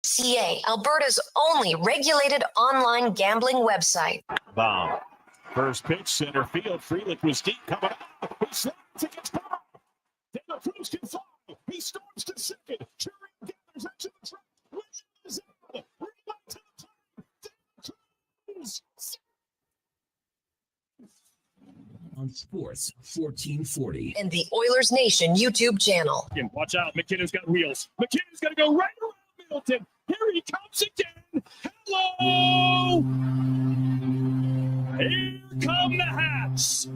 CA, Alberta's only regulated online gambling website. Bomb. First pitch, center field. Frelick was deep coming up. He slides against power. Taylor Cruz can fly. He storms to second. Cheering gathers into the track. Williams bring back to the top. Taylor Cruz. On Sports 1440. And the Oilers Nation YouTube channel. And watch out. McKinnon's got wheels. McKinnon's going to go right around Middleton. Here he comes again. Hello. Here come the Hats.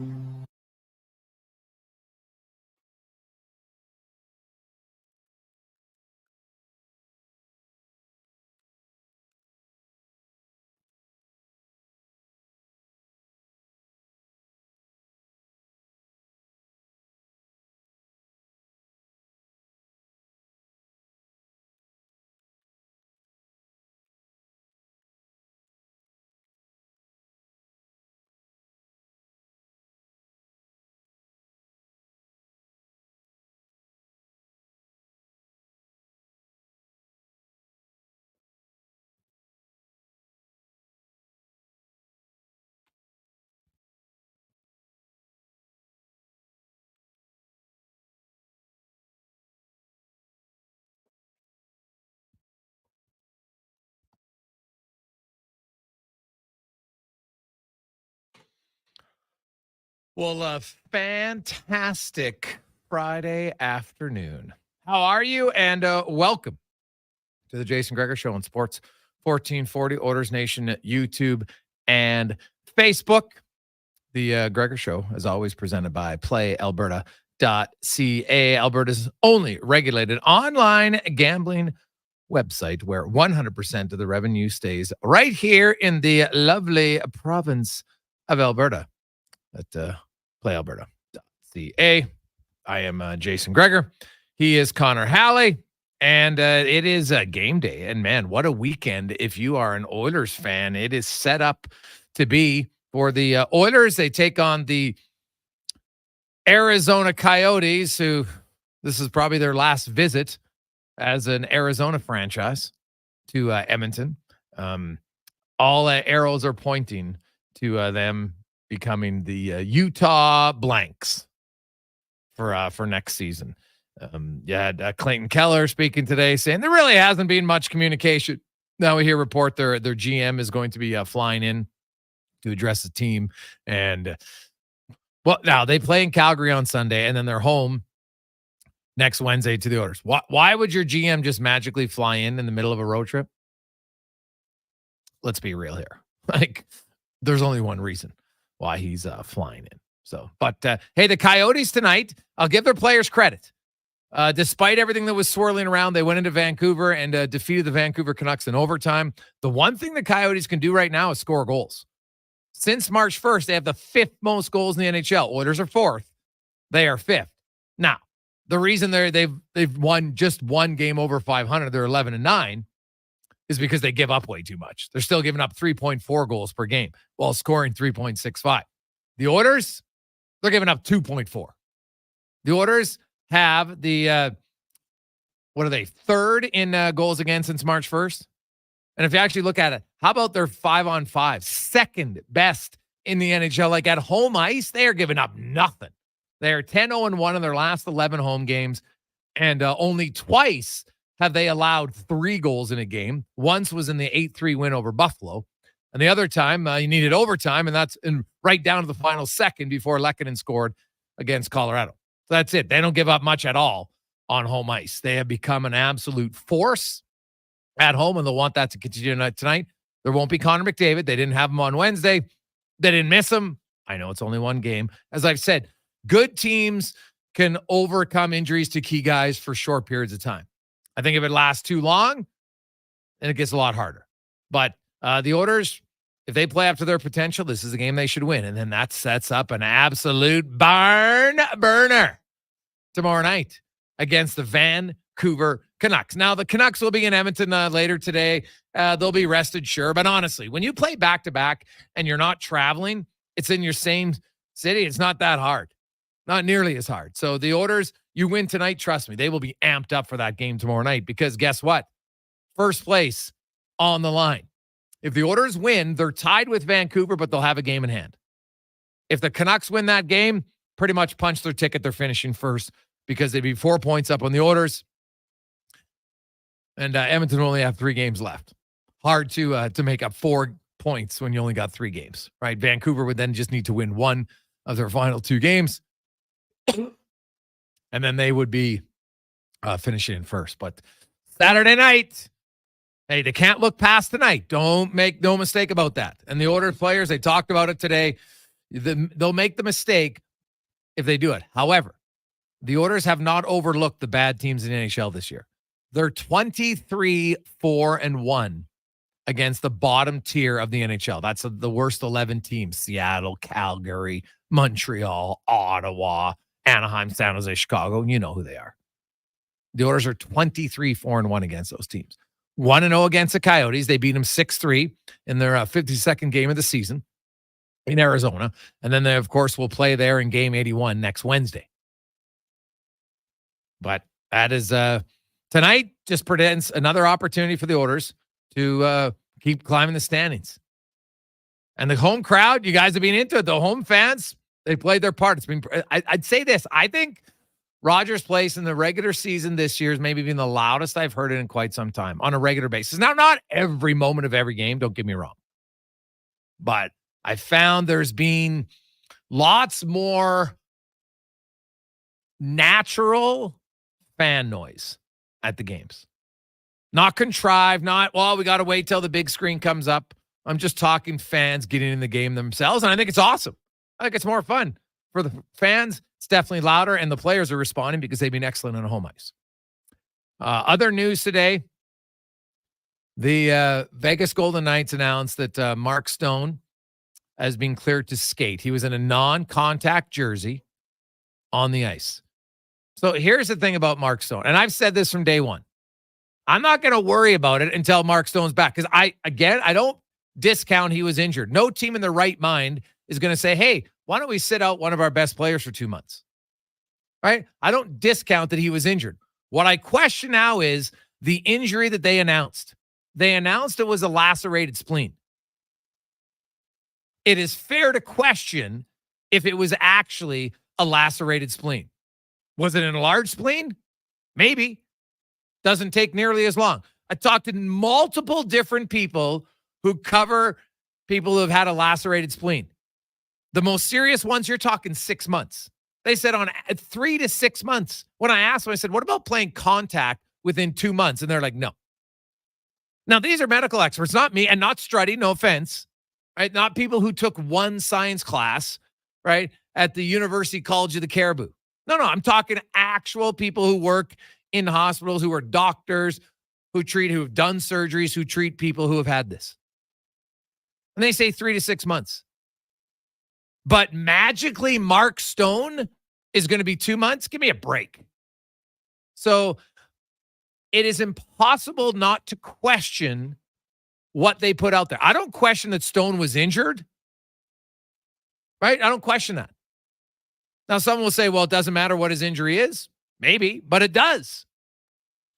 Well, a fantastic Friday afternoon. How are you? And welcome to the Jason Gregor Show on Sports 1440, Oilers Nation, YouTube, and Facebook. The Gregor Show, as always, presented by PlayAlberta.ca, Alberta's only regulated online gambling website where 100% of the revenue stays right here in the lovely province of Alberta at PlayAlberta.ca. I am Jason Gregor. He is Connor Halley, and it is a game day. And man, what a weekend! If you are an Oilers fan, it is set up to be for the Oilers. They take on the Arizona Coyotes, who this is probably their last visit as an Arizona franchise to Edmonton. All arrows are pointing to them becoming the Utah Blanks for next season. You had Clayton Keller speaking today saying there really hasn't been much communication. Now we hear report their GM is going to be flying in to address the team. And well, now they play in Calgary on Sunday and then they're home next Wednesday to the Oilers. Why would your GM just magically fly in the middle of a road trip? Let's be real here. Like, there's only one reason why he's flying in. So, but hey, the Coyotes tonight, I'll give their players credit. Despite everything that was swirling around, they went into Vancouver and defeated the Vancouver Canucks in overtime. The one thing the Coyotes can do right now is score goals. Since March 1st, they have the 5th most goals in the NHL. Oilers are 4th. They are 5th. Now, the reason they've won just one game over 500, they're 11-9, is because they give up way too much. They're still giving up 3.4 goals per game while scoring 3.65. The Oilers, they're giving up 2.4. The Oilers have the, what are they, 3rd in goals against since March 1st? And if you actually look at it, how about their 5-on-5? 2nd best in the NHL. Like at home ice, they are giving up nothing. They're 10-0-1 in their last 11 home games, and only twice have they allowed 3 goals in a game. Once was in the 8-3 win over Buffalo, and the other time you needed overtime, and that's right down to the final second before Lehkonen scored against Colorado. So that's it. They don't give up much at all on home ice. They have become an absolute force at home, and they'll want that to continue tonight. There won't be Connor McDavid. They didn't have him on Wednesday. They didn't miss him. I know it's only one game. As I've said, good teams can overcome injuries to key guys for short periods of time. I think if it lasts too long, then it gets a lot harder. But the Oilers, if they play up to their potential, this is a game they should win. And then that sets up an absolute barn burner tomorrow night against the Vancouver Canucks. Now, the Canucks will be in Edmonton later today. They'll be rested, sure. But honestly, when you play back-to-back and you're not traveling, it's in your same city. It's not that hard. Not nearly as hard. So the Oilers, you win tonight, trust me, they will be amped up for that game tomorrow night because guess what? first place on the line. If the Oilers win, they're tied with Vancouver, but they'll have a game in hand. If the Canucks win that game, pretty much punch their ticket. They're finishing first because they'd be 4 points up on the Oilers. And Edmonton only have 3 games left. Hard to make up 4 points when you only got 3 games, right? Vancouver would then just need to win 1 of their final 2 games. And then they would be finishing in first. But Saturday night, hey, they can't look past tonight. Don't make no mistake about that. And the Oilers players, they talked about it today. They'll make the mistake if they do it. However, the Oilers have not overlooked the bad teams in the NHL this year. They're 23-4-1 against the bottom tier of the NHL. That's the worst 11 teams: Seattle, Calgary, Montreal, Ottawa, Anaheim, San Jose, Chicago. You know who they are. The Oilers are 23-4-1 against those teams. 1-0 against the Coyotes. They beat them 6-3 in their 52nd game of the season in Arizona. And then they, of course, will play there in game 81 next Wednesday. But that is tonight just presents another opportunity for the Oilers to keep climbing the standings. And the home crowd, you guys have been into it. The home fans, they played their part. It's been. I'd say this. I think Rogers Place in the regular season this year is maybe been the loudest I've heard it in quite some time on a regular basis. Now, not every moment of every game, don't get me wrong. But I found there's been lots more natural fan noise at the games. Not contrived, not, well, we got to wait till the big screen comes up. I'm just talking fans getting in the game themselves, and I think it's awesome. I think it's more fun. For the fans, it's definitely louder, and the players are responding because they've been excellent on home ice. Other news today, the Vegas Golden Knights announced that Mark Stone has been cleared to skate. He was in a non-contact jersey on the ice. So here's the thing about Mark Stone, and I've said this from day one. I'm not going to worry about it until Mark Stone's back because I don't discount he was injured. No team in their right mind is going to say, hey, why don't we sit out one of our best players for 2 months? Right? I don't discount that he was injured. What I question now is the injury that they announced. They announced it was a lacerated spleen. It is fair to question if it was actually a lacerated spleen. Was it an enlarged spleen? Maybe. Doesn't take nearly as long. I talked to multiple different people who cover people who have had a lacerated spleen. The most serious ones, you're talking 6 months. They said on 3 to 6 months. When I asked them, I said, what about playing contact within 2 months? And they're like, no. Now, these are medical experts, not me, and not Struddy, no offense, right? Not people who took one science class, right, at the University College of the Caribou. No, I'm talking actual people who work in hospitals, who are doctors, who have done surgeries, who treat people who have had this. And they say 3 to 6 months. But magically, Mark Stone is going to be 2 months? Give me a break. So it is impossible not to question what they put out there. I don't question that Stone was injured. Right? I don't question that. Now, someone will say, well, it doesn't matter what his injury is. Maybe, but it does.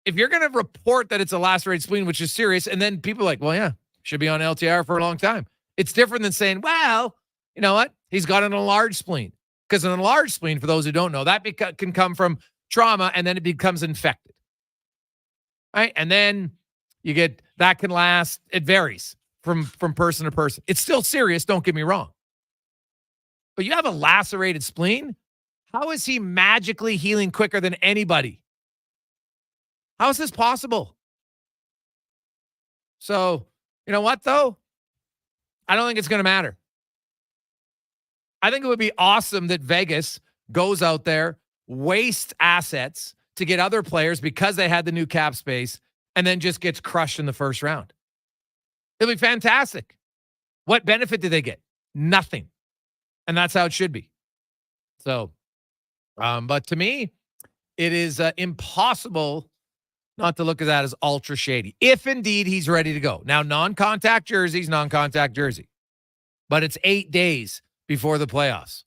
If you're going to report that it's a lacerated spleen, which is serious, and then people are like, well, yeah, should be on LTR for a long time. It's different than saying, well, you know what? He's got an enlarged spleen. Because an enlarged spleen, for those who don't know, that can come from trauma, and then it becomes infected. Right? And then you get, that can last, it varies from person to person. It's still serious, don't get me wrong. But you have a lacerated spleen? How is he magically healing quicker than anybody? How is this possible? So, you know what, though? I don't think it's going to matter. I think it would be awesome that Vegas goes out there, wastes assets to get other players because they had the new cap space, and then just gets crushed in the first round. It'll be fantastic. What benefit do they get? Nothing. And that's how it should be. So, but to me, it is impossible not to look at that as ultra shady. If indeed he's ready to go. Now, non-contact jersey. But it's 8 days before the playoffs.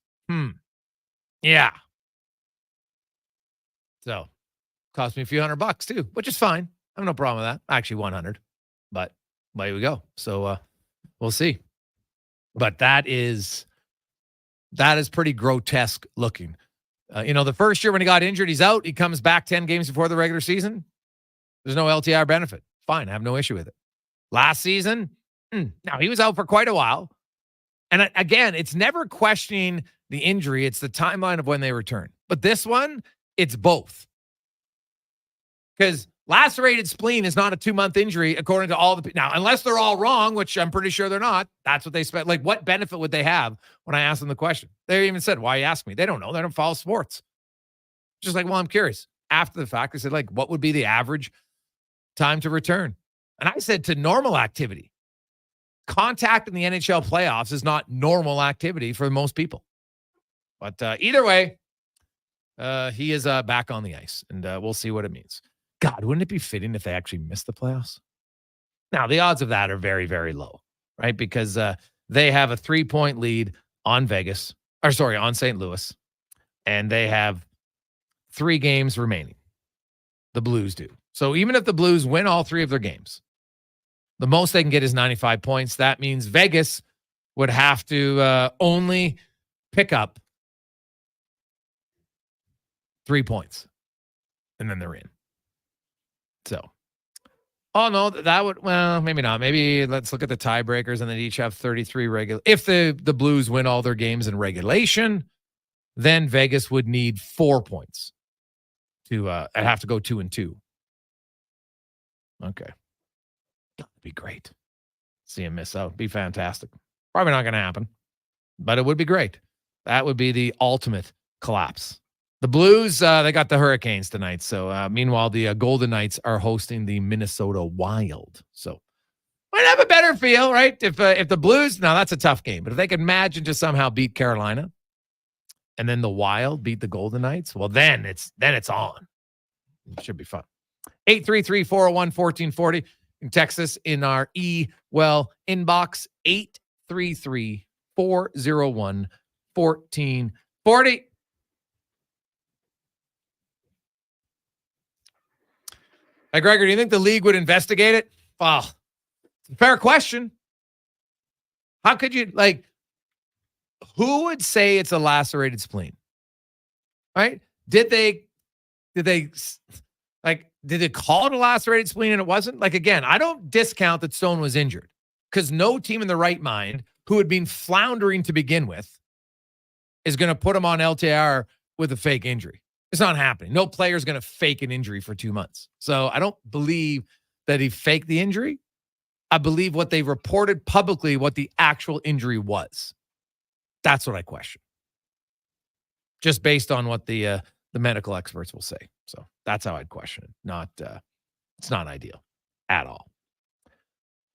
Yeah. So, cost me a few $100 too, which is fine. I have no problem with that. Actually, 100. But away we go. So we'll see. But that is pretty grotesque looking. The first year when he got injured, he's out. He comes back 10 games before the regular season. There's no LTIR benefit. Fine. I have no issue with it. Last season, now he was out for quite a while. And again, it's never questioning the injury. It's the timeline of when they return. But this one, it's both. Because lacerated spleen is not a 2-month injury, according to all the now, unless they're all wrong, which I'm pretty sure they're not. That's what they spent. Like, what benefit would they have when I asked them the question? They even said, "Why you ask me?" They don't know. They don't follow sports. Just like, well, I'm curious. After the fact, I said, like, what would be the average time to return? And I said to normal activity. Contact in the NHL playoffs is not normal activity for most people. But either way, he is back on the ice, and we'll see what it means. God, wouldn't it be fitting if they actually missed the playoffs? Now, the odds of that are very, very low, right? Because they have a 3-point lead on on St. Louis, and they have 3 games remaining. The Blues do. So even if the Blues win all 3 of their games, the most they can get is 95 points. That means Vegas would have to only pick up 3 points, and then they're in. So, oh no, that would, well, maybe not. Maybe let's look at the tiebreakers, and they each have 33 regular. If the Blues win all their games in regulation, then Vegas would need 4 points to I'd have to go 2-2. Okay. That'd be great. See him miss out. Be fantastic. Probably not going to happen, but it would be great. That would be the ultimate collapse. The Blues, they got the Hurricanes tonight. So meanwhile, the Golden Knights are hosting the Minnesota Wild. So might have a better feel, right? If the Blues, now that's a tough game, but if they could imagine to somehow beat Carolina and then the Wild beat the Golden Knights, well, then it's on. It should be fun. 833-401-1440. You can text us in our inbox, 833-401-1440. Hey, Gregor, do you think the league would investigate it? Well, fair question. How could you, who would say it's a lacerated spleen? Right? Did they call it a lacerated spleen and it wasn't? Again, I don't discount that Stone was injured because no team in the right mind who had been floundering to begin with is going to put him on LTIR with a fake injury. It's not happening. No player is going to fake an injury for 2 months. So I don't believe that he faked the injury. I believe what they reported publicly, what the actual injury was. That's what I question. Just based on what the medical experts will say. So that's how I'd question it. It's not ideal at all.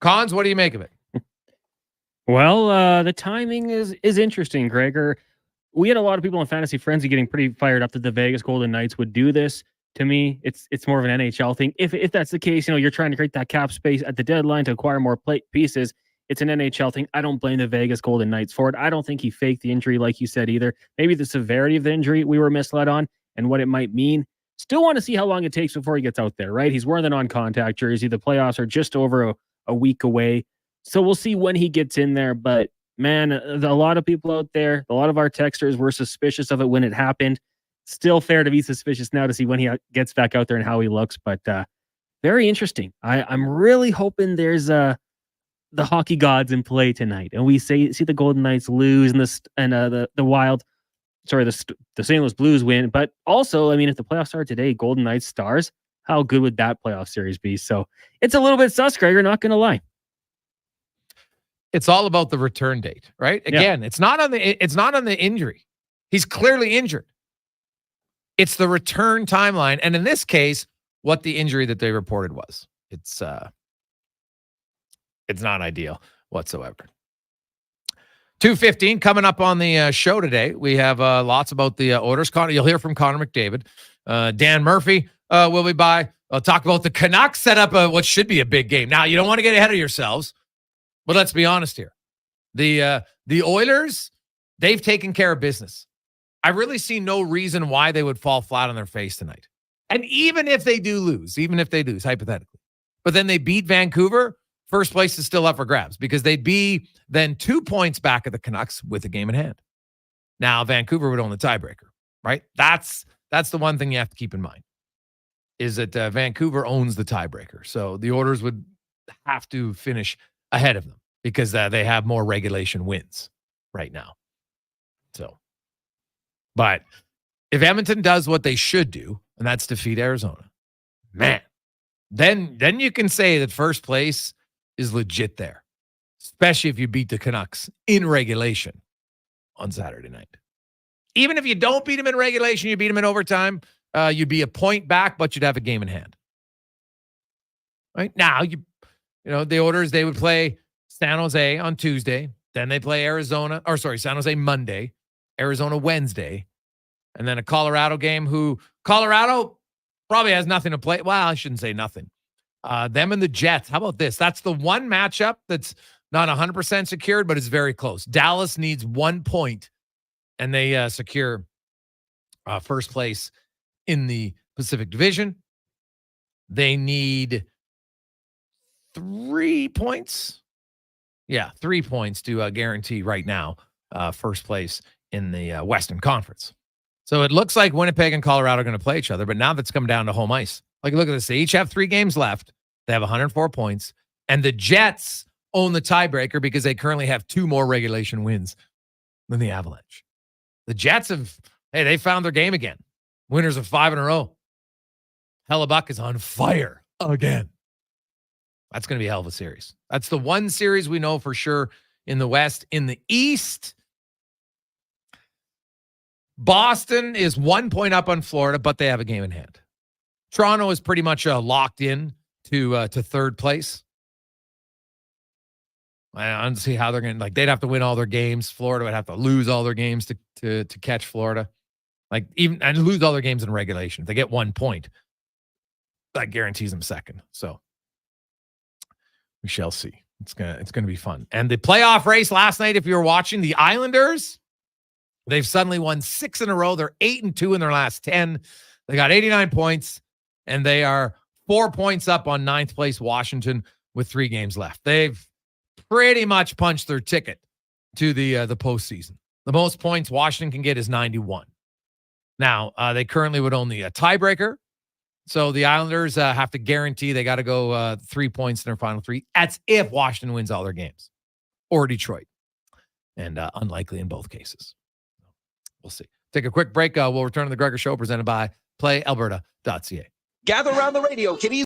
Cons, what do you make of it? Well, the timing is interesting, Gregor. We had a lot of people in Fantasy Frenzy getting pretty fired up that the Vegas Golden Knights would do this. To me, it's more of an NHL thing. If that's the case, you're trying to create that cap space at the deadline to acquire more pieces. It's an NHL thing. I don't blame the Vegas Golden Knights for it. I don't think he faked the injury like you said either. Maybe the severity of the injury we were misled on and what it might mean. Still want to see how long it takes before he gets out there, right? He's wearing the non-contact jersey. The playoffs are just over a week away. So we'll see when he gets in there. But man, a lot of people out there, a lot of our texters were suspicious of it when it happened. Still fair to be suspicious now to see when he gets back out there and how he looks. But very interesting. I'm really hoping there's the hockey gods in play tonight, and we see the Golden Knights lose and the Wild. Sorry, the St. Louis Blues win. But also, if the playoffs start today, Golden Knights Stars, how good would that playoff series be? So it's a little bit sus, Gregor, not going to lie. It's all about the return date, right? Again, It's not on the injury. He's clearly injured. It's the return timeline. And in this case, what the injury that they reported was. It's not ideal whatsoever. 2:15 coming up on the show today. We have lots about the orders. Connor, you'll hear from Connor McDavid. Dan Murphy will be by. I'll talk about the Canucks set up what should be a big game. Now, you don't want to get ahead of yourselves, but let's be honest here. The Oilers, they've taken care of business. I really see no reason why they would fall flat on their face tonight. And even if they do lose, hypothetically, but then they beat Vancouver, first place is still up for grabs because they'd be then 2 points back of the Canucks with a game in hand. Now, Vancouver would own the tiebreaker, right? That's the one thing you have to keep in mind is that Vancouver owns the tiebreaker. So the Oilers would have to finish ahead of them because they have more regulation wins right now. So, but if Edmonton does what they should do, and that's defeat Arizona, man, then you can say that first place is legit there, especially if you beat the Canucks in regulation on Saturday night. Even if you don't beat them in regulation, you beat them in overtime, you'd be a point back, but you'd have a game in hand. Right now, the Oilers, they would play San Jose on Tuesday. Then they play San Jose Monday, Arizona Wednesday, and then a Colorado game Colorado probably has nothing to play. Well, I shouldn't say nothing. Them and the Jets. How about this? That's the one matchup that's not 100% secured, but it's very close. Dallas needs 1 point, and they secure first place in the Pacific Division. They need 3 points. Yeah, 3 points to guarantee right now first place in the Western Conference. So it looks like Winnipeg and Colorado are going to play each other, but now that's come down to home ice. Like, look at this. They each have 3 games left. They have 104 points. And the Jets own the tiebreaker because they currently have 2 more regulation wins than the Avalanche. The Jets they found their game again. Winners of 5 in a row. Hellebuck is on fire again. That's going to be a hell of a series. That's the one series we know for sure in the West. In the East, Boston is 1 point up on Florida, but they have a game in hand. Toronto is pretty much locked in to third place. I don't see how they're going to, they'd have to win all their games. Florida would have to lose all their games to catch Florida. And lose all their games in regulation. If they get 1 point, that guarantees them second. So we shall see. It's gonna be fun. And the playoff race last night, if you were watching, the Islanders, they've suddenly won 6 in a row. They're 8-2 in their last 10. They got 89 points, and they are 4 points up on 9th place Washington with 3 games left. They've pretty much punched their ticket to the postseason. The most points Washington can get is 91. Now, they currently would own the tiebreaker. So the Islanders have to guarantee they got to go 3 points in their final 3. That's if Washington wins all their games or Detroit. And unlikely in both cases. We'll see. Take a quick break. We'll return to the Gregor Show presented by PlayAlberta.ca. Gather around the radio, kiddies.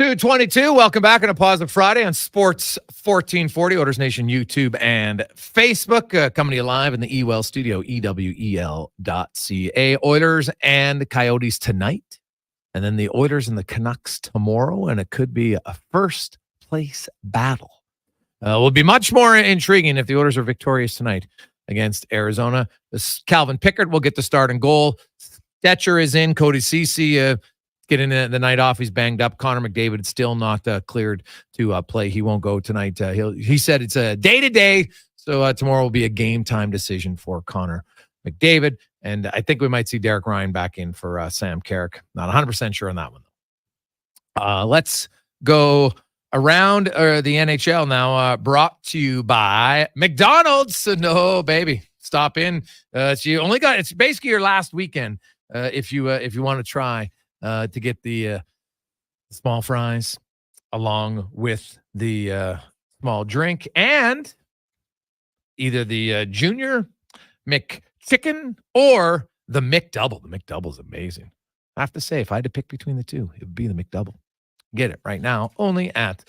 222. Welcome back on a positive Friday on Sports 1440, Oilers Nation YouTube and Facebook. Coming to you live in the Ewell studio, ewel.ca. Oilers and Coyotes tonight, and then the Oilers and the Canucks tomorrow, and it could be a first place battle. Will be much more intriguing if the Oilers are victorious tonight against Arizona. This Calvin Pickard will get the start and goal. Stetcher is in. Cody Ceci getting the night off. He's banged up. Connor McDavid still not cleared to play. He won't go tonight. He said it's a day-to-day, so tomorrow will be a game-time decision for Connor McDavid. And I think we might see Derek Ryan back in for Sam Carrick. Not 100% sure on that one, though. Let's go around the NHL now, brought to you by McDonald's. No, baby, stop in. It's basically your last weekend if you want to try to get the small fries along with the small drink and either the Junior McChicken or the McDouble. The McDouble is amazing. I have to say, if I had to pick between the two, it would be the McDouble. Get it right now, only at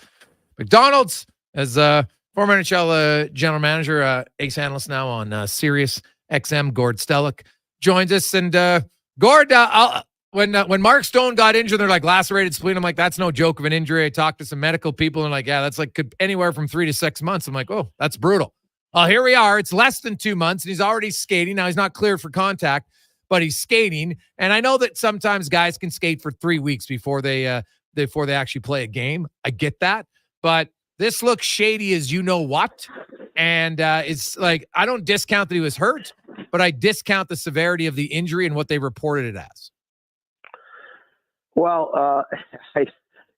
McDonald's. As former NHL general manager, ace analyst now on Sirius XM, Gord Stellic joins us. And Gord, when Mark Stone got injured, they're like lacerated spleen. I'm like, that's no joke of an injury. I talked to some medical people and like, yeah, that's like could anywhere from 3 to 6 months. I'm like, oh, that's brutal. Well, here we are. It's less than 2 months, and he's already skating. Now he's not cleared for contact, but he's skating. And I know that sometimes guys can skate for 3 weeks before they actually play a game. I get that, but this looks shady as you know what. And it's like, I don't discount that he was hurt, but I discount the severity of the injury and what they reported it as. Well,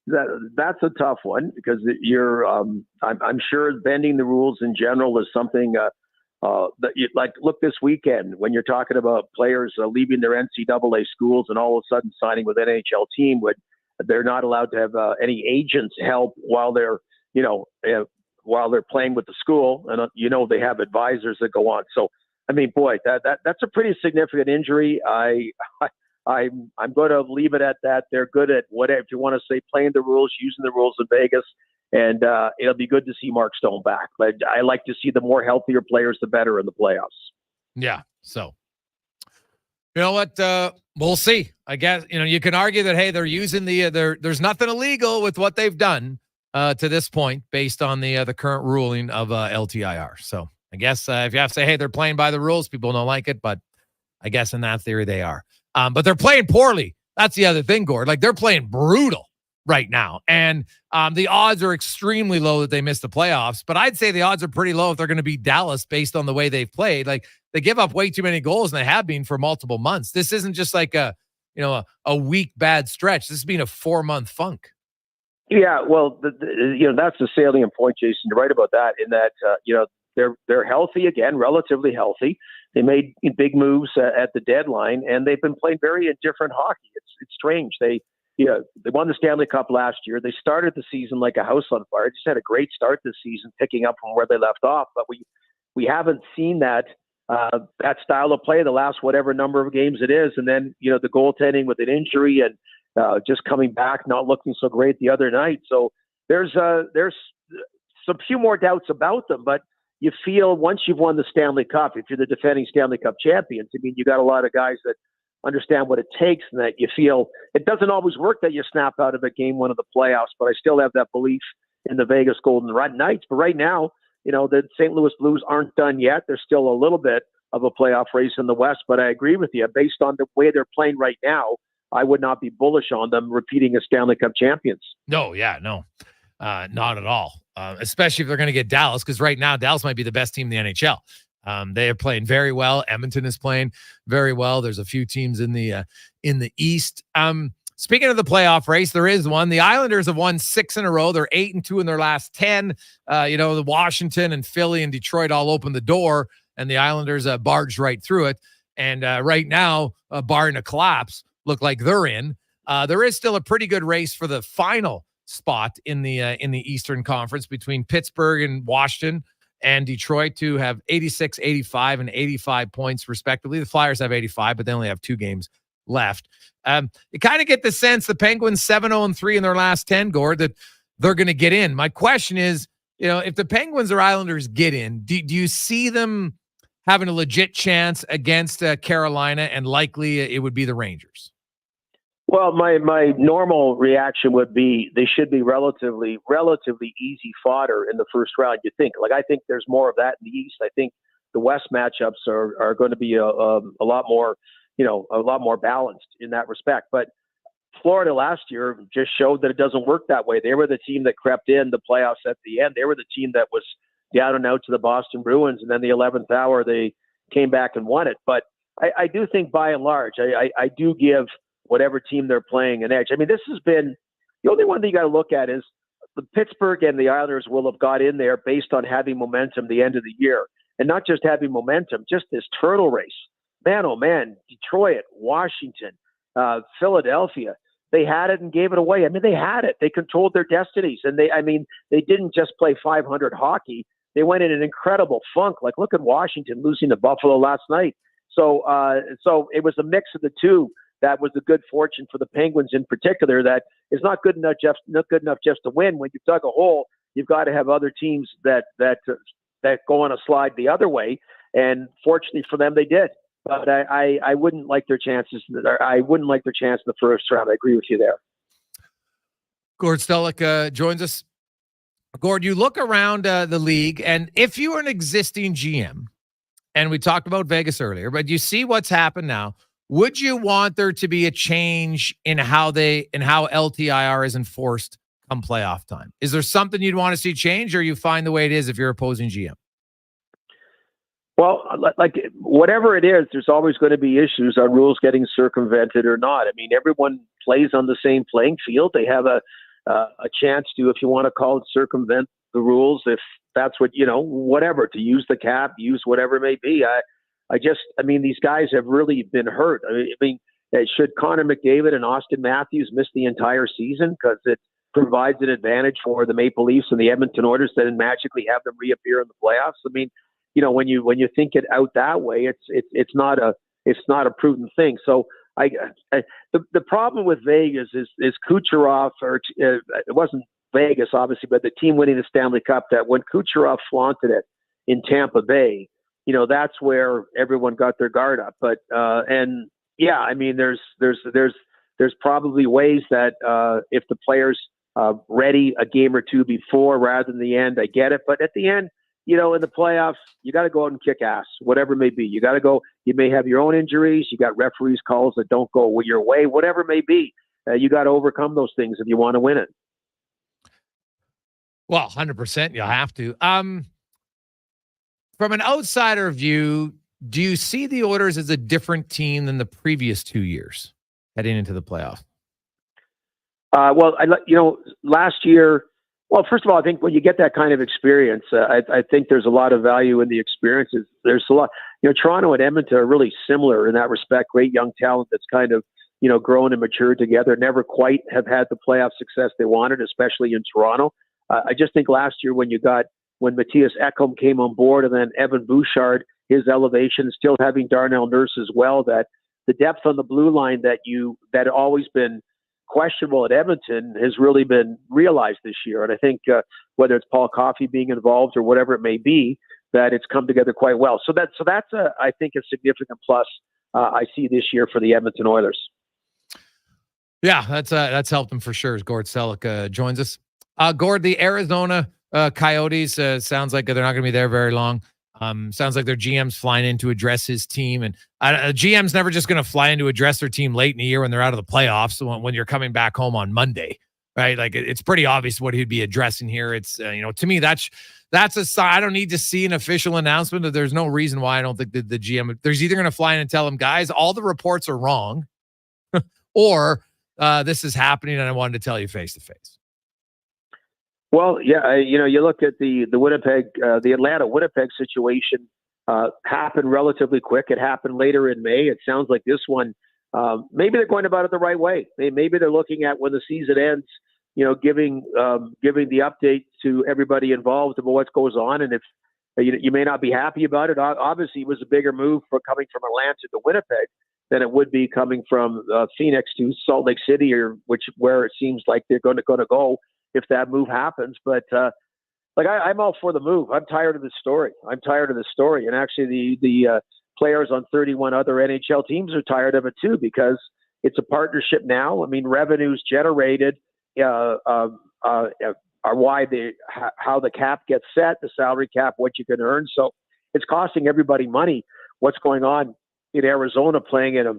that's a tough one because you're, I'm sure bending the rules in general is something that you like. Look, this weekend when you're talking about players leaving their NCAA schools and all of a sudden signing with NHL team, they're not allowed to have any agents help while they're, while they're playing with the school, and they have advisors that go on. So, I mean, boy, that's a pretty significant injury. I'm going to leave it at that. They're good at whatever, if you want to say, playing the rules, using the rules in Vegas, and it'll be good to see Mark Stone back. But I like to see the more healthier players, the better in the playoffs. Yeah. So, you know what? We'll see. I guess, you can argue that, hey, they're using there's nothing illegal with what they've done to this point based on the current ruling of LTIR. So I guess if you have to say, hey, they're playing by the rules, people don't like it, but I guess in that theory they are. But they're playing poorly. That's the other thing, Gord. Like, they're playing brutal right now. And the odds are extremely low that they miss the playoffs. But I'd say the odds are pretty low if they're going to beat Dallas based on the way they've played. Like, they give up way too many goals, and they have been for multiple months. This isn't just like a weak, bad stretch. This has been a 4-month funk. Yeah, well, that's the salient point, Jason. You're right about that, in that, they're healthy again, relatively healthy. They made big moves at the deadline, and they've been playing very indifferent hockey. It's strange. They won the Stanley Cup last year. They started the season like a house on fire. Just had a great start this season, picking up from where they left off. But we haven't seen that style of play the last whatever number of games it is. And then the goaltending with an injury and just coming back, not looking so great the other night. So there's some few more doubts about them, but you feel once you've won the Stanley Cup, if you're the defending Stanley Cup champions, I mean, you got a lot of guys that understand what it takes, and that you feel it doesn't always work that you snap out of a game one of the playoffs, but I still have that belief in the Vegas Golden Knights. But right now, the St. Louis Blues aren't done yet. There's still a little bit of a playoff race in the West, but I agree with you. Based on the way they're playing right now, I would not be bullish on them repeating as Stanley Cup champions. No, not at all. Especially if they're going to get Dallas, because right now Dallas might be the best team in the NHL. They are playing very well. Edmonton is playing very well. There's a few teams in the East. Speaking of the playoff race, there is one. The Islanders have won 6 in a row. They're 8-2 in their last 10. The Washington and Philly and Detroit all opened the door, and the Islanders barged right through it. And right now, barring a collapse, look like they're in. There is still a pretty good race for the final spot in the Eastern Conference between Pittsburgh and Washington and Detroit, to have 86, 85, and 85 points respectively. The Flyers have 85, but they only have 2 games left. You kind of get the sense the Penguins 7-0-3 in their last 10, Gord, that they're going to get in. My question is, if the Penguins or Islanders get in, do you see them having a legit chance against Carolina, and likely it would be the Rangers? Well, my normal reaction would be they should be relatively easy fodder in the first round. You think? I think there's more of that in the East. I think the West matchups are going to be a lot more, a lot more balanced in that respect. But Florida last year just showed that it doesn't work that way. They were the team that crept in the playoffs at the end. They were the team that was down and out to the Boston Bruins, and then the 11th hour they came back and won it. But I do think by and large, I do give whatever team they're playing an edge. I mean, this has been the only one that you got to look at is the Pittsburgh and the Islanders will have got in there based on having momentum the end of the year, and not just having momentum, just this turtle race. Man, oh man, Detroit, Washington, Philadelphia, they had it and gave it away. I mean, they had it. They controlled their destinies, and they didn't just play 500 hockey. They went in an incredible funk. Look at Washington losing to Buffalo last night. So it was a mix of the two. That was the good fortune for the Penguins in particular. That is not good enough just to win. When you've dug a hole, you've got to have other teams that go on a slide the other way. And fortunately for them, they did. But I wouldn't like their chances. I wouldn't like their chance in the first round. I agree with you there. Gord Stellic joins us. Gord, you look around the league, and if you were an existing GM, and we talked about Vegas earlier, but you see what's happened now. Would you want there to be a change in how LTIR is enforced come playoff time? Is there something you'd want to see change, or you find the way it is if you're opposing GM? Well, whatever it is, there's always going to be issues on rules getting circumvented or not. I mean, everyone plays on the same playing field. They have a chance to, if you want to call it, circumvent the rules, if that's what, whatever, to use the cap, use whatever it may be. I mean, these guys have really been hurt. I mean, should Connor McDavid and Austin Matthews miss the entire season because it provides an advantage for the Maple Leafs and the Edmonton Oilers to then magically have them reappear in the playoffs? I mean, when you think it out that way, it's not a prudent thing. So the problem with Vegas is Kucherov, or it wasn't Vegas obviously, but the team winning the Stanley Cup, that when Kucherov flaunted it in Tampa Bay, that's where everyone got their guard up. But and yeah, I mean, there's probably ways that if the players ready a game or two before rather than the end, I get it. But at the end, in the playoffs, you got to go out and kick ass, whatever it may be. You got to go. You may have your own injuries. You got referees calls that don't go your way, whatever it may be. You got to overcome those things if you want to win it. Well, 100%, you'll have to. From an outsider view, do you see the Oilers as a different team than the previous 2 years heading into the playoffs? Well, last year, well, first of all, I think when you get that kind of experience, I think there's a lot of value in the experiences. There's a lot, Toronto and Edmonton are really similar in that respect. Great young talent that's kind of, grown and matured together, never quite have had the playoff success they wanted, especially in Toronto. I just think last year when Matthias Ekholm came on board, and then Evan Bouchard, his elevation, still having Darnell Nurse as well, that the depth on the blue line that had always been questionable at Edmonton has really been realized this year. And I think whether it's Paul Coffey being involved or whatever it may be, that it's come together quite well. So that's I think a significant plus I see this year for the Edmonton Oilers. Yeah, that's helped them for sure. As Gord Stellic joins us. Gord, the Arizona Coyotes, sounds like they're not going to be there very long. Sounds like their GM's flying in to address his team. And a GM's never just going to fly in to address their team late in the year when they're out of the playoffs, when you're coming back home on Monday, right? Like, it's pretty obvious what he'd be addressing here. It's, to me, that's a sign. I don't need to see an official announcement. There's no reason why I don't think that the GM, there's either going to fly in and tell them, guys, all the reports are wrong, or this is happening and I wanted to tell you face to face. Well, yeah, you look at the Atlanta-Winnipeg situation happened relatively quick. It happened later in May. It sounds like this one, maybe they're going about it the right way. Maybe they're looking at when the season ends, giving the update to everybody involved about what goes on. And if you may not be happy about it, obviously it was a bigger move for coming from Atlanta to Winnipeg. than it would be coming from Phoenix to Salt Lake City, or where it seems like they're going to go if that move happens. But I'm all for the move. I'm tired of this story. And actually, the players on 31 other NHL teams are tired of it too, because it's a partnership now. I mean, revenues generated are why how the cap gets set, the salary cap, what you can earn. So it's costing everybody money. What's going on in Arizona, playing in a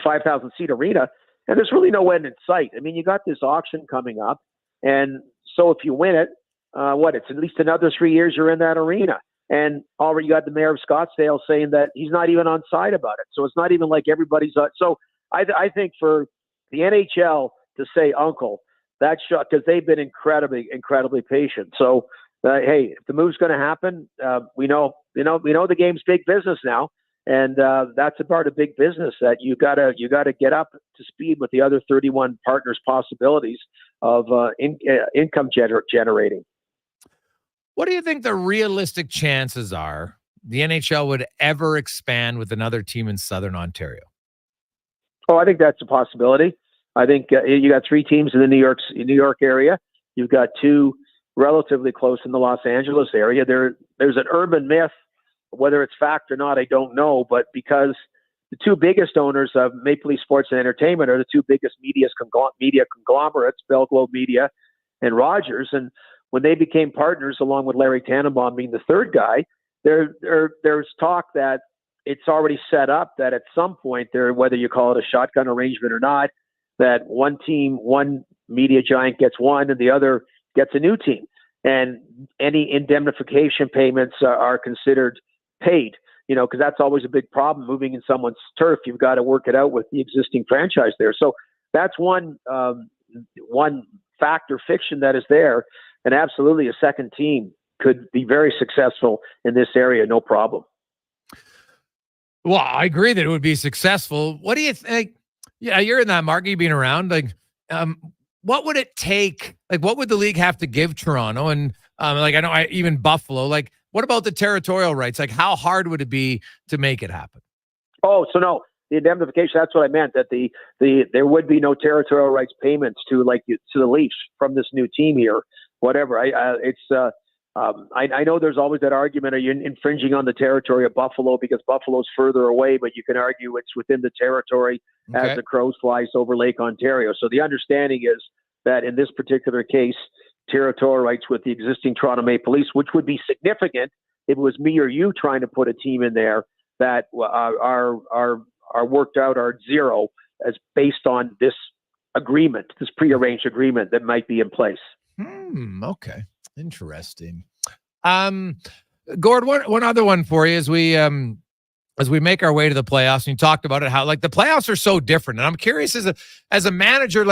5,000 seat arena, and there's really no end in sight. I mean, you got this auction coming up, and so if you win it, it's at least another 3 years you're in that arena. And already you got the mayor of Scottsdale saying that he's not even on side about it. So it's not even like everybody's so I think for the NHL to say uncle, that's because they've been incredibly patient. So hey, if the move's going to happen, we know the game's big business now, and that's a part of big business that you gotta get up to speed with the other 31 partners' possibilities of income generating. What do you think the realistic chances are the NHL would ever expand with another team in Southern Ontario? Oh, I think that's a possibility. I think you got 3 teams in the New York area. You've got 2 relatively close in the Los Angeles area. There's an urban myth, whether it's fact or not, I don't know. But because the 2 biggest owners of Maple Leaf Sports and Entertainment are the 2 biggest media conglomerates, Bell Globe Media and Rogers, and when they became partners, along with Larry Tannenbaum being the third guy, there's talk that it's already set up that at some point there, whether you call it a shotgun arrangement or not, that one team, one media giant gets one and the other gets a new team. And any indemnification payments are considered paid, because that's always a big problem moving in someone's turf. You've got to work it out with the existing franchise there. So that's one fact or fiction that is there. And absolutely, a second team could be very successful in this area, no problem. Well, I agree that it would be successful. What do you think? Yeah, you're in that market, you've been around. What would it take? What would the league have to give Toronto? And I know even Buffalo. What about the territorial rights? How hard would it be to make it happen? Oh, so no, the indemnification. That's what I meant. That there would be no territorial rights payments to the Leafs from this new team here. Whatever. I know there's always that argument: are you infringing on the territory of Buffalo because Buffalo's further away? But you can argue it's within the territory as the crow flies over Lake Ontario. So the understanding is that in this particular case, territorial rights with the existing Toronto Maple Leafs, which would be significant if it was me or you trying to put a team in there, that are worked out are zero as based on this agreement, this prearranged agreement that might be in place. Okay. Interesting. Gord, one other one for you as we make our way to the playoffs, and you talked about it, how the playoffs are so different. And I'm curious as a manager,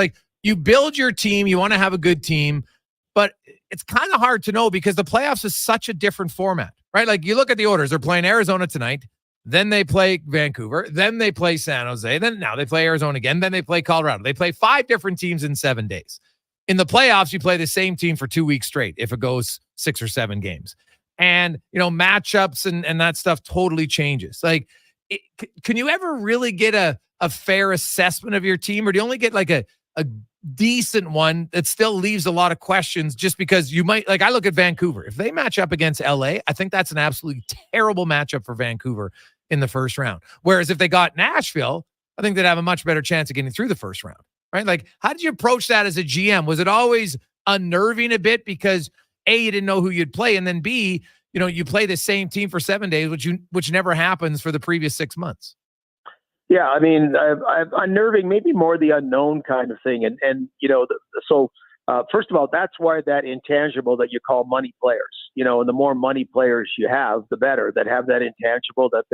you build your team, you want to have a good team, but it's kind of hard to know because the playoffs is such a different format, right? You look at the orders, they're playing Arizona tonight, then they play Vancouver, then they play San Jose, then now they play Arizona again, then they play Colorado. They play 5 different teams in 7 days. In the playoffs, you play the same team for 2 weeks straight if it goes 6 or 7 games. And, matchups and that stuff totally changes. Can you ever really get a fair assessment of your team, or do you only get a decent one that still leaves a lot of questions just because you might, I look at Vancouver. If they match up against LA, I think that's an absolutely terrible matchup for Vancouver in the first round. Whereas if they got Nashville, I think they'd have a much better chance of getting through the first round. Right? How did you approach that as a GM? Was it always unnerving a bit because A, you didn't know who you'd play, and then B, you play the same team for 7 days, which never happens for the previous 6 months? Yeah, I mean, unnerving, maybe more the unknown kind of thing. And first of all, that's why that intangible that you call money players, and the more money players you have, the better, that have that intangible, that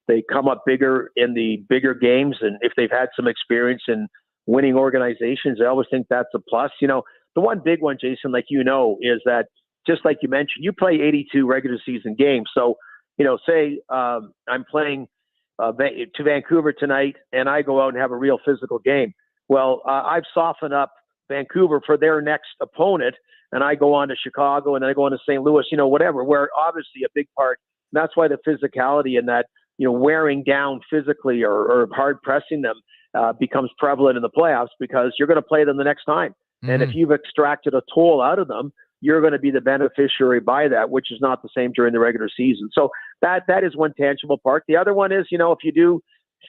they come up bigger in the bigger games. And if they've had some experience in winning organizations, I always think that's a plus. The one big one, Jason, is that just like you mentioned, you play 82 regular season games. So, say I'm playing to Vancouver tonight and I go out and have a real physical game. Well, I've softened up Vancouver for their next opponent, and I go on to Chicago and then I go on to St. Louis, whatever, where obviously a big part. And that's why the physicality in that wearing down physically or hard pressing them becomes prevalent in the playoffs, because you're going to play them the next time. Mm-hmm. And if you've extracted a toll out of them, you're going to be the beneficiary by that, which is not the same during the regular season. So that is one tangible part. The other one is, if you do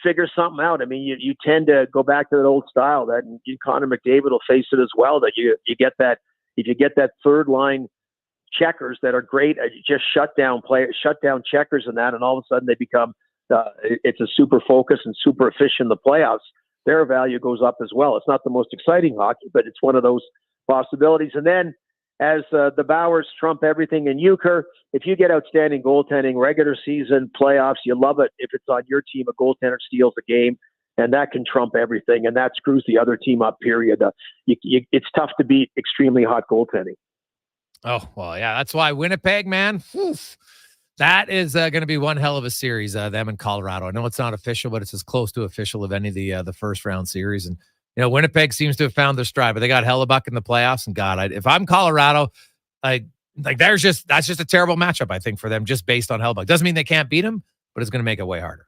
figure something out, I mean, you tend to go back to that old style that Connor McDavid will face it as well, that you get that, if you get that third line checkers that are great, just shut down checkers and that, and all of a sudden they become, it's a super focus and super efficient in the playoffs. Their value goes up as well. It's not the most exciting hockey, but it's one of those possibilities. And then as the Bowers trump everything in euchre, if you get outstanding goaltending, regular season, playoffs, you love it. If it's on your team, a goaltender steals a game, and that can trump everything, and that screws the other team up, period. It's tough to beat extremely hot goaltending. Oh, well, yeah, that's why Winnipeg, man, that is going to be one hell of a series, them in Colorado. I know it's not official, but it's as close to official of any of the first round series. And, Winnipeg seems to have found their stride, but they got Hellebuck in the playoffs. And God, if I'm Colorado, that's just a terrible matchup, I think, for them, just based on Hellebuck. Doesn't mean they can't beat him, but it's going to make it way harder.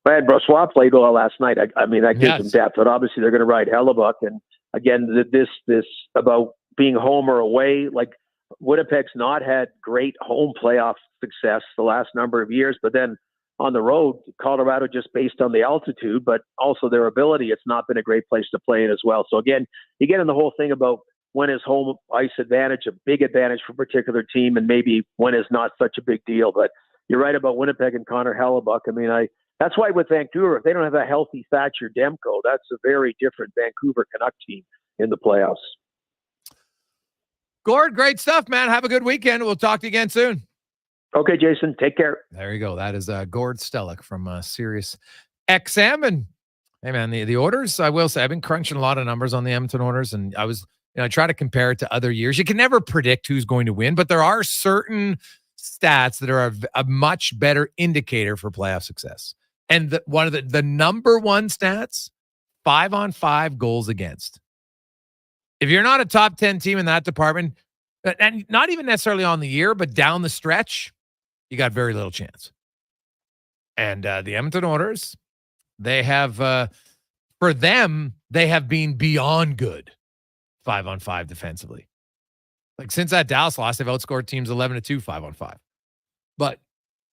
Brad Brossoit played well last night. I mean, that gives them depth, but obviously they're going to ride Hellebuck. And again, this about being home or away, like Winnipeg's not had great home playoff success the last number of years, but then on the road, Colorado, just based on the altitude, but also their ability, it's not been a great place to play in as well. So again, you get in the whole thing about when is home ice advantage a big advantage for a particular team, and maybe when is not such a big deal. But you're right about Winnipeg and Connor Halley. I mean, that's why with Vancouver, if they don't have a healthy Thatcher Demko, that's a very different Vancouver Canuck team in the playoffs. Gord, great stuff, man. Have a good weekend. We'll talk to you again soon. Okay, Jason. Take care. There you go. That is Gord Stellic from Sirius XM. And hey, man, the Oilers, I will say, I've been crunching a lot of numbers on the Edmonton Oilers, and I try to compare it to other years. You can never predict who's going to win, but there are certain stats that are a much better indicator for playoff success. And one of the number one stats, 5-on-5 goals against. If you're not a top 10 team in that department, and not even necessarily on the year, but down the stretch, you got very little chance. And the Edmonton Oilers, they have, for them, they have been beyond good 5-on-5 defensively. Like since that Dallas loss, they've outscored teams 11-2 5-on-5. But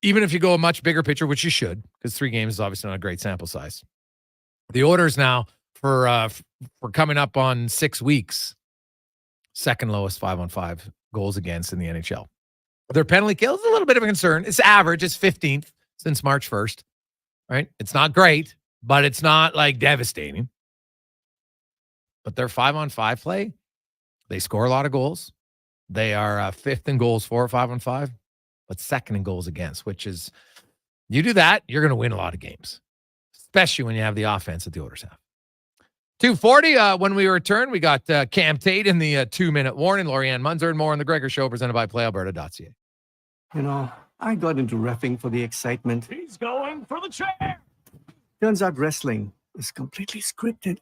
even if you go a much bigger picture, which you should, because 3 games is obviously not a great sample size. The Oilers now, for coming up on 6 weeks, second lowest 5-on-5 goals against in the NHL. Their penalty kill is a little bit of a concern. It's average. It's 15th since March 1st, right? It's not great, but it's not like devastating. But their 5-on-5 play, they score a lot of goals. They are 5th in goals for 5-on-5, but 2nd in goals against, which is, you do that, you're going to win a lot of games, especially when you have the offense that the Oilers have. 2:40. When we return, we got Cam Tate in the 2-minute warning, Laurianne Munzer, and more on the Gregor Show, presented by PlayAlberta.ca. I got into reffing for the excitement. He's going for the chair. Turns out wrestling is completely scripted.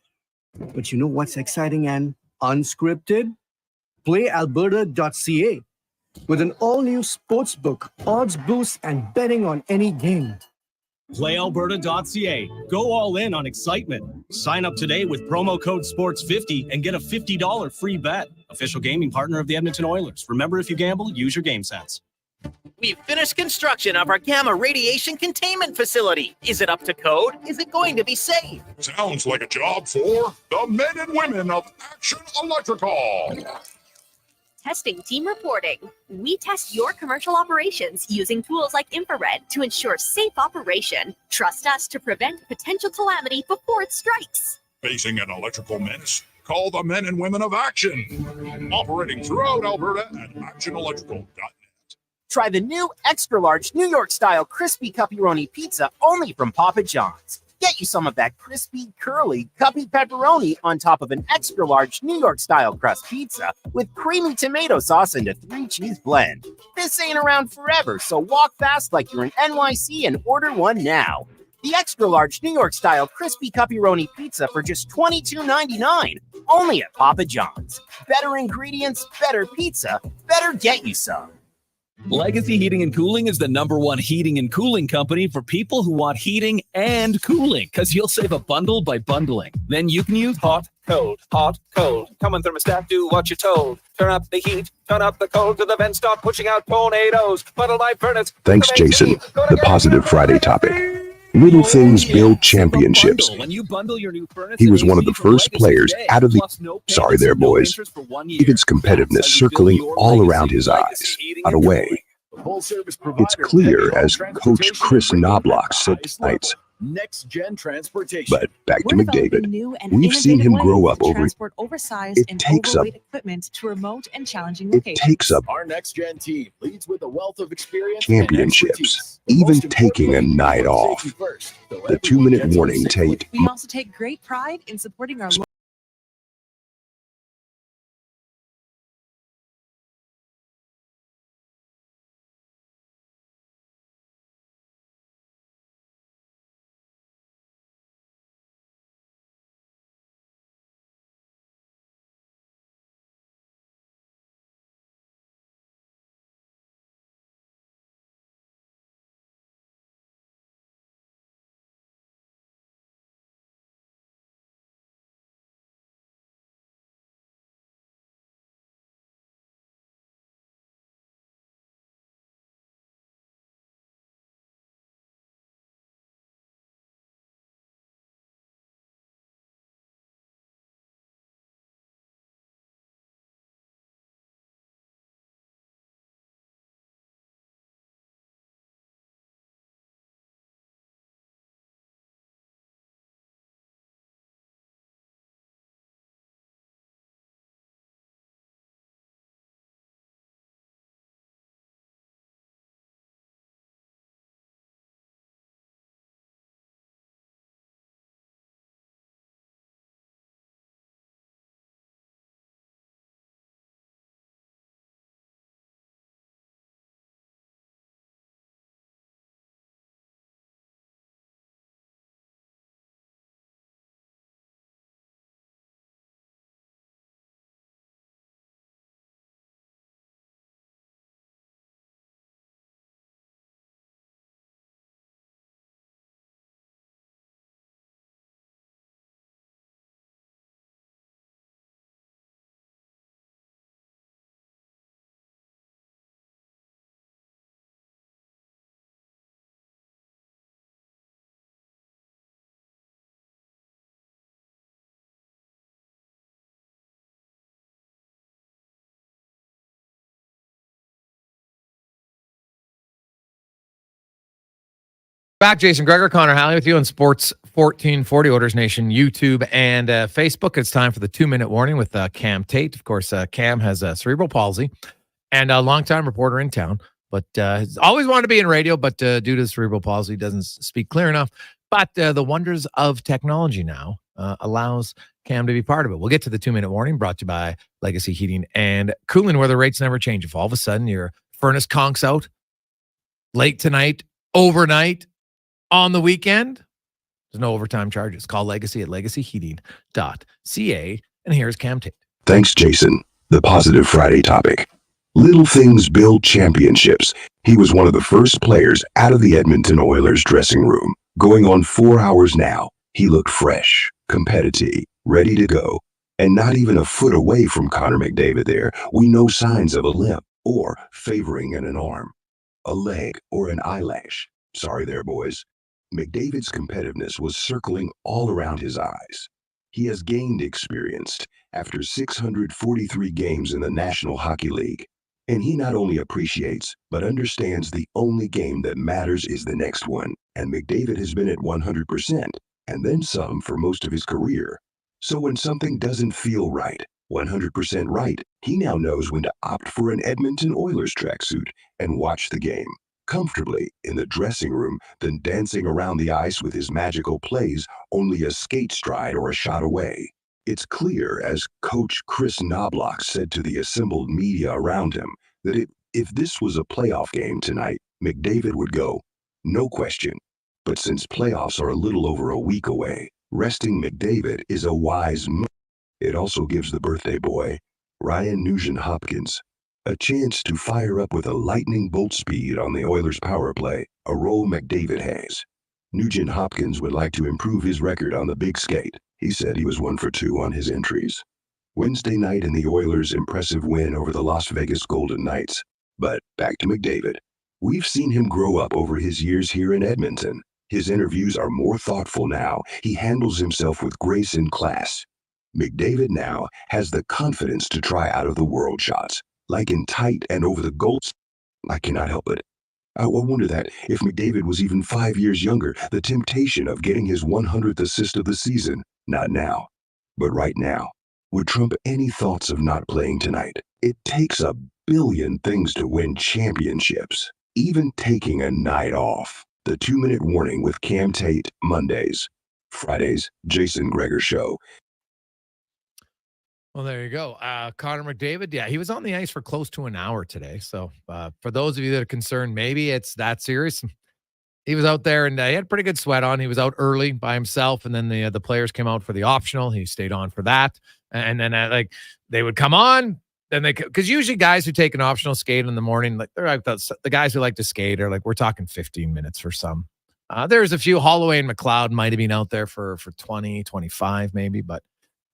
But you know what's exciting and unscripted? PlayAlberta.ca. With an all-new sports book, odds boosts, and betting on any game. PlayAlberta.ca. Go all in on excitement. Sign up today with promo code SPORTS50 and get a $50 free bet. Official gaming partner of the Edmonton Oilers. Remember, if you gamble, use your game sense. We've finished construction of our gamma radiation containment facility. Is it up to code? Is it going to be safe? Sounds like a job for the men and women of Action Electrical. Testing team reporting. We test your commercial operations using tools like infrared to ensure safe operation. Trust us to prevent potential calamity before it strikes. Facing an electrical menace? Call the men and women of Action. Operating throughout Alberta at actionelectrical.net. Try the new extra-large New York-style crispy pepperoni pizza only from Papa John's. Get you some of that crispy, curly, cuppy pepperoni on top of an extra-large New York-style crust pizza with creamy tomato sauce and a 3-cheese blend. This ain't around forever, so walk fast like you're in NYC and order one now. The extra-large New York-style crispy pepperoni pizza for just $22.99, only at Papa John's. Better ingredients, better pizza, better get you some. Legacy Heating and Cooling is the #1 heating and cooling company for people who want heating and cooling, because you'll save a bundle by bundling. Then you can use hot, cold, hot, cold. Come on, thermostat, do what you're told. Turn up the heat, turn up the cold, to the vents start pushing out tornadoes. Bundle my furnace. Thanks, Jason. The Positive Friday topic. Little things build championships. He was one of the first players out of the... Sorry there, boys. David's competitiveness circling all around his eyes. Out of way. It's clear, as Coach Chris Knobloch said tonight. Next-gen transportation. But back to McDavid. We've seen him grow up over oversized it. And takes up. overweight equipment to remote and challenging It locations. takes up Our next-gen team leads with a wealth of experience championships, even taking a night off. The 2-minute warning tape. We also take great pride in supporting our Back, Jason Gregor, Connor Halley with you on Sports 1440, Oilers Nation, YouTube, and Facebook. It's time for the 2-minute warning with Cam Tate. Of course, Cam has cerebral palsy and a longtime reporter in town, but he's always wanted to be in radio, but due to cerebral palsy, doesn't speak clear enough. But the wonders of technology now allows Cam to be part of it. We'll get to the 2-minute warning brought to you by Legacy Heating and Cooling, where the rates never change. If all of a sudden your furnace conks out late tonight, overnight, on the weekend, there's no overtime charges. Call Legacy at legacyheating.ca. And here's Cam Tate. Thanks, Jason. The Positive Friday topic. Little things build championships. He was one of the first players out of the Edmonton Oilers dressing room. Going on 4 hours now, he looked fresh, competitive, ready to go. And not even a foot away from Connor McDavid there, we know signs of a limp or favoring in an arm, a leg, or an eyelash. Sorry there, boys. McDavid's competitiveness was circling all around his eyes. He has gained experience after 643 games in the National Hockey League. And he not only appreciates, but understands the only game that matters is the next one. And McDavid has been at 100%, and then some for most of his career. So when something doesn't feel right, 100% right, he now knows when to opt for an Edmonton Oilers tracksuit and watch the game comfortably in the dressing room than dancing around the ice with his magical plays only a skate stride or a shot away. It's clear, as Coach Chris Knobloch said to the assembled media around him, that if this was a playoff game tonight, McDavid would go, no question. But since playoffs are a little over a week away, resting McDavid is a wise move. It also gives the birthday boy, Ryan Nugent Hopkins, A chance to fire up with a lightning bolt speed on the Oilers' power play, a role McDavid has. Nugent Hopkins would like to improve his record on the big skate. He said he was 1 for 2 on his entries. Wednesday night in the Oilers' impressive win over the Las Vegas Golden Knights. But back to McDavid. We've seen him grow up over his years here in Edmonton. His interviews are more thoughtful now. He handles himself with grace and class. McDavid now has the confidence to try out-of-the-world shots, like in tight and over the goals. I cannot help it. I wonder that if McDavid was even 5 years younger, the temptation of getting his 100th assist of the season, not now, but right now, would trump any thoughts of not playing tonight. It takes a billion things to win championships, even taking a night off. The 2-minute warning with Cam Tate, Mondays. Fridays, Jason Gregor Show. Well, there you go. Connor McDavid, yeah, he was on the ice for close to an hour today. So for those of you that are concerned, maybe it's that serious. He was out there and he had pretty good sweat on. He was out early by himself, and then the players came out for the optional. He stayed on for that. And then like they would come on, then because usually guys who take an optional skate in the morning, like they're like the guys who like to skate are like, we're talking 15 minutes for some. There's a few. Holloway and McLeod might have been out there for 20, 25 maybe, but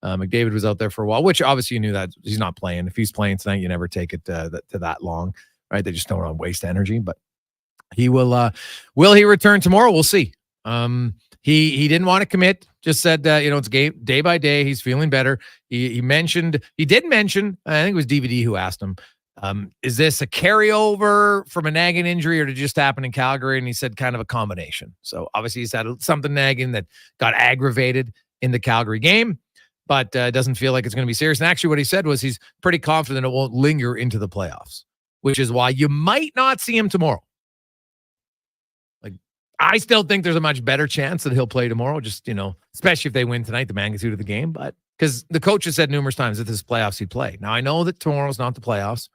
McDavid was out there for a while, which obviously you knew that he's not playing. If he's playing tonight, you never take it to that long, right? They just don't want to waste energy, but he will he return tomorrow? We'll see. He didn't want to commit, just said, it's game day by day. He's feeling better. He did mention, I think it was DVD who asked him, is this a carryover from a nagging injury or did it just happen in Calgary? And he said kind of a combination. So obviously he's had something nagging that got aggravated in the Calgary game, but doesn't feel like it's going to be serious. And actually what he said was he's pretty confident it won't linger into the playoffs, which is why you might not see him tomorrow. Like, I still think there's a much better chance that he'll play tomorrow, just, especially if they win tonight, the magnitude of the game. But because the coach has said numerous times that this is playoffs, he'd play. Now, I know that tomorrow's not the playoffs.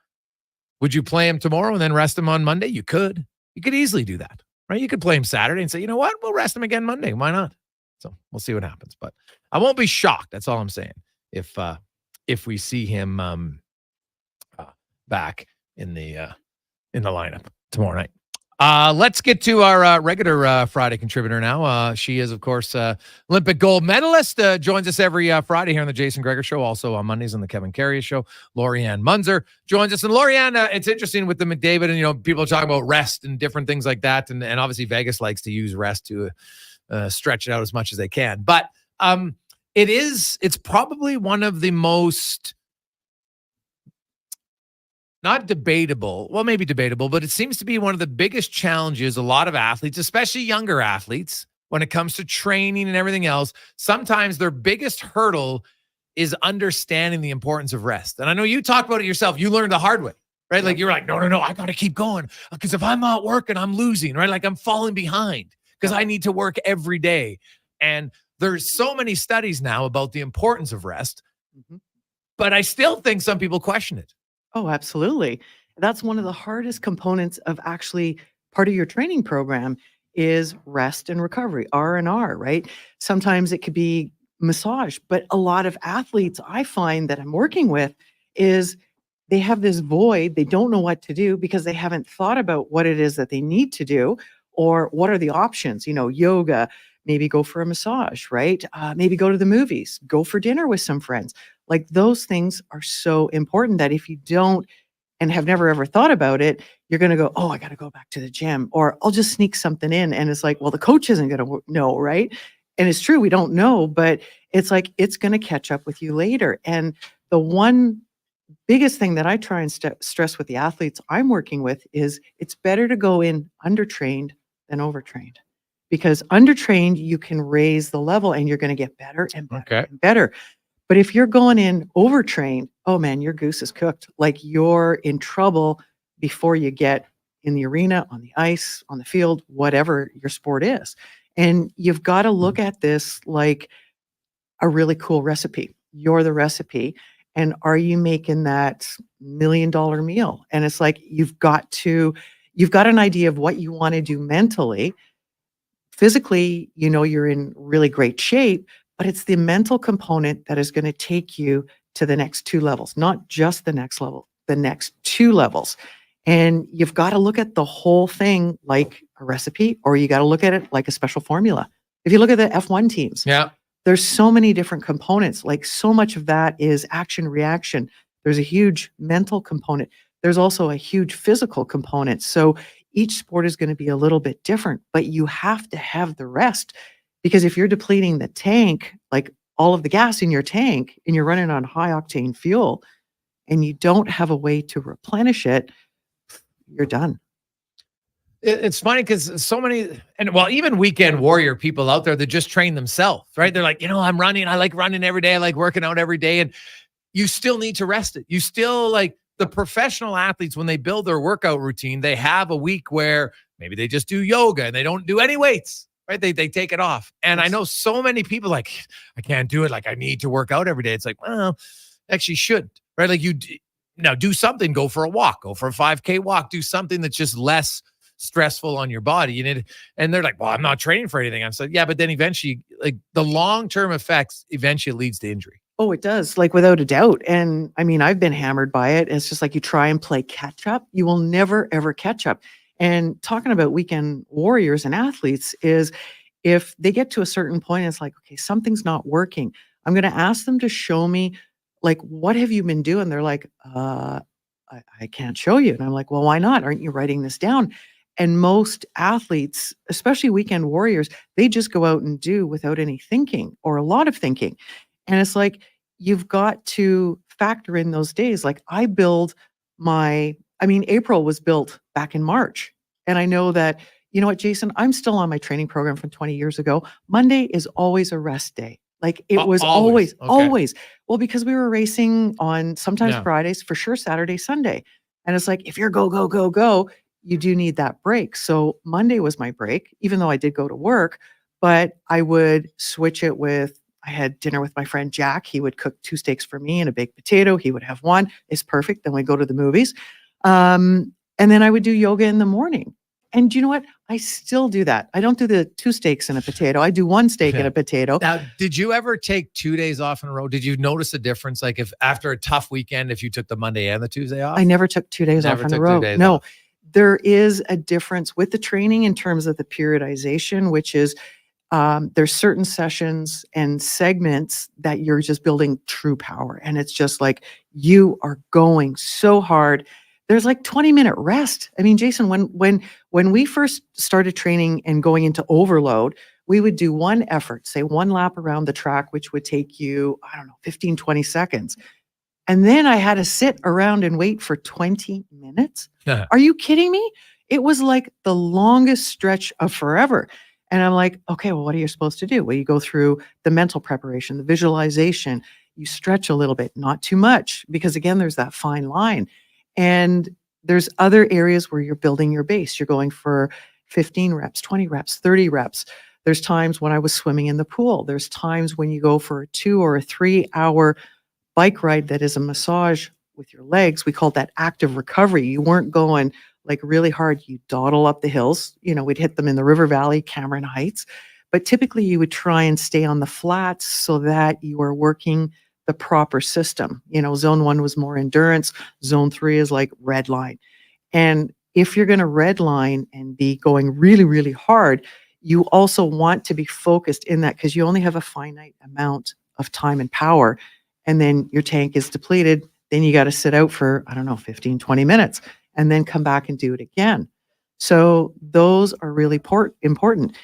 Would you play him tomorrow and then rest him on Monday? You could. You could easily do that, right? You could play him Saturday and say, you know what? We'll rest him again Monday. Why not? So we'll see what happens. But I won't be shocked. That's all I'm saying. If we see him back in the lineup tomorrow night. Let's get to our regular Friday contributor now. She is, of course, Olympic gold medalist. Joins us every Friday here on the Jason Gregor Show. Also on Mondays on the Kevin Carrier Show. Laurianne Munzer joins us. And Laurianne, it's interesting with the McDavid and, people are talking about rest and different things like that. And obviously Vegas likes to use rest to stretch it out as much as they can. But it's probably one of the most... not debatable. Well, maybe debatable, but it seems to be one of the biggest challenges a lot of athletes, especially younger athletes, when it comes to training and everything else, sometimes their biggest hurdle is understanding the importance of rest. And I know you talk about it yourself. You learned the hard way, right? Like you're like, no, I got to keep going because if I'm not working, I'm losing, right? Like I'm falling behind because I need to work every day. And there's so many studies now about the importance of rest, but I still think some people question it. Oh, absolutely. That's one of the hardest components of actually part of your training program is rest and recovery, R&R, right? Sometimes it could be massage, but a lot of athletes I find that I'm working with is they have this void. They don't know what to do because they haven't thought about what it is that they need to do or what are the options, yoga, maybe go for a massage, right? Maybe go to the movies, go for dinner with some friends. Like those things are so important that if you don't and have never ever thought about it, you're going to go, oh, I got to go back to the gym or I'll just sneak something in. And it's like, well, the coach isn't going to know, right? And it's true, we don't know, but it's like, it's going to catch up with you later. And the one biggest thing that I try and stress with the athletes I'm working with is it's better to go in undertrained than overtrained. Because undertrained, you can raise the level and you're going to get better and better and better. But if you're going in overtrained, oh man, your goose is cooked. Like you're in trouble before you get in the arena, on the ice, on the field, whatever your sport is. And you've got to look at this like a really cool recipe. You're the recipe. And are you making that $1 million meal? And it's like, you've got an idea of what you want to do mentally. Physically, you're in really great shape, but it's the mental component that is going to take you to the next 2 levels, not just the next level, the next 2 levels. And you've got to look at the whole thing like a recipe, or you got to look at it like a special formula. If you look at the F1 teams, there's so many different components. Like so much of that is action reaction. There's a huge mental component. There's also a huge physical component. So each sport is going to be a little bit different, but you have to have the rest, because if you're depleting the tank, like all of the gas in your tank, and you're running on high octane fuel and you don't have a way to replenish it, you're done. It's funny because so many, and well, even weekend warrior people out there that just train themselves, right? They're like, I'm running. I like running every day. I like working out every day. And you still need to rest it. You still, like the professional athletes, when they build their workout routine, they have a week where maybe they just do yoga and they don't do any weights, right? They take it off. And I know so many people like, I can't do it. Like I need to work out every day. It's like, well, actually shouldn't, right? Like now do something, go for a walk, go for a 5K walk, do something that's just less stressful on your body. And they're like, well, I'm not training for anything. I'm saying, yeah, but then eventually, like the long-term effects eventually leads to injury. Oh, it does, like without a doubt. And I mean, I've been hammered by it. It's just like you try and play catch up. You will never, ever catch up. And talking about weekend warriors and athletes is if they get to a certain point, it's like, okay, something's not working. I'm going to ask them to show me, like, what have you been doing? They're like, I can't show you. And I'm like, well, why not? Aren't you writing this down? And most athletes, especially weekend warriors, they just go out and do without any thinking or a lot of thinking. And it's like, you've got to factor in those days. Like April was built back in March. And I know that, you know what, Jason, I'm still on my training program from 20 years ago. Monday is always a rest day. Like it was always. Well, because we were racing on sometimes Fridays, for sure Saturday, Sunday. And it's like, if you're go, you do need that break. So Monday was my break, even though I did go to work, but I would switch it with, I had dinner with my friend Jack. He would cook 2 steaks for me and a baked potato. He would have one. It's perfect. Then we go to the movies. And then I would do yoga in the morning. And do you know what? I still do that. I don't do the 2 steaks and a potato. I do 1 steak and a potato. Now, did you ever take 2 days off in a row? Did you notice a difference? Like if after a tough weekend, if you took the Monday and the Tuesday off? I never took 2 days off in a row. No. There is a difference with the training in terms of the periodization, which is there's certain sessions and segments that you're just building true power. And it's just like you are going so hard. There's like 20-minute rest. I mean, Jason, when we first started training and going into overload, we would do one effort, say 1 lap around the track, which would take you, 15, 20 seconds. And then I had to sit around and wait for 20 minutes. Are you kidding me? It was like the longest stretch of forever. And I'm like, okay, well, what are you supposed to do? Well, you go through the mental preparation, the visualization, you stretch a little bit, not too much, because again, there's that fine line. And there's other areas where you're building your base. You're going for 15 reps, 20 reps, 30 reps. There's times when I was swimming in the pool. There's times when you go for a 2 or a 3 hour bike ride that is a massage with your legs. We called that active recovery. You weren't going like really hard. You dawdle up the hills. We'd hit them in the River Valley, Cameron Heights. But typically you would try and stay on the flats so that you are working the proper system. Zone 1 was more endurance. Zone 3 is like red line. And if you're going to red line and be going really, really hard, you also want to be focused in that, because you only have a finite amount of time and power. And then your tank is depleted. Then you got to sit out for, 15, 20 minutes and then come back and do it again. So those are really important.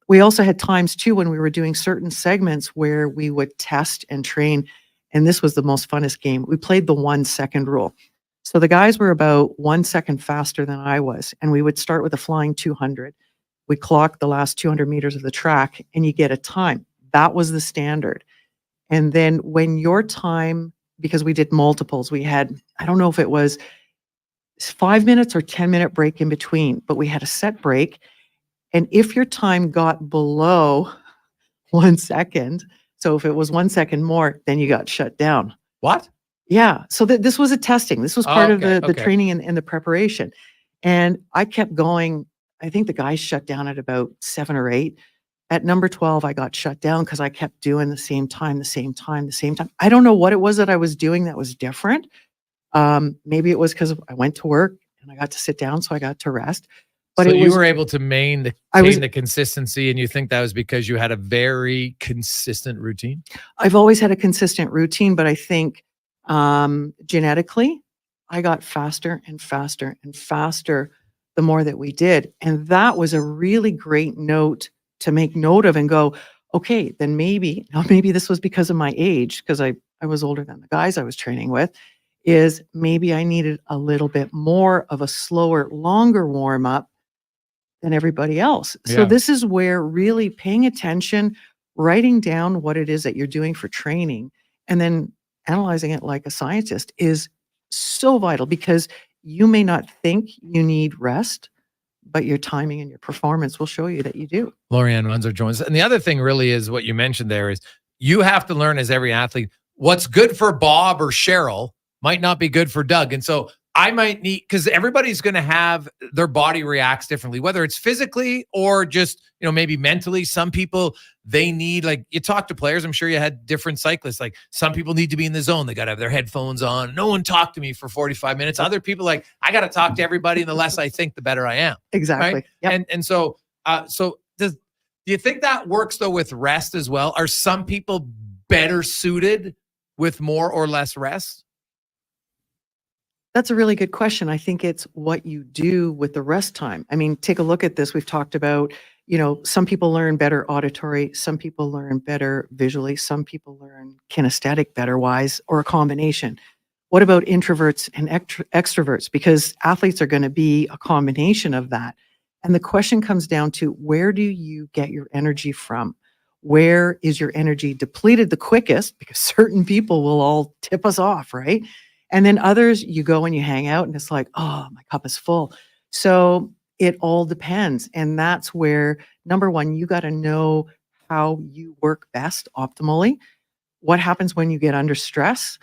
We also had times too when we were doing certain segments where we would test and train. And this was the most funnest game. We played the 1 second rule. So the guys were about 1 second faster than I was. And we would start with a flying 200. We clock the last 200 meters of the track and you get a time. That was the standard. And then when your time, because we did multiples, we had, I don't know if it was 5 minutes or 10-minute break in between, but we had a set break. And if your time got below 1 second, so if it was 1 second more, then you got shut down. What? Yeah. So this was a testing. This was part of the training and the preparation. And I kept going. I think the guys shut down at about 7 or 8. At number 12, I got shut down because I kept doing the same time. I don't know what it was that I was doing that was different, Maybe it was because I went to work and I got to sit down, so I got to rest. But so it you was, were able to maintain the consistency, and you think that was because you had a very consistent routine? I've always had a consistent routine, but I think genetically, I got faster and faster and faster the more that we did. And that was a really great note to make note of and go, okay, then maybe this was because of my age, because I was older than the guys I was training with, is maybe I needed a little bit more of a slower, longer warm up than everybody else. So Yeah. this is where really paying attention, writing down what it is that you're doing for training, and then analyzing it like a scientist is so vital, because you may not think you need rest, but your timing and your performance will show you that you do. Laurianne Munzer joins us. And the other thing really is what you mentioned there is you have to learn as every athlete, what's good for Bob or Cheryl might not be good for Doug. And so I might need, because everybody's going to have their body reacts differently, whether it's physically or just, maybe mentally. Some people, they need, like, you talk to players, I'm sure you had different cyclists. Like, some people need to be in the zone. They got to have their headphones on. No one talk to me for 45 minutes. Other people, like, I got to talk to everybody. And the less I think, the better I am. Exactly. Right? Yep. And so do you think that works though with rest as well? Are some people better suited with more or less rest? That's a really good question. I think it's what you do with the rest time. I mean, take a look at this. We've talked about, some people learn better auditory, some people learn better visually, some people learn kinesthetic better wise, or a combination. What about introverts and extroverts? Because athletes are going to be a combination of that. And the question comes down to, where do you get your energy from? Where is your energy depleted the quickest? Because certain people will all tip us off, right? And then others, you go and you hang out and it's like, oh, my cup is full. So it all depends. And that's where, number one, you got to know how you work best optimally. What happens when you get under stress?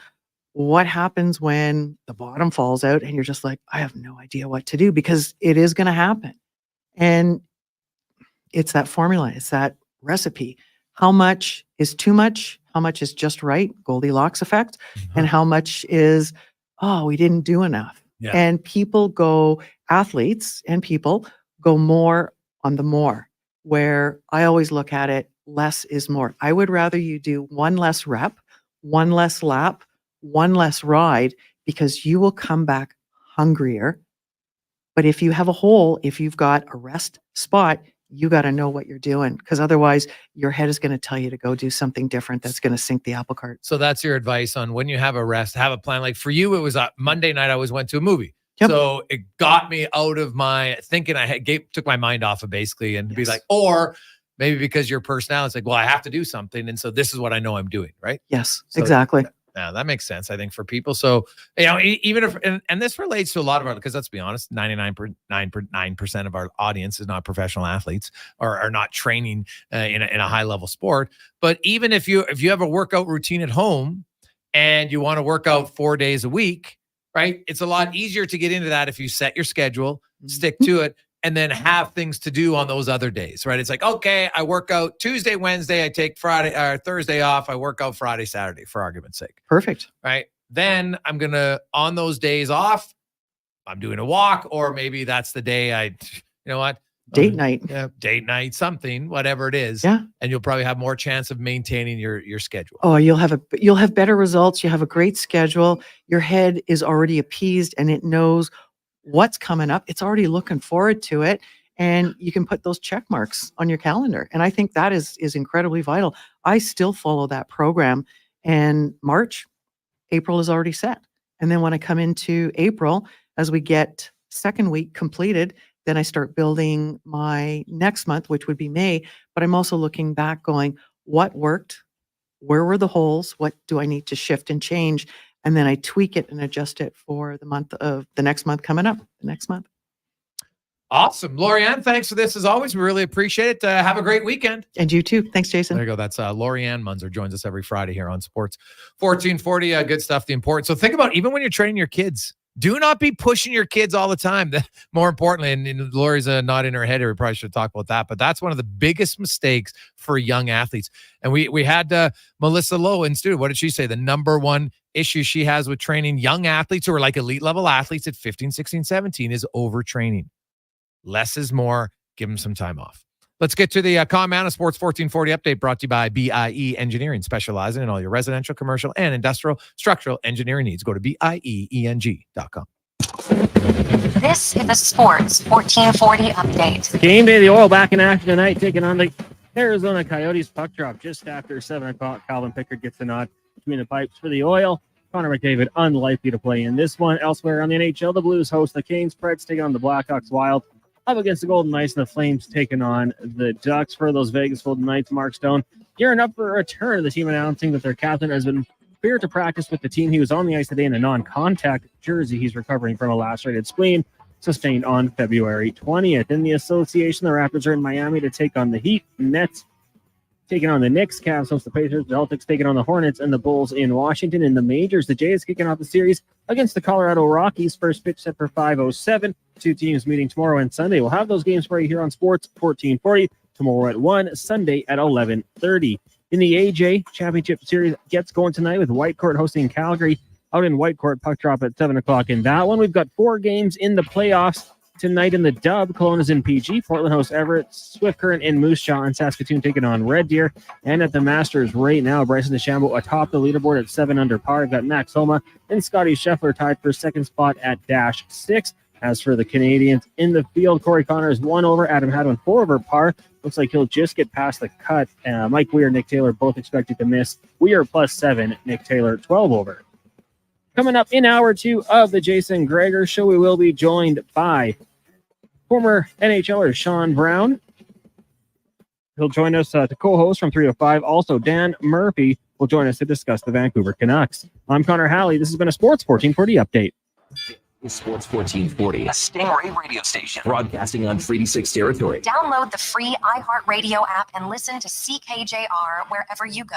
What happens when the bottom falls out and you're just like, I have no idea what to do, because it is going to happen. And it's that formula, it's that recipe. How much is too much? How much is just right? Goldilocks effect. And how much is, oh, we didn't do enough. Yeah. And athletes and people go more on the more, where I always look at it, less is more. I would rather you do one less rep, one less lap, one less ride, because you will come back hungrier. But if you have a hole, if you've got a rest spot, you got to know what you're doing, because otherwise your head is going to tell you to go do something different that's going to sink the apple cart. So that's your advice on when you have a rest, have a plan. Like for you, it was Monday night, I always went to a movie. Yep. So it got me out of my thinking. Took my mind off of basically, and be like, or maybe because your personality is like, well, I have to do something. And so this is what I know I'm doing. Right. Yes, So, exactly. Yeah, that makes sense, I think, for people. So, even if, and this relates to a lot of our, because let's be honest, 99.9% of our audience is not professional athletes or are not training in a high level sport. But even if you have a workout routine at home and you want to work out 4 days a week, right? It's a lot easier to get into that if you set your schedule, stick to it, and then have things to do on those other days, right? It's like, okay, I work out Tuesday, Wednesday, I take Friday or Thursday off. I work out Friday, Saturday, for argument's sake. Perfect. Right. Then I'm going to, on those days off, I'm doing a walk, or maybe that's the day you know what? Date night. Yeah, date night, something, whatever it is. Yeah. And you'll probably have more chance of maintaining your schedule. Oh, you'll have better results. You have a great schedule. Your head is already appeased and it knows what's coming up. It's already looking forward to it. And you can put those check marks on your calendar. And I think that is incredibly vital. I still follow that program, and April is already set. And then when I come into April, as we get second week completed, then I start building my next month, which would be May. But I'm also looking back going, what worked? Where were the holes? What do I need to shift and change? And then I tweak it and adjust it for the next month coming up, the next month. Awesome. Laurianne, thanks for this as always. We really appreciate it. Have a great weekend. And you too. Thanks, Jason. There you go. That's Laurianne Munzer, joins us every Friday here on Sports 1440. Good stuff, the importance. So think about, even when you're training your kids, Do not be pushing your kids all the time. More importantly, and Lori's not in her head here. We probably should talk about that, but that's one of the biggest mistakes for young athletes. And we had Melissa Lowe in studio. What did she say? The number one issue she has with training young athletes who are like elite level athletes at 15, 16, 17 is overtraining. Less is more. Give them some time off. Let's get to the Common Sports 1440 update brought to you by BIE Engineering, specializing in all your residential, commercial, and industrial structural engineering needs. Go to BIEENG.com. This is the Sports 1440 update. Game day, the Oil back in action tonight, taking on the Arizona Coyotes. Puck drop just after 7 o'clock. Calvin Pickard gets the nod between the pipes for the Oil. Connor McDavid unlikely to play in this one. Elsewhere on the NHL, the Blues host the Canes. Preds taking on the Blackhawks. Wild up against the Golden Knights, and the Flames taking on the Ducks. For those Vegas Golden Knights, Mark Stone gearing up for a return. The team announcing that their captain has been cleared to practice with the team. He was on the ice today in a non-contact jersey. He's recovering from a lacerated spleen sustained on February 20th. In the association, the Raptors are in Miami to take on the Heat. Nets taking on the Knicks. Cavs host the Pacers. Celtics taking on the Hornets, and the Bulls in Washington. In the majors, the Jays kicking off the series against the Colorado Rockies. First pitch set for 5:07. Two teams meeting tomorrow and Sunday. We'll have those games for you here on Sports 1440. Tomorrow at 1, Sunday at 11:30. In the AJ Championship Series gets going tonight with Whitecourt hosting Calgary out in Whitecourt. Puck drop at 7 o'clock in that one. We've got 4 games in the playoffs tonight in the dub. Kelowna is in PG. Portland hosts Everett. Swift Current in Moose Jaw, and Saskatoon taking on Red Deer. And at the Masters right now, Bryson DeChambeau atop the leaderboard at 7 under par. We've got Max Homa and Scotty Scheffler tied for second spot at -6. As for the Canadians in the field, Corey Connor is 1 over. Adam Hadwin 4 over par. Looks like he'll just get past the cut. Mike Weir, Nick Taylor both expected to miss. Weir +7, Nick Taylor 12 over. Coming up in hour 2 of the Jason Gregor Show, we will be joined by former NHLer Shawn Brown. He'll join us to co-host from 3 to 5. Also, Dan Murphy will join us to discuss the Vancouver Canucks. I'm Connor Halley. This has been a Sports 1440 update. Sports 1440, a Stingray radio station broadcasting on Treaty 6 territory. Download the free iHeartRadio app and listen to CKJR wherever you go.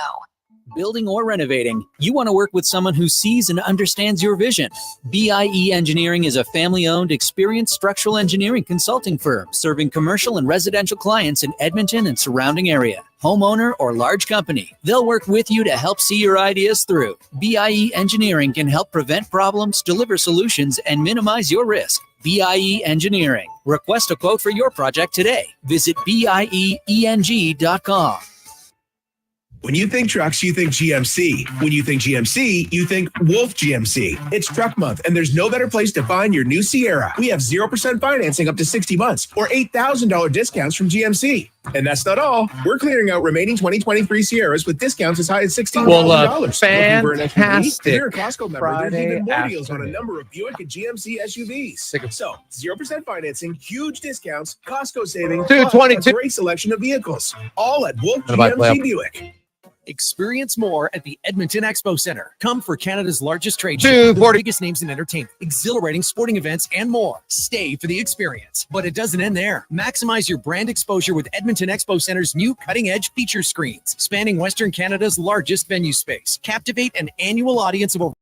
Building or renovating, you want to work with someone who sees and understands your vision. BIE Engineering is a family-owned, experienced structural engineering consulting firm serving commercial and residential clients in Edmonton and surrounding area. Homeowner or large company, they'll work with you to help see your ideas through. BIE Engineering can help prevent problems, deliver solutions, and minimize your risk. BIE Engineering. Request a quote for your project today. Visit BIEENG.com. When you think trucks, you think GMC. When you think GMC, you think Wolf GMC. It's truck month, and there's no better place to find your new Sierra. We have 0% financing up to 60 months or $8,000 discounts from GMC. And that's not all. We're clearing out remaining 2023 Sierras with discounts as high as $16,000. Fantastic. If you're a Costco member, Friday there's even more deals on a afternoon. number of Buick and GMC SUVs. So 0% financing, huge discounts, Costco savings, plus a 222. great selection of vehicles. All at Wolf Gonna buy GMC playoff. Buick. Experience more at the Edmonton Expo Center. Come for Canada's largest trade Two show, the 40. biggest names in entertainment, exhilarating sporting events, and more. Stay for the experience. But it doesn't end there. Maximize your brand exposure with Edmonton Expo Center's new cutting-edge feature screens, spanning Western Canada's largest venue space. Captivate an annual audience of over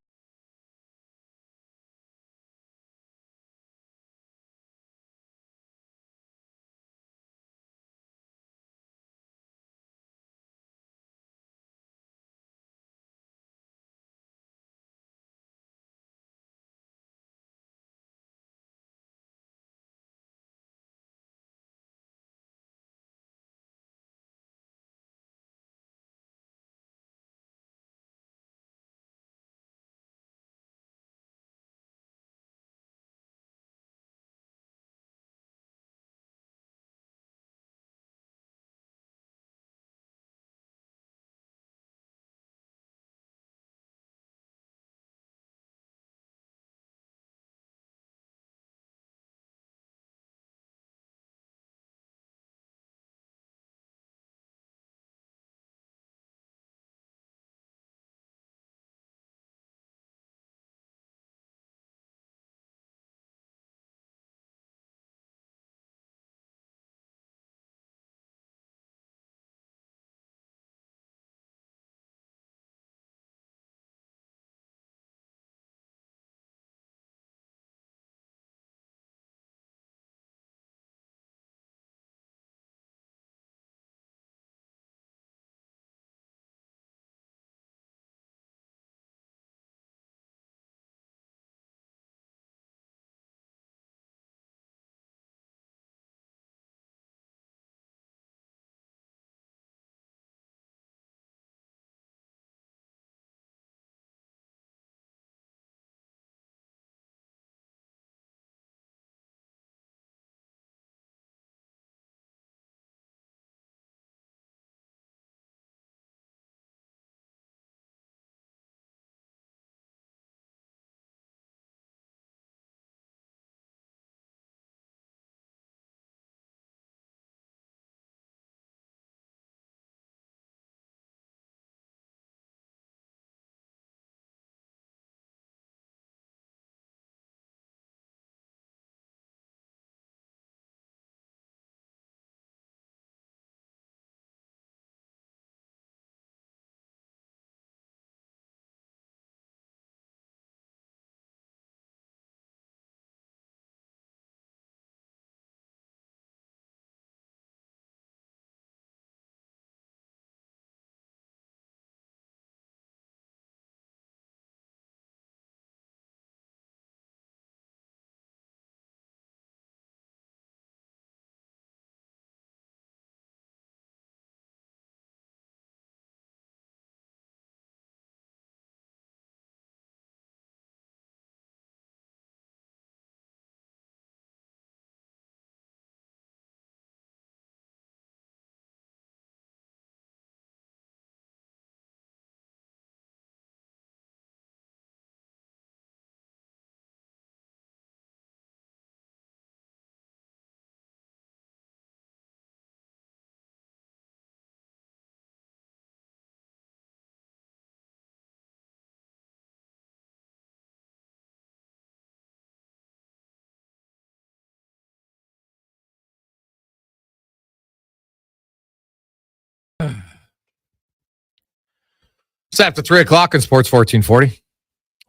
It's after 3 o'clock on Sports 1440.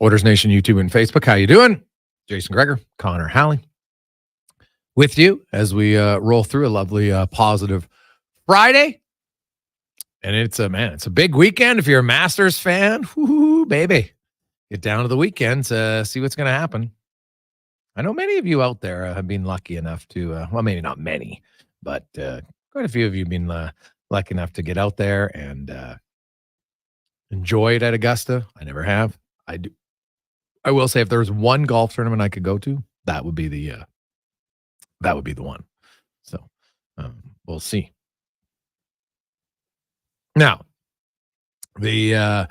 Oilers Nation, YouTube, and Facebook. How you doing? Jason Gregor, Connor Halley, with you as we roll through a lovely, positive Friday. And it's a big weekend. If you're a Masters fan, whoo, baby, get down to the weekend to see what's going to happen. I know many of you out there have been lucky enough to, well, maybe not many, but quite a few of you have been lucky enough to get out there and enjoy it at Augusta. I never have. I do. I will say, if there was one golf tournament I could go to, that would be the one. So we'll see. Now, the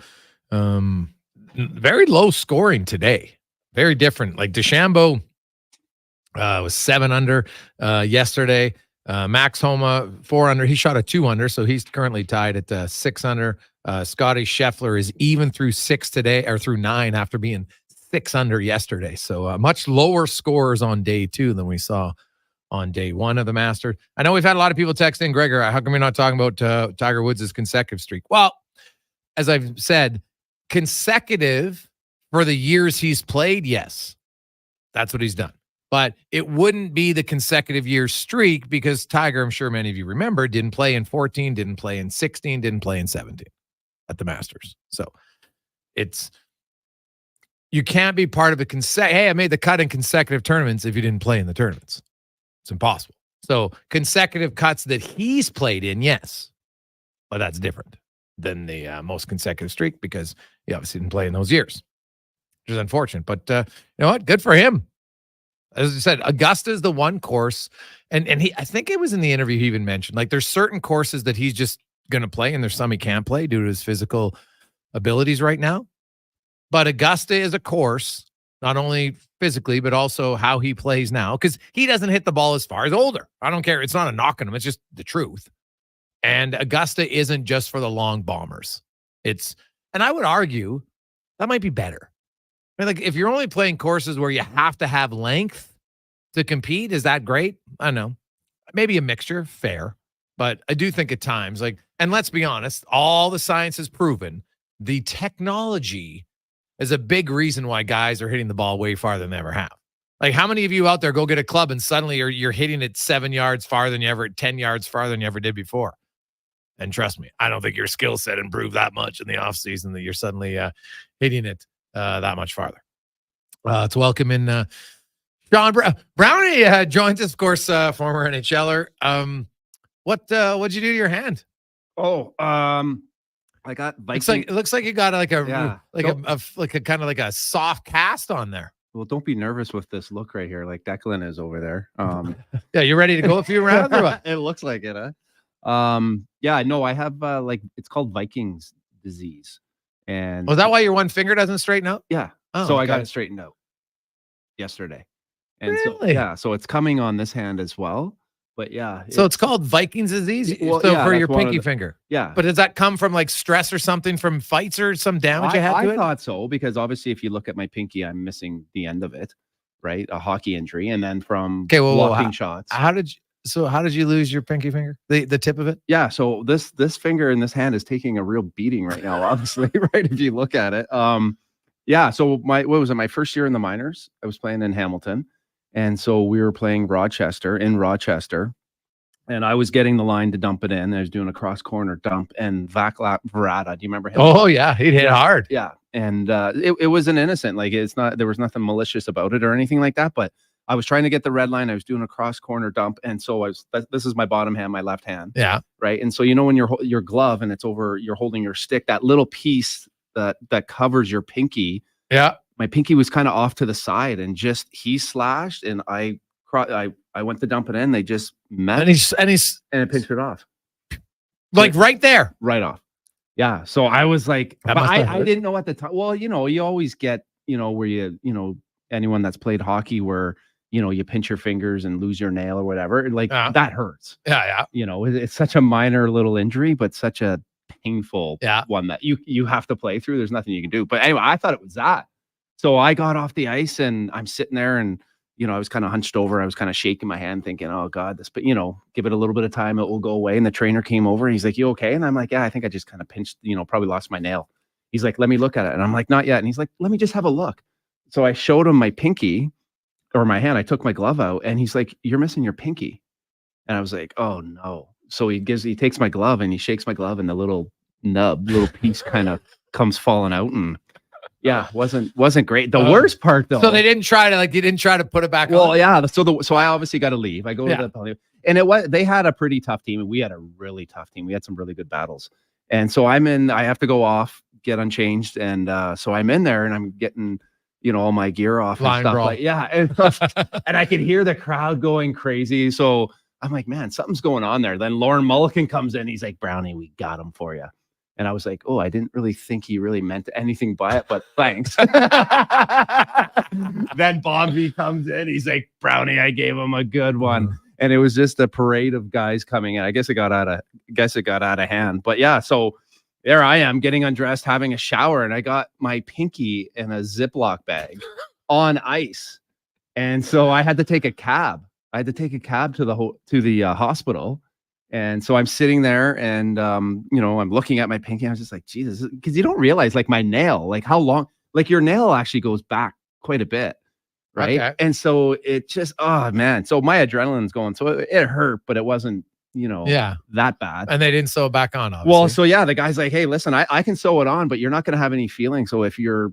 very low scoring today, very different. Like DeChambeau was 7 under yesterday. Max Homa 4 under. He shot a 2 under, so he's currently tied at 6 under. Scotty Scheffler is even through 6 today, or through 9 after being 6 under yesterday. So much lower scores on day 2 than we saw on day 1 of the Masters. I know we've had a lot of people text in, Gregor, how come you're not talking about Tiger Woods' consecutive streak? Well, as I've said, consecutive for the years he's played, yes, that's what he's done. But it wouldn't be the consecutive year streak because Tiger, I'm sure many of you remember, didn't play in 14, didn't play in 16, didn't play in 17 at the Masters. So you can't be part of a hey, I made the cut in consecutive tournaments if you didn't play in the tournaments. It's impossible. So consecutive cuts that he's played in, yes, but that's different than the most consecutive streak because he obviously didn't play in those years, which is unfortunate. But you know what? Good for him. As I said, Augusta is the one course, and I think it was in the interview he even mentioned, like there's certain courses that he's just going to play, and there's some he can't play due to his physical abilities right now. But Augusta is a course, not only physically, but also how he plays now, because he doesn't hit the ball as far as older. I don't care. It's not a knock on him. It's just the truth. And Augusta isn't just for the long bombers. And I would argue that might be better. I mean, like if you're only playing courses where you have to have length to compete, is that great? I don't know. Maybe a mixture, fair. But I do think at times, and let's be honest, all the science has proven the technology is a big reason why guys are hitting the ball way farther than they ever have. Like how many of you out there go get a club and suddenly you're hitting it 7 yards farther than you ever, 10 yards farther than you ever did before? And trust me, I don't think your skill set improved that much in the offseason that you're suddenly hitting it that much farther. Let's welcome in Shawn Brown. Brownie joins us, of course, former NHLer. What'd you do to your hand? I got Viking. It looks like you got a kind of like a soft cast on there. Well, don't be nervous with this look right here, like Declan is over there. Yeah, you ready to go a few rounds or what? It looks like it, huh? Yeah, no, I have it's called Viking's disease. And was that why your one finger doesn't straighten out? Yeah. Oh, so okay. I got it straightened out yesterday. And really? so it's coming on this hand as well. But yeah. So it's called Viking's disease. Well, so yeah, for your pinky finger. Yeah. But does that come from like stress or something from fights or some damage you had to it? I thought so, because obviously if you look at my pinky, I'm missing the end of it, right? A hockey injury. And then from blocking shots. How did you lose your pinky finger? The tip of it? Yeah. So this finger in this hand is taking a real beating right now, obviously, right? If you look at it. Yeah. So my first year in the minors, I was playing in Hamilton. And so we were playing Rochester, and I was getting the line to dump it in. I was doing a cross corner dump, and Vaclav Varada, do you remember him? Oh yeah, he'd hit hard. Yeah, and it was an innocent, like there was nothing malicious about it or anything like that. But I was trying to get the red line. I was doing a cross corner dump, and so this is my bottom hand, my left hand. Yeah, right. And so when your glove and it's over, you're holding your stick, that little piece that covers your pinky. Yeah. My pinky was kind of off to the side, and he slashed, and I went to dump it in. They just met, and it pinched it off, like right there, right off. Yeah. So I was like, but I didn't know at the time. Well, you always get, where anyone that's played hockey where you pinch your fingers and lose your nail or whatever, like that hurts. Yeah. It's such a minor little injury, but such a painful one that you have to play through. There's nothing you can do. But anyway, I thought it was that. So I got off the ice and I'm sitting there and, I was kind of hunched over. I was kind of shaking my hand thinking, oh God, but give it a little bit of time. It will go away. And the trainer came over and he's like, you okay? And I'm like, yeah, I think I just kind of pinched, probably lost my nail. He's like, let me look at it. And I'm like, not yet. And he's like, let me just have a look. So I showed him my pinky or my hand. I took my glove out and he's like, you're missing your pinky. And I was like, oh no. So he takes my glove and he shakes my glove and the little piece kind of comes falling out. And yeah, wasn't great. The worst part though. So they didn't try to you didn't try to put it back on? Well, yeah. So I obviously got to leave. I go to the, and they had a pretty tough team and we had a really tough team. We had some really good battles. And so I have to go off, get unchanged. And so I'm in there and I'm getting, all my gear off and stuff. Like, and I could hear the crowd going crazy. So I'm like, man, something's going on there. Then Lauren Mulligan comes in. He's like, Brownie, we got him for you. And I was like, oh, I didn't really think he really meant anything by it, but thanks. Then Bobby comes in. He's like, Brownie, I gave him a good one. And it was just a parade of guys coming in. I guess it got out of hand. But yeah, so there I am getting undressed, having a shower, and I got my pinky in a Ziploc bag on ice. And so I had to take a cab. To the hospital. And so I'm sitting there and, I'm looking at my pinky. I was just like, Jesus, because you don't realize like my nail, like how long, like your nail actually goes back quite a bit. Right. Okay. And so it just, oh man. So my adrenaline's going. So it hurt, but it wasn't, that bad. And they didn't sew it back on. Obviously. Well, so yeah, the guy's like, hey, listen, I can sew it on, but you're not going to have any feeling. So if you're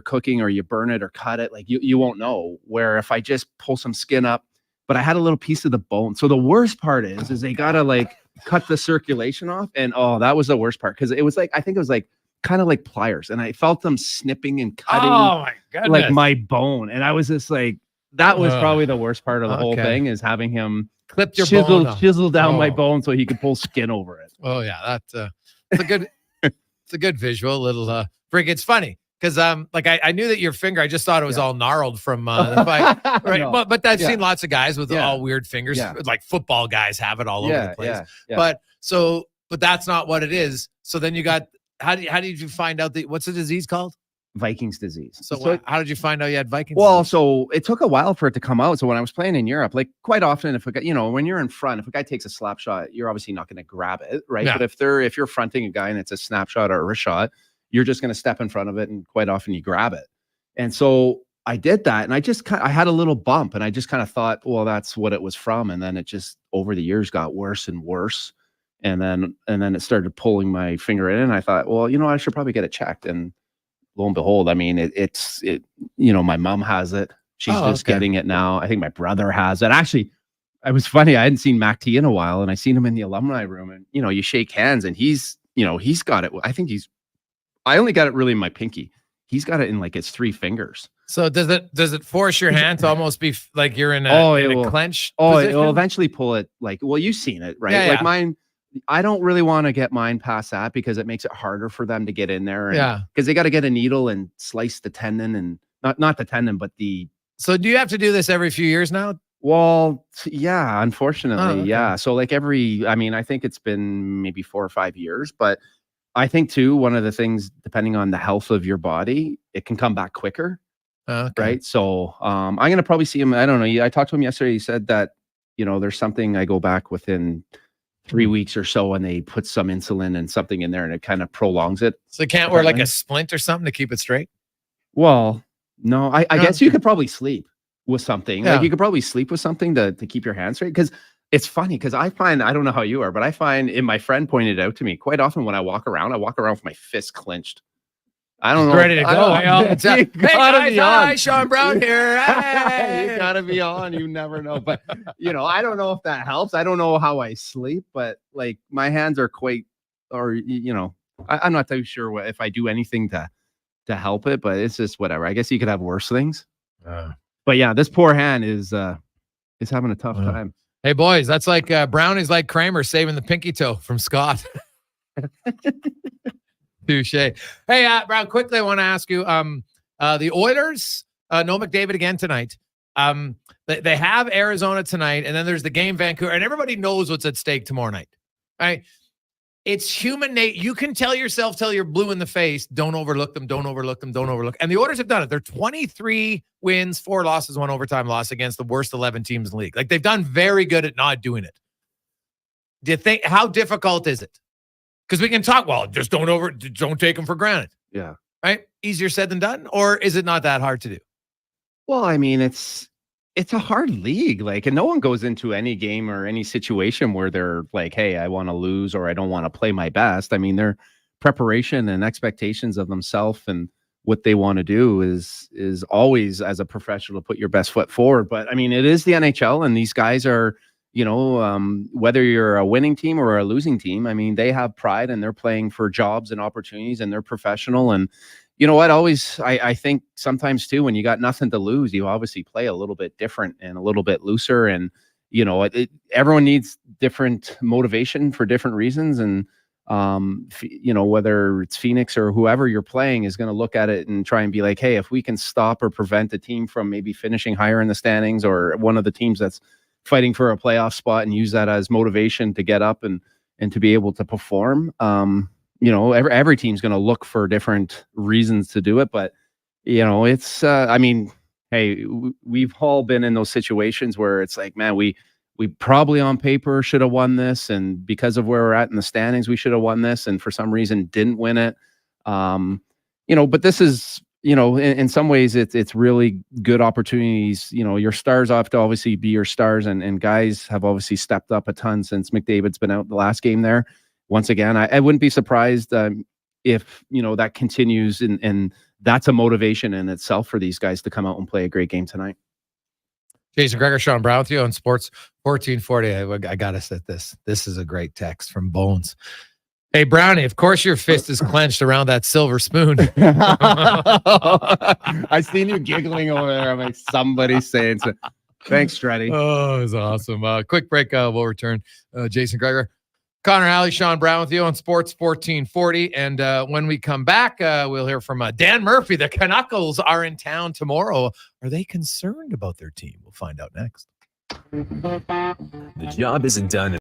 cooking or you burn it or cut it, like you won't know. Where if I just pull some skin up, but I had a little piece of the bone. So the worst part is they got to like cut the circulation off. And that was the worst part. Cause it was like, I think it was like kind of like pliers and I felt them snipping and cutting like my bone. And I was just like, that was probably the worst part of the whole thing is having him clip your chisel down my bone so he could pull skin over it. Oh yeah. That's it's a good, it's a good visual little, Brig. It's funny. Because I knew that your finger, I just thought it was all gnarled from the fight, right? No. But I've seen lots of guys with all weird fingers, like football guys have it all over the place. But that's not what it is. So then you got how did you find out what's the disease called? Vikings disease. So how did you find out you had Vikings? Well, disease? So it took a while for it to come out. So when I was playing in Europe, like quite often, if a guy, when you're in front, if a guy takes a slap shot, you're obviously not going to grab it, right? Yeah. But if you're fronting a guy and it's a snapshot or a wrist shot, you're just going to step in front of it and quite often you grab it. And so I did that and I had a little bump and I just kind of thought, well, that's what it was from. And then it just over the years got worse and worse. And then it started pulling my finger in and I thought, well, I should probably get it checked. And lo and behold, I mean, it's my mom has it. She's getting it now. I think my brother has it. Actually, it was funny. I hadn't seen Mac T in a while and I seen him in the alumni room and, you shake hands and he's got it. I only got it really in my pinky. He's got it in like his 3 fingers. So does it force your hand to almost be like you're in a clench? Position? It will eventually pull it you've seen it, right? Yeah, mine, I don't really want to get mine past that because it makes it harder for them to get in there. Because they got to get a needle and slice the tendon and not the tendon, but the. So do you have to do this every few years now? Well, yeah, unfortunately. Yeah. So I think it's been maybe 4 or 5 years, but I think too, one of the things, depending on the health of your body, it can come back quicker. Right. So I'm going to probably see him. I don't know. I talked to him yesterday. He said that, there's something I go back within 3 weeks or so and they put some insulin and something in there and it kind of prolongs it. So you can't wear like a splint or something to keep it straight? Well, no, I guess you could probably sleep with something. Yeah. Like you could probably sleep with something to keep your hands straight. Because it's funny because I find, I don't know how you are, but I find, and my friend pointed out to me, quite often when I walk around with my fist clenched. I don't know. Ready to go. Hey guys, hi, Shawn Brown here. Hey. You gotta be on. You never know. But, I don't know if that helps. I don't know how I sleep, but like my hands are I'm not too sure if I do anything to help it, but it's just whatever. I guess you could have worse things. But yeah, this poor hand is having a tough time. Hey boys, that's like Brownie's like Kramer saving the pinky toe from Scott. Touche. Hey, Brown, quickly I want to ask you, the Oilers, no McDavid again tonight. They have Arizona tonight, and then there's the game Vancouver, and everybody knows what's at stake tomorrow night. Right? It's human nature. You can tell yourself till you're blue in the face, don't overlook them, don't overlook them, don't overlook. And the Oilers have done it. They're 23 wins, 4 losses, 1 overtime loss against the worst 11 teams in the league. Like they've done very good at not doing it. Do you think, how difficult is it? Because we can talk, well, just don't take them for granted. Yeah. Right? Easier said than done, or is it not that hard to do? Well, I mean, it's a hard league. Like, and no one goes into any game or any situation where they're like, "Hey, I want to lose or I don't want to play my best." I mean, their preparation and expectations of themselves and what they want to do is always, as a professional, to put your best foot forward. But I mean, it is the NHL, and these guys are, whether you're a winning team or a losing team, I mean, they have pride and they're playing for jobs and opportunities, and they're professional. And you know what? I think sometimes too, when you got nothing to lose, you obviously play a little bit different and a little bit looser. And everyone needs different motivation for different reasons. And whether it's Phoenix or whoever you're playing is going to look at it and try and be like, hey, if we can stop or prevent a team from maybe finishing higher in the standings, or one of the teams that's fighting for a playoff spot, and use that as motivation to get up and to be able to perform. Every team's going to look for different reasons to do it, but it's hey, we've all been in those situations where it's like, man, we probably on paper should have won this, and because of where we're at in the standings, we should have won this, and for some reason didn't win it. But this is, in some ways it's really good opportunities. Your stars have to obviously be your stars, and guys have obviously stepped up a ton since McDavid's been out the last game there. Once again, I wouldn't be surprised if that continues, and that's a motivation in itself for these guys to come out and play a great game tonight. Jason Gregor, Shawn Brown with you on Sports 1440. I gotta set this. This is a great text from Bones. Hey, Brownie, of course your fist is clenched around that silver spoon. I seen you giggling over there. I'm like, somebody's saying so. Thanks, Stretty. Oh, it was awesome. Quick break. We'll return. Jason Gregor, Connor Halley, Shawn Brown with you on Sports 1440. And when we come back, we'll hear from Dan Murphy. The Canucks are in town tomorrow. Are they concerned about their team? We'll find out next. The job isn't done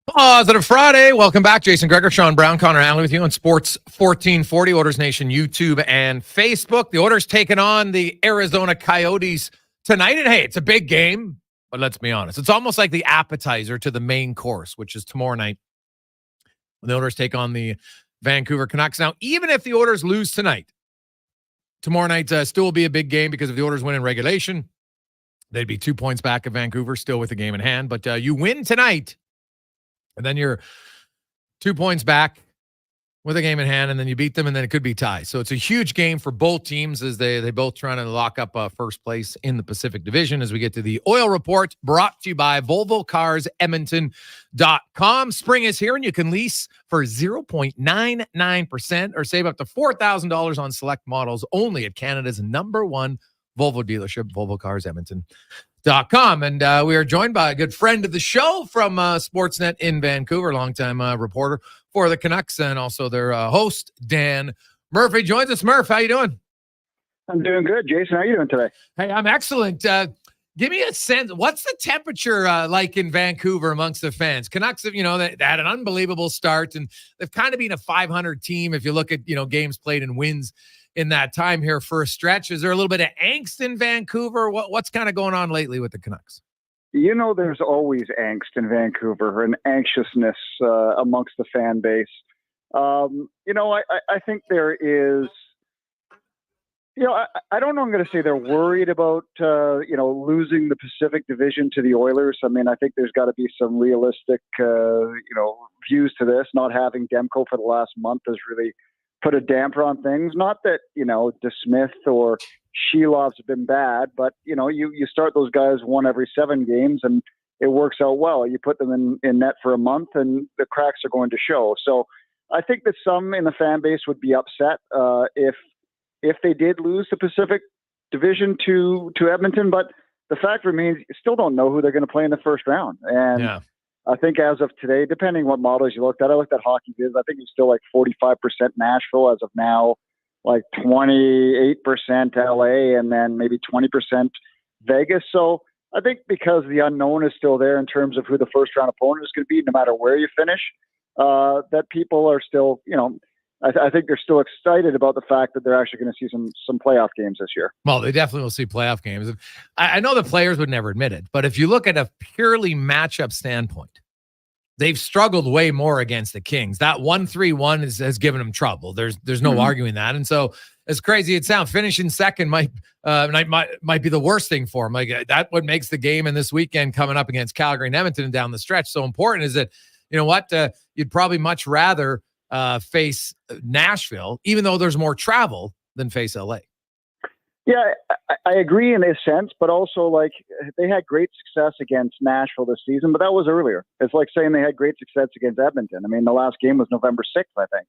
Positive Friday. Welcome back. Jason Gregor, Shawn Brown, Connor Halley with you on Sports 1440, Oilers Nation, YouTube, and Facebook. The Oilers taking on the Arizona Coyotes tonight. And hey, it's a big game, but let's be honest. It's almost like the appetizer to the main course, which is tomorrow night when the Oilers take on the Vancouver Canucks. Now, even if the Oilers lose tonight, tomorrow night still will be a big game because if the Oilers win in regulation, they'd be 2 points back of Vancouver, still with the game in hand. But you win tonight, and then you're 2 points back with a game in hand, and then you beat them, and then it could be ties. So it's a huge game for both teams as they both trying to lock up first place in the Pacific Division as we get to the Oil Report, brought to you by VolvoCarsEdmonton.com. Spring is here, and you can lease for 0.99% or save up to $4,000 on select models only at Canada's #1 Volvo dealership, VolvoCarsEdmonton.com. And we are joined by a good friend of the show from Sportsnet in Vancouver, longtime reporter for the Canucks, and also their host, Dan Murphy, joins us. Murph, how you doing? I'm doing good. Jason, how are you doing today? Hey, I'm excellent. Give me a sense. What's the temperature like in Vancouver amongst the fans? Canucks have, they had an unbelievable start, and they've kind of been a 500 team if you look at, games played and wins in that time here for a stretch. Is there a little bit of angst in Vancouver? What's kind of going on lately with the Canucks? There's always angst in Vancouver and anxiousness amongst the fan base. I think there is, I don't know. I'm going to say they're worried about, losing the Pacific Division to the Oilers. I mean, I think there's got to be some realistic, views to this. Not having Demko for the last month has really put a damper on things. Not that, DeSmith or Shelov's been bad, but, you start those guys 1 every 7 games and it works out well. You put them in net for a month and the cracks are going to show. So I think that some in the fan base would be upset if they did lose the Pacific Division to Edmonton. But the fact remains, you still don't know who they're going to play in the first round. And yeah. I think as of today, depending what models you looked at, I looked at Hockey Viz. I think it's still like 45% Nashville as of now, like 28% LA, and then maybe 20% Vegas. So I think because the unknown is still there in terms of who the first round opponent is going to be, no matter where you finish, that people are still, I think they're still excited about the fact that they're actually going to see some playoff games this year. Well, they definitely will see playoff games. I know the players would never admit it, but if you look at a purely matchup standpoint, they've struggled way more against the Kings. That 1-3-1 has given them trouble. There's no arguing that. And so, as crazy as it sounds, finishing second might be the worst thing for them. Like that, what makes the game in this weekend coming up against Calgary and Edmonton and down the stretch so important is that you'd probably much rather face Nashville, even though there's more travel, than face LA. Yeah, I agree in a sense, but also like they had great success against Nashville this season, but that was earlier. It's like saying they had great success against Edmonton. I mean, the last game was November 6th, I think,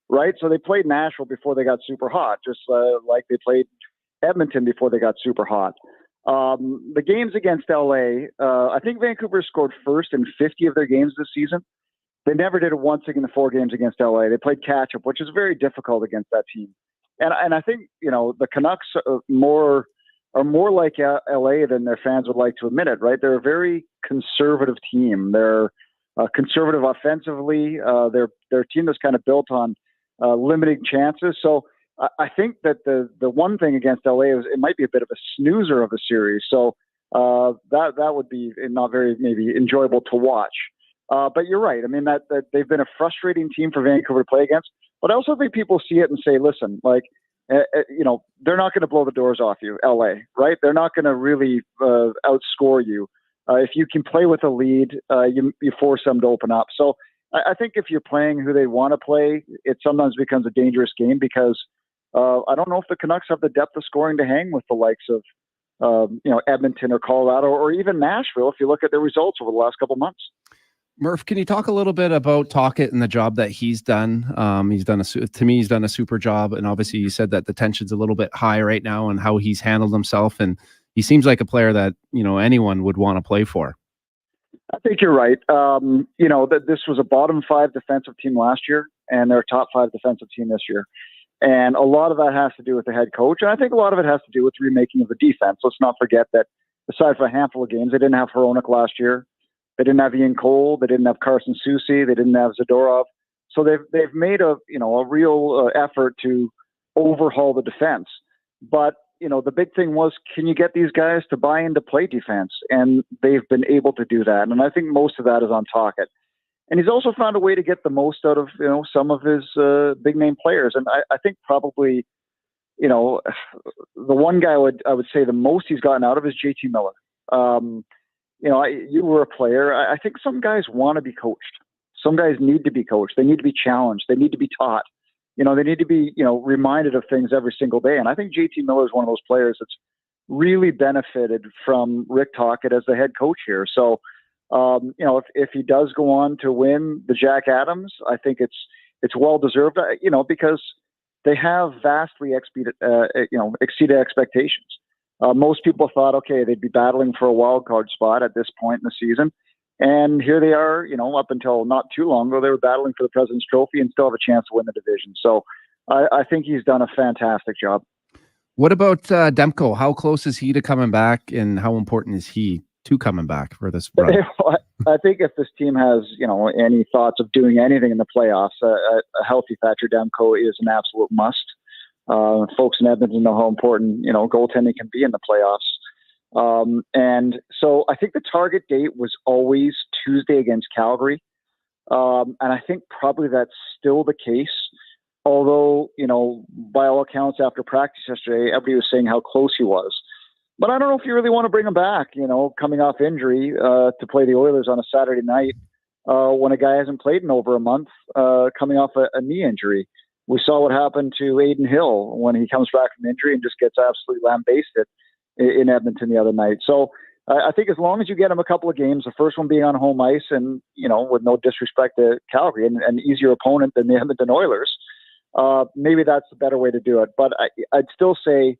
right? So they played Nashville before they got super hot, just like they played Edmonton before they got super hot. The games against LA, I think Vancouver scored first in 50 of their games this season. They never did it once in the 4 games against LA. They played catch up, which is very difficult against that team. And I think, the Canucks are more like LA than their fans would like to admit it, right? They're a very conservative team. They're conservative offensively. They're a team that's kind of built on limiting chances. So I think that the one thing against LA is it might be a bit of a snoozer of a series. So that would be not very maybe enjoyable to watch. But you're right. I mean, that they've been a frustrating team for Vancouver to play against. But I also think people see it and say, listen, like, they're not going to blow the doors off you, LA, right? They're not going to really outscore you. If you can play with a lead, you force them to open up. So I think if you're playing who they want to play, it sometimes becomes a dangerous game because I don't know if the Canucks have the depth of scoring to hang with the likes of Edmonton or Colorado or even Nashville if you look at their results over the last couple months. Murph, can you talk a little bit about Tocchet and the job that he's done? He's done he's done a super job, and obviously you said that the tension's a little bit high right now, and how he's handled himself, and he seems like a player that anyone would want to play for. I think you're right. That this was a bottom 5 defensive team last year, and they're a top 5 defensive team this year. And a lot of that has to do with the head coach. And I think a lot of it has to do with remaking of the defense. Let's not forget that aside from a handful of games, they didn't have Hronek last year. They didn't have Ian Cole. They didn't have Carson Soucy. They didn't have Zadorov. So they've made a real effort to overhaul the defense. But the big thing was, can you get these guys to buy into play defense? And they've been able to do that. And I think most of that is on Tocchet. And he's also found a way to get the most out of, some of his big name players. And I think probably, the one guy I would say the most he's gotten out of is JT Miller. You were a player. I think some guys want to be coached. Some guys need to be coached. They need to be challenged. They need to be taught. They need to be, reminded of things every single day. And I think JT Miller is one of those players that's really benefited from Rick Tocchet as the head coach here. So, if he does go on to win the Jack Adams, I think it's well deserved, because they have vastly exceeded expectations. Most people thought, okay, they'd be battling for a wild card spot at this point in the season. And here they are, up until not too long ago, they were battling for the President's Trophy and still have a chance to win the division. So I think he's done a fantastic job. What about Demko? How close is he to coming back, and how important is he to coming back for this run? I think if this team has, any thoughts of doing anything in the playoffs, a healthy Thatcher Demko is an absolute must. Folks in Edmonton know how important, goaltending can be in the playoffs. And so I think the target date was always Tuesday against Calgary. And I think probably that's still the case. Although, by all accounts after practice yesterday, everybody was saying how close he was. But I don't know if you really want to bring him back, coming off injury to play the Oilers on a Saturday night when a guy hasn't played in over a month, coming off a knee injury. We saw what happened to Aiden Hill when he comes back from injury and just gets absolutely lambasted in Edmonton the other night. So I think as long as you get him a couple of games, the first one being on home ice and, with no disrespect to Calgary, and an easier opponent than the Edmonton Oilers, maybe that's the better way to do it. But I'd still say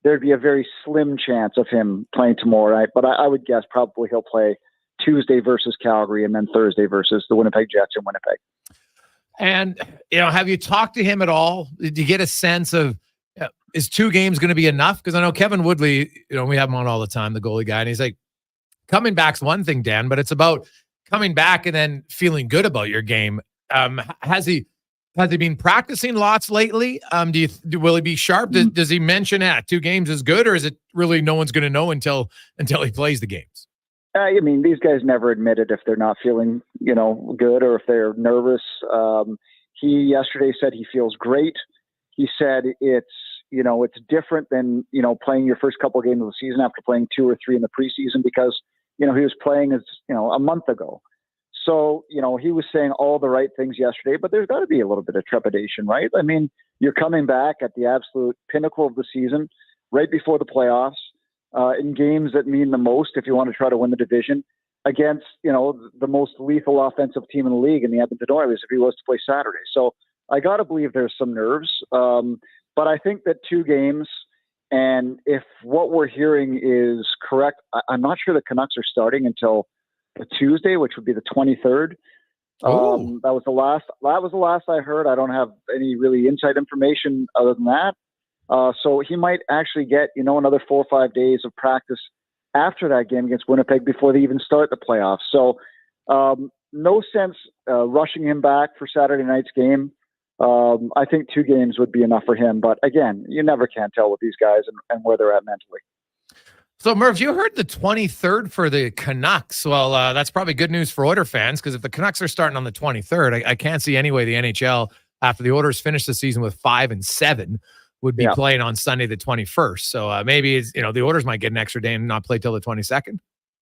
there'd be a very slim chance of him playing tomorrow night. But I would guess probably he'll play Tuesday versus Calgary and then Thursday versus the Winnipeg Jets in Winnipeg. And, have you talked to him at all? Did you get a sense of, is 2 games going to be enough? Because I know Kevin Woodley, we have him on all the time, the goalie guy, and he's like, coming back's one thing, Dan, but it's about coming back and then feeling good about your game. Has he been practicing lots lately? Will he be sharp? Does he mention 2 games is good, or is it really no one's going to know until he plays the games? These guys never admit it if they're not feeling, good or if they're nervous. He yesterday said he feels great. He said it's different than, playing your first couple of games of the season after playing 2 or 3 in the preseason because, he was playing as, a month ago. So, he was saying all the right things yesterday, but there's got to be a little bit of trepidation, right? You're coming back at the absolute pinnacle of the season, right before the playoffs, in games that mean the most if you want to try to win the division against, the most lethal offensive team in the league in the Edmonton Oilers if he was to play Saturday. So I got to believe there's some nerves. But I think that 2 games, and if what we're hearing is correct, I'm not sure the Canucks are starting until the Tuesday, which would be the 23rd. That was the last I heard. I don't have any really inside information other than that. So he might actually get, another 4 or 5 days of practice after that game against Winnipeg before they even start the playoffs. So no sense rushing him back for Saturday night's game. I think 2 games would be enough for him. But again, you never can tell with these guys and where they're at mentally. So, Murph, you heard the 23rd for the Canucks. Well, that's probably good news for Oilers fans because if the Canucks are starting on the 23rd, I can't see any way the NHL, after the Oilers finish the season with 5-7, would be playing on Sunday the 21st. So maybe the Oilers might get an extra day and not play till the 22nd.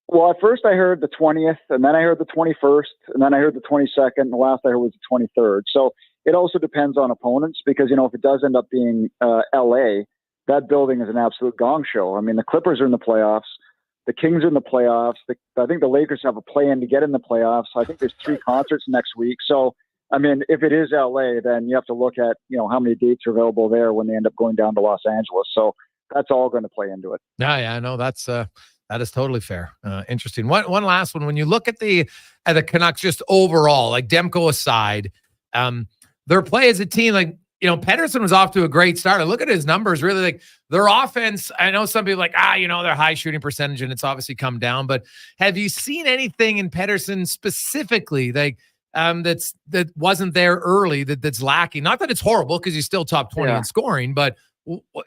Well, at first I heard the 20th, and then I heard the 21st, and then I heard the 22nd, and the last I heard was the 23rd. So it also depends on opponents because, if it does end up being LA, that building is an absolute gong show. The Clippers are in the playoffs. The Kings are in the playoffs. I think the Lakers have a play-in to get in the playoffs. I think there's 3 concerts next week. So, I mean, if it is LA, then you have to look at, how many dates are available there when they end up going down to Los Angeles. So that's all going to play into it. Yeah, I know that is totally fair. Interesting. One last one. When you look at the Canucks just overall, like Demko aside, their play as a team, like, Pettersson was off to a great start. I look at his numbers, really, like their offense. I know some people like, their high shooting percentage and it's obviously come down, but have you seen anything in Pettersson specifically like that wasn't there early that's lacking? Not that it's horrible because he's still top 20 in scoring, but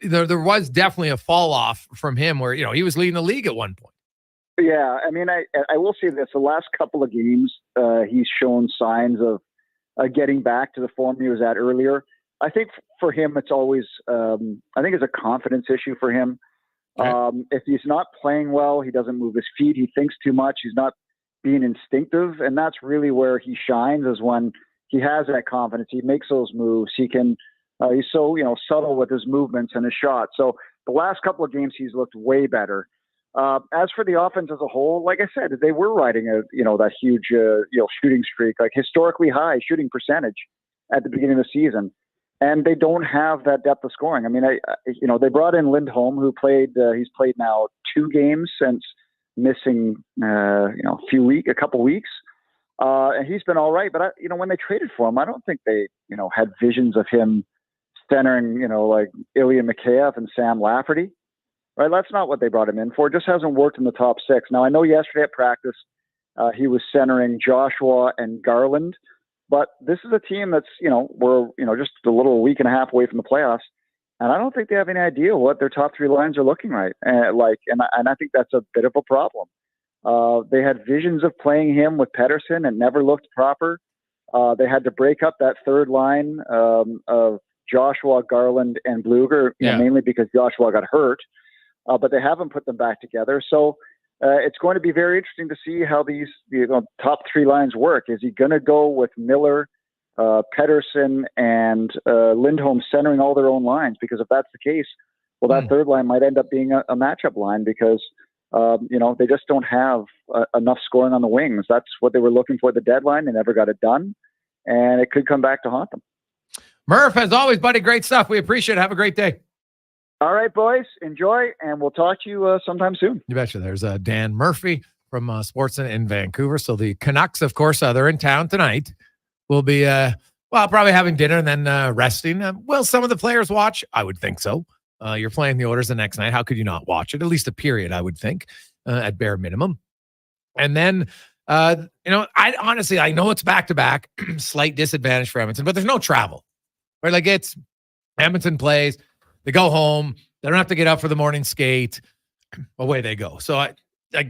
there was definitely a fall off from him where, he was leading the league at one point. Yeah. I mean, I will say this, the last couple of games, he's shown signs of getting back to the form he was at earlier. I think for him, it's always, I think it's a confidence issue for him. Okay. If he's not playing well, he doesn't move his feet. He thinks too much. He's not being instinctive. And that's really where he shines, is when he has that confidence. He makes those moves. He's so, subtle with his movements and his shots. So the last couple of games, he's looked way better. As for the offense as a whole, like I said, they were riding that huge, shooting streak, like historically high shooting percentage at the beginning of the season. And they don't have that depth of scoring. I mean, they brought in Lindholm, who he's played now 2 games since missing, a couple weeks. And he's been all right. But, when they traded for him, I don't think they, had visions of him centering, like Ilya Mikheyev and Sam Lafferty. Right? That's not what they brought him in for. It just hasn't worked in the top 6. Now, I know yesterday at practice, he was centering Joshua and Garland. But this is a team that's, we're, just a little week and a half away from the playoffs. And I don't think they have any idea what their top 3 lines are looking like. And I think that's a bit of a problem. They had visions of playing him with Pettersson and never looked proper. They had to break up that third line of Joshua, Garland, and Bluger, mainly because Joshua got hurt. But they haven't put them back together. So it's going to be very interesting to see how these top 3 lines work. Is he going to go with Miller, Pettersson, and Lindholm centering all their own lines? Because if that's the case, well, that third line might end up being a matchup line because, they just don't have enough scoring on the wings. That's what they were looking for at the deadline. They never got it done, and it could come back to haunt them. Murph, as always, buddy, great stuff. We appreciate it. Have a great day. All right, boys, enjoy, and we'll talk to you sometime soon. You betcha. There's Dan Murphy from Sportsnet in Vancouver. So the Canucks, of course, they're in town tonight. We'll be, probably having dinner and then resting. Will some of the players watch? I would think so. You're playing the Oilers the next night. How could you not watch it? At least a period, I would think, at bare minimum. And then, I know it's back-to-back, slight disadvantage for Edmonton, but there's no travel. Right? Like it's Edmonton plays. They go home. They don't have to get up for the morning skate. Away they go. So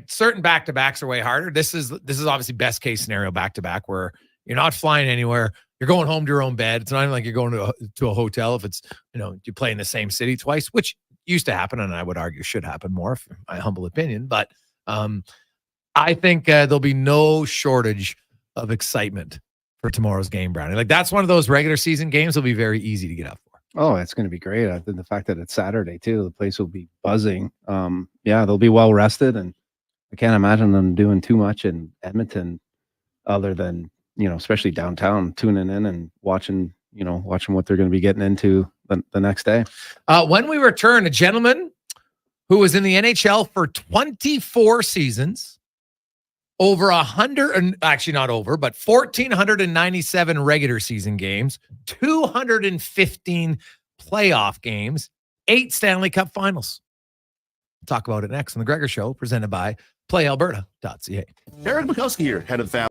certain back-to-backs are way harder. This is obviously best case scenario back-to-back where you're not flying anywhere. You're going home to your own bed. It's not even like you're going to a hotel if it's, you play in the same city twice, which used to happen. And I would argue should happen more, in my humble opinion. But I think there'll be no shortage of excitement for tomorrow's game, Brownie. Like that's one of those regular season games will be very easy to get up for. Oh, it's going to be great. I think the fact that it's Saturday too, the place will be buzzing. They'll be well rested, and I can't imagine them doing too much in Edmonton other than, especially downtown, tuning in and watching what they're going to be getting into the next day. When we return, a gentleman who was in the NHL for 24 seasons, over 1,497 regular season games, 215 playoff games, 8 Stanley Cup finals. We'll talk about it next on The Gregor Show, presented by PlayAlberta.ca. Eric Bukowski here, head of family.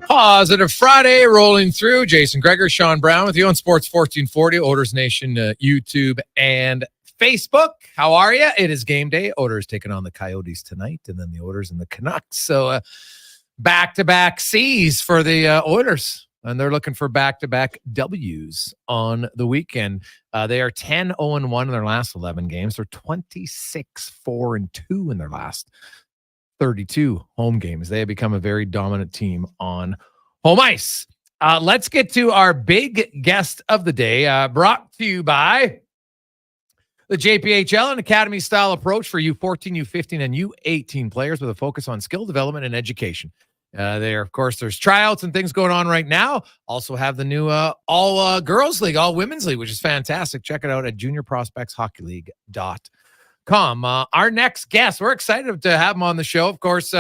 Positive Friday rolling through. Jason Gregor, Shawn Brown with you on Sports 1440, Oilers Nation, YouTube, and Facebook. How are you? It is game day. Oilers taking on the Coyotes tonight, and then the Oilers and the Canucks. So back-to-back C's for the Oilers, and they're looking for back-to-back W's on the weekend. They are 10-0-1 in their last 11 games. They're 26-4-2 in their last 32 home games. They have become a very dominant team on home ice. Let's get to our big guest of the day, brought to you by the JPHL, an academy-style approach for U14, U15, and U18 players with a focus on skill development and education. Of course, there's tryouts and things going on right now. Also have the new all-girls league, all-women's league, which is fantastic. Check it out at juniorprospectshockeyleague.com. Our next guest, we're excited to have him on the show. Of course,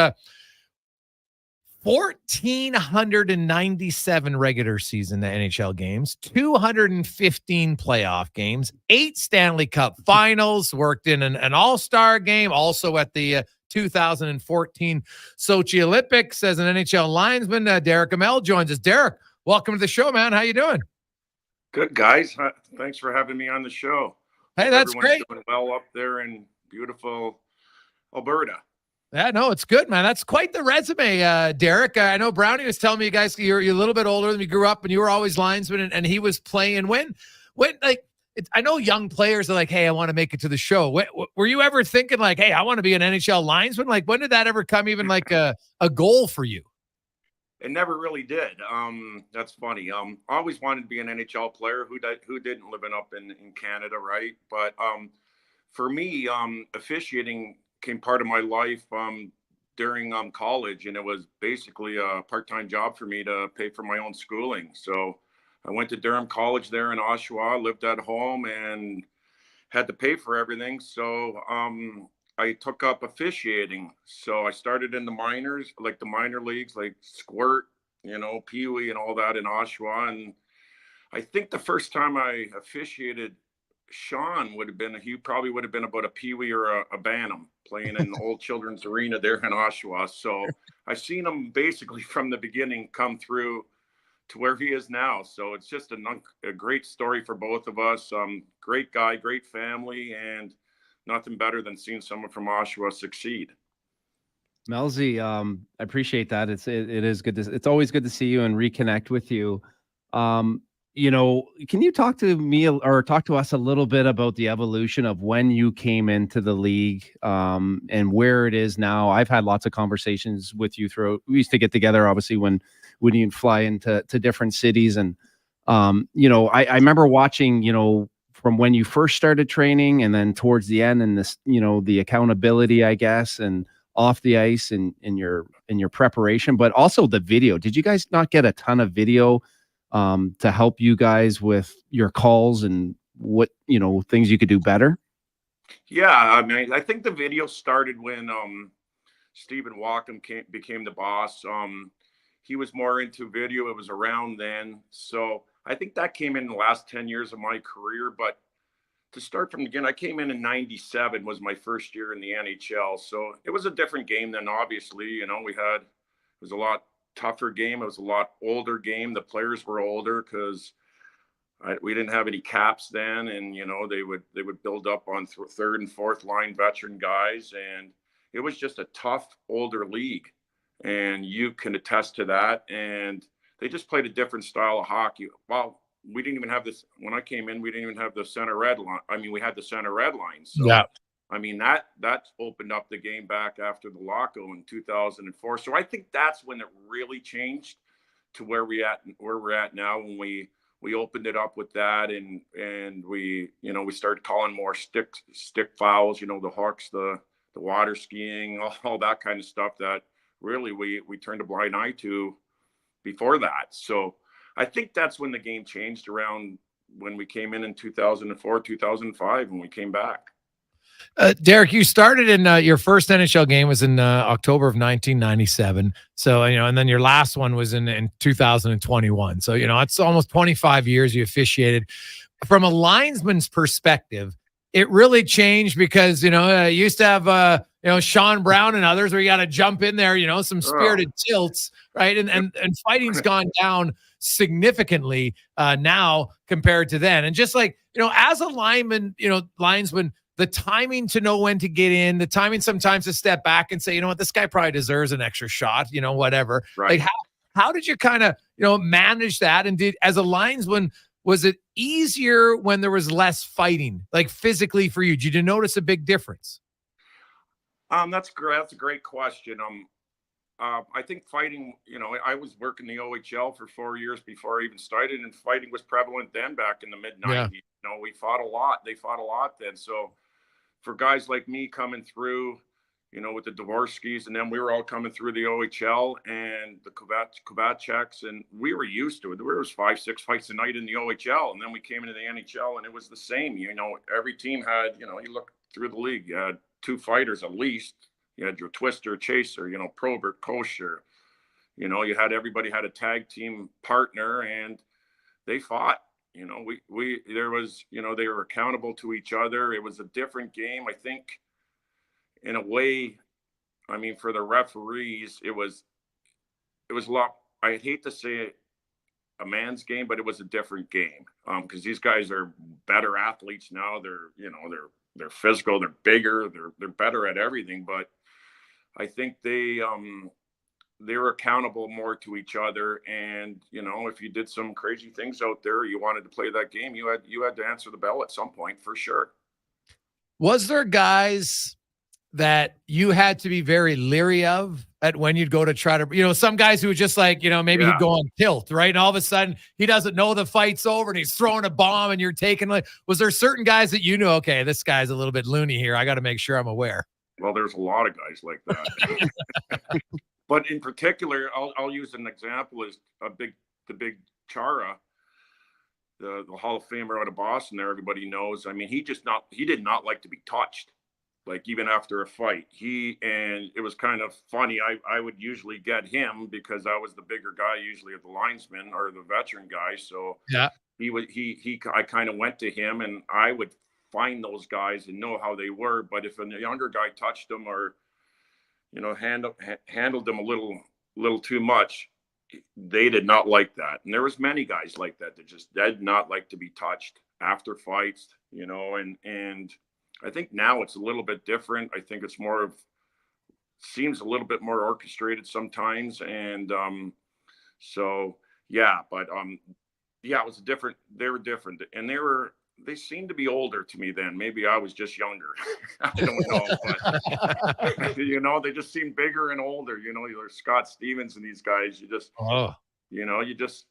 1,497 regular season NHL games, 215 playoff games, 8 Stanley Cup finals, worked in an all-star game, also at the 2014 Sochi Olympics as an NHL linesman. Derek Amel joins us. Derek, welcome to the show, man. How you doing? Good, guys. Thanks for having me on the show. Hey, that's Everyone's great. Doing well up there in beautiful Alberta. Yeah, no, it's good, man. That's quite the resume, Derek. I know Brownie was telling me, you guys, you're a little bit older than you grew up, and you were always linesman, and he was playing. When I know young players are like, hey, I want to make it to the show. Were you ever thinking like, hey, I want to be an NHL linesman? Like, when did that ever come even like a goal for you? It never really did. That's funny. I always wanted to be an NHL player. Who didn't living up in Canada, right? But for me, officiating became part of my life during college, and it was basically a part-time job for me to pay for my own schooling. So I went to Durham College there in Oshawa, lived at home, and had to pay for everything. So I took up officiating. So I started in the minors, like the minor leagues, like Squirt, Pee Wee and all that in Oshawa. And I think the first time I officiated, Shawn he probably would have been about a Pee Wee or a Bantam playing in the old children's arena there in Oshawa. So I've seen him basically from the beginning come through to where he is now. So it's just a great story for both of us. Great guy, great family, and nothing better than seeing someone from Oshawa succeed. Melzy, I appreciate that. It is good. It's always good to see you and reconnect with you. Can you talk to me or talk to us a little bit about the evolution of when you came into the league and where it is now? I've had lots of conversations with you throughout. We used to get together, obviously, when you'd fly into different cities. And, I remember watching, from when you first started training and then towards the end and this, the accountability, I guess, and off the ice and in your preparation, but also the video. Did you guys not get a ton of video to help you guys with your calls and what, things you could do better? Yeah. I mean, I think the video started when Stephen Walkham became the boss. He was more into video. It was around then. So I think that came in the last 10 years of my career. But to start from the beginning, I came in 97 was my first year in the NHL. So it was a different game then, obviously. It was a lot tougher game. It was a lot older game. The players were older because we didn't have any caps then. And, they would build up on third and fourth line veteran guys. And it was just a tough, older league. And you can attest to that. And they just played a different style of hockey. Well, we didn't even have this. When I came in, we didn't even have the center red line. I mean, we had the center red line. So, yeah. I mean, that opened up the game back after the lockout in 2004. So I think that's when it really changed to where we're at now, when we opened it up with that and we started calling more stick fouls, the hooks, the water skiing, all that kind of stuff that really we turned a blind eye to before that. So I think that's when the game changed, around when we came in 2004, 2005, when we came back. Derek, you started in your first NHL game was in October of 1997. So, and then your last one was in 2021. So, it's almost 25 years you officiated. From a linesman's perspective, it really changed because, you used to have, Shawn Brown and others where you got to jump in there, some spirited tilts, right? And fighting's gone down significantly now compared to then. And just like, as a lineman, linesman, the timing to know when to get in, the timing sometimes to step back and say, you know what, this guy probably deserves an extra shot, whatever. Right. Like how did you kind of, manage that? And as a linesman, was it easier when there was less fighting, like physically for you? Did you notice a big difference? That's great. That's a great question. I think fighting, I was working the OHL for 4 years before I even started, and fighting was prevalent then back in the mid 90s. Yeah. We fought a lot. They fought a lot then. So for guys like me coming through, with the Dvorskys, and then we were all coming through the OHL and the Kovaceks, and we were used to it. There was 5-6 fights a night in the OHL, and then we came into the NHL, and it was the same. Every team had, you look through the league, you had 2 fighters at least. You had your twister, chaser, Probert, kosher. Everybody had a tag team partner, and they fought. There was, they were accountable to each other. It was a different game, I think. In a way, for the referees, it was a lot. I hate to say it, a man's game, but it was a different game because these guys are better athletes now. They're physical, they're bigger, they're better at everything. But I think they were accountable more to each other. And if you did some crazy things out there, you wanted to play that game, you had to answer the bell at some point for sure. Was there guys that you had to be very leery of at when you'd go to try to, some guys who were just like, maybe he'd go on tilt, right? And all of a sudden he doesn't know the fight's over and he's throwing a bomb and you're taking was there certain guys that okay, this guy's a little bit loony here, I got to make sure I'm aware? Well, there's a lot of guys like that. But in particular, I'll use an example is the big Chara, the Hall of Famer out of Boston there, everybody knows. He did not like to be touched. Like even after a fight, and it was kind of funny. I would usually get him because I was the bigger guy, usually of the linesman or the veteran guy. So yeah, I kind of went to him, and I would find those guys and know how they were. But if a younger guy touched them or, handled them a little too much, they did not like that. And there was many guys like that just did not like to be touched after fights, and I think now it's a little bit different. I think it's seems a little bit more orchestrated sometimes. And so, yeah, but it was different. They were different. And they seemed to be older to me then. Maybe I was just younger. I don't know. But, they just seemed bigger and older. You're Scott Stevens and these guys. You just, you just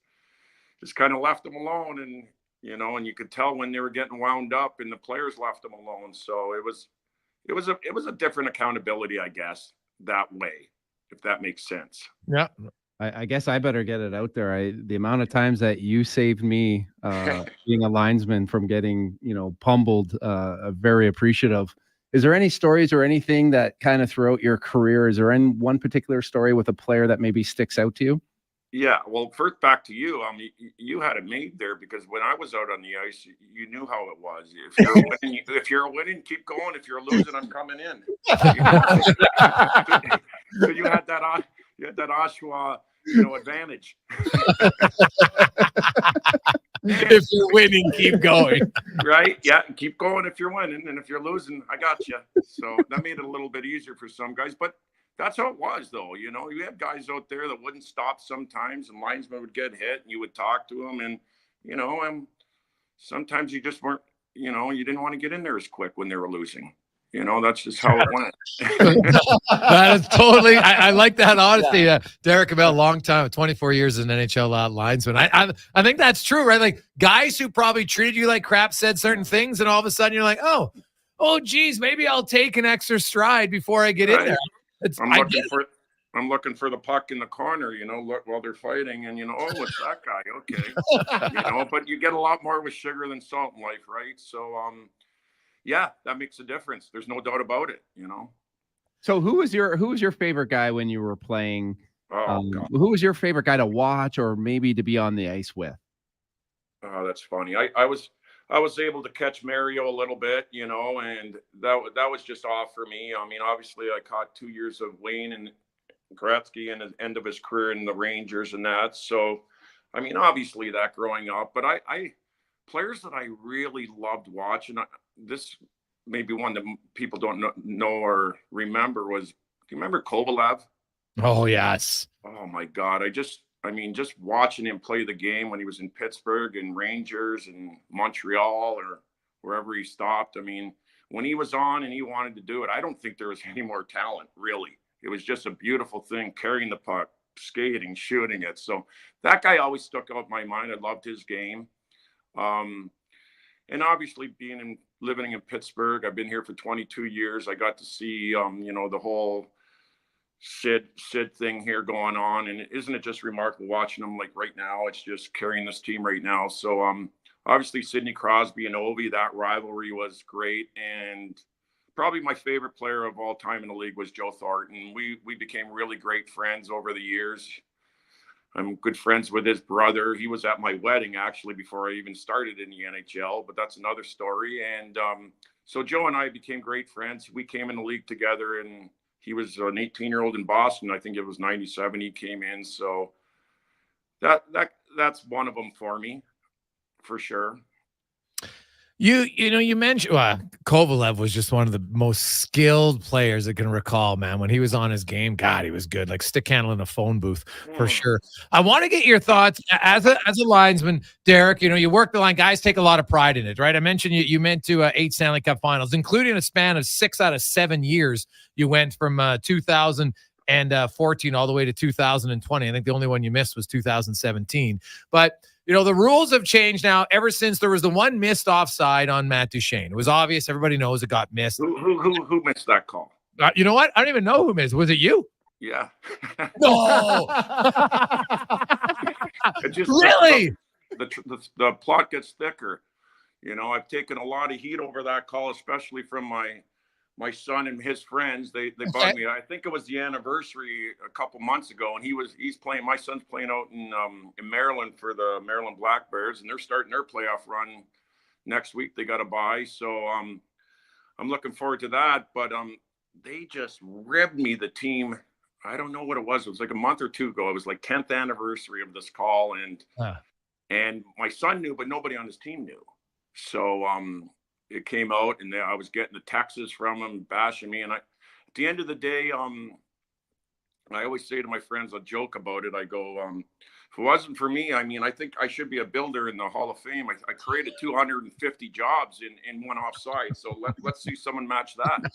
kind of left them alone. And, and you could tell when they were getting wound up and the players left them alone. So it was a different accountability, I guess, that way, if that makes sense. Yeah. I guess I better get it out there. The amount of times that you saved me being a linesman from getting, pummeled, very appreciative. Is there any stories or anything that kind of throughout your career, is there any one particular story with a player that maybe sticks out to you? Yeah, well, first back to you. You had it made there because when I was out on the ice, you knew how it was. If you're winning, keep going. If you're losing, I'm coming in. So you had that Oshawa, advantage. If you're winning, keep going. Right? Yeah, keep going if you're winning, and if you're losing, I got you. So that made it a little bit easier for some guys, but. That's how it was, though. You had guys out there that wouldn't stop sometimes, and linesmen would get hit, and you would talk to them, and sometimes you just weren't, you didn't want to get in there as quick when they were losing. That's just how it went. That is totally. I like that honesty. Yeah. Derek Amel, long time, 24 years as an NHL linesman. I think that's true, right? Like guys who probably treated you like crap said certain things, and all of a sudden you're like, oh, geez, maybe I'll take an extra stride before I get in there. I'm looking for the puck in the corner, look while they're fighting, and it's that guy. Okay, but you get a lot more with sugar than salt in life, right? So, yeah, that makes a difference. There's no doubt about it, you know. So who was your favorite guy when you were playing? Oh, God. Who was your favorite guy to watch or maybe to be on the ice with? Oh, that's funny. I was able to catch Mario a little bit, you know, and that was just off for me. I mean, obviously, I caught 2 years of Wayne and Gretzky and the end of his career in the Rangers and that. So, I mean, obviously that growing up, but I players that I really loved watching. This maybe one that people don't know or remember was. Do you remember Kovalev? Oh yes. Oh my God! just watching him play the game when he was in Pittsburgh and Rangers and Montreal or wherever he stopped. I mean, when he was on and he wanted to do it, I don't think there was any more talent, really. It was just a beautiful thing, carrying the puck, skating, shooting it. So that guy always stuck out in my mind. I loved his game. And obviously living in Pittsburgh, I've been here for 22 years. I got to see, you know, the whole Sid thing here going on, and isn't it just remarkable watching them like right now? It's just carrying this team right now. So obviously Sidney Crosby and Ovi, that rivalry was great, and probably my favorite player of all time in the league was Joe Thornton. We became really great friends over the years. I'm good friends with his brother. He was at my wedding actually before I even started in the NHL, but that's another story. And so Joe and I became great friends. We came in the league together, and he was an 18-year-old in Boston. I think it was 97 he came in. So that's one of them for me, for sure. You know, you mentioned Kovalev was just one of the most skilled players I can recall, man. When he was on his game, God, he was good. Like stick handle in a phone booth for sure. I want to get your thoughts as a linesman, Derek. You know, you work the line. Guys take a lot of pride in it, right? I mentioned you went to 8 Stanley Cup Finals, including a span of 6 out of 7 years. You went from 2014 all the way to 2020. I think the only one you missed was 2017. But you know, the rules have changed now ever since there was the one missed offside on Matt Duchene. It was obvious. Everybody knows it got missed. Who missed that call? You know what? I don't even know who missed. Was it you? Yeah. No. Really? The plot gets thicker. You know, I've taken a lot of heat over that call, especially from my son and his friends. They bugged me. I think it was the anniversary a couple months ago, and he's playing. My son's playing out in Maryland for the Maryland Black Bears, and they're starting their playoff run next week. They got a bye, so I'm looking forward to that. But they just ribbed me, the team. I don't know what it was. It was like a month or two ago. It was like 10th anniversary of this call, and my son knew, but nobody on his team knew. So it came out, and I was getting the texts from them bashing me. And at the end of the day, I always say to my friends, I joke about it. I go, if it wasn't for me, I mean, I think I should be a builder in the Hall of Fame. I created 250 jobs in one offside. So let's see someone match that.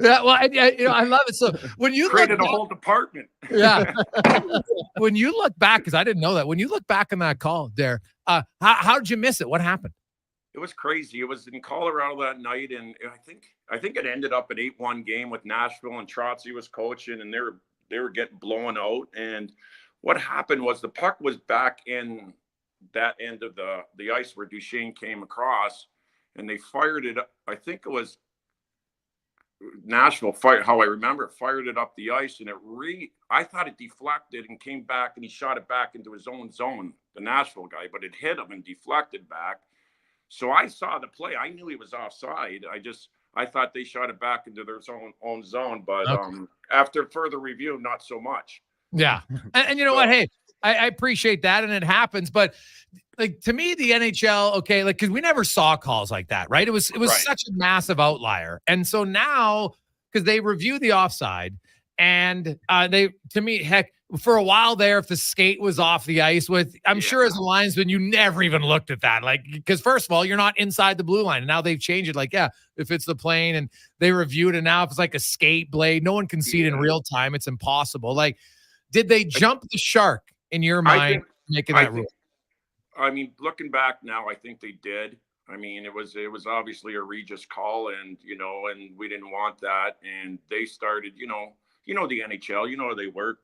Yeah, well, I love it. So when you created a whole department. Yeah. When you look back, because I didn't know that. When you look back on that call, there, how did you miss it? What happened? It was crazy. It was in Colorado that night, and I think it ended up an 8-1 game with Nashville, and Trotzy was coaching, and they were getting blown out. And what happened was the puck was back in that end of the ice where Duchene came across, and they fired it up. I think it was Nashville fired it up the ice, and I thought it deflected and came back, and he shot it back into his own zone, the Nashville guy, but it hit him and deflected back. So I saw the play. I knew he was offside. I thought they shot it back into their own zone, but after further review, not so much. Yeah, and you know what? Hey, I appreciate that, and it happens. But like to me, the NHL, okay, like because we never saw calls like that, right? It was right. Such a massive outlier, and so now because they review the offside, and to me, heck. For a while there, if the skate was off the ice I'm sure as a linesman, you never even looked at that. Like, because first of all, you're not inside the blue line. And now they've changed it. Like, yeah, if it's the plane and they reviewed it now, if it's like a skate blade, no one can see it in real time. It's impossible. Like, did they jump the shark in your mind making that rule? I mean, looking back now, I think they did. I mean, it was obviously a Regis call, and we didn't want that. And they started, the NHL, they work.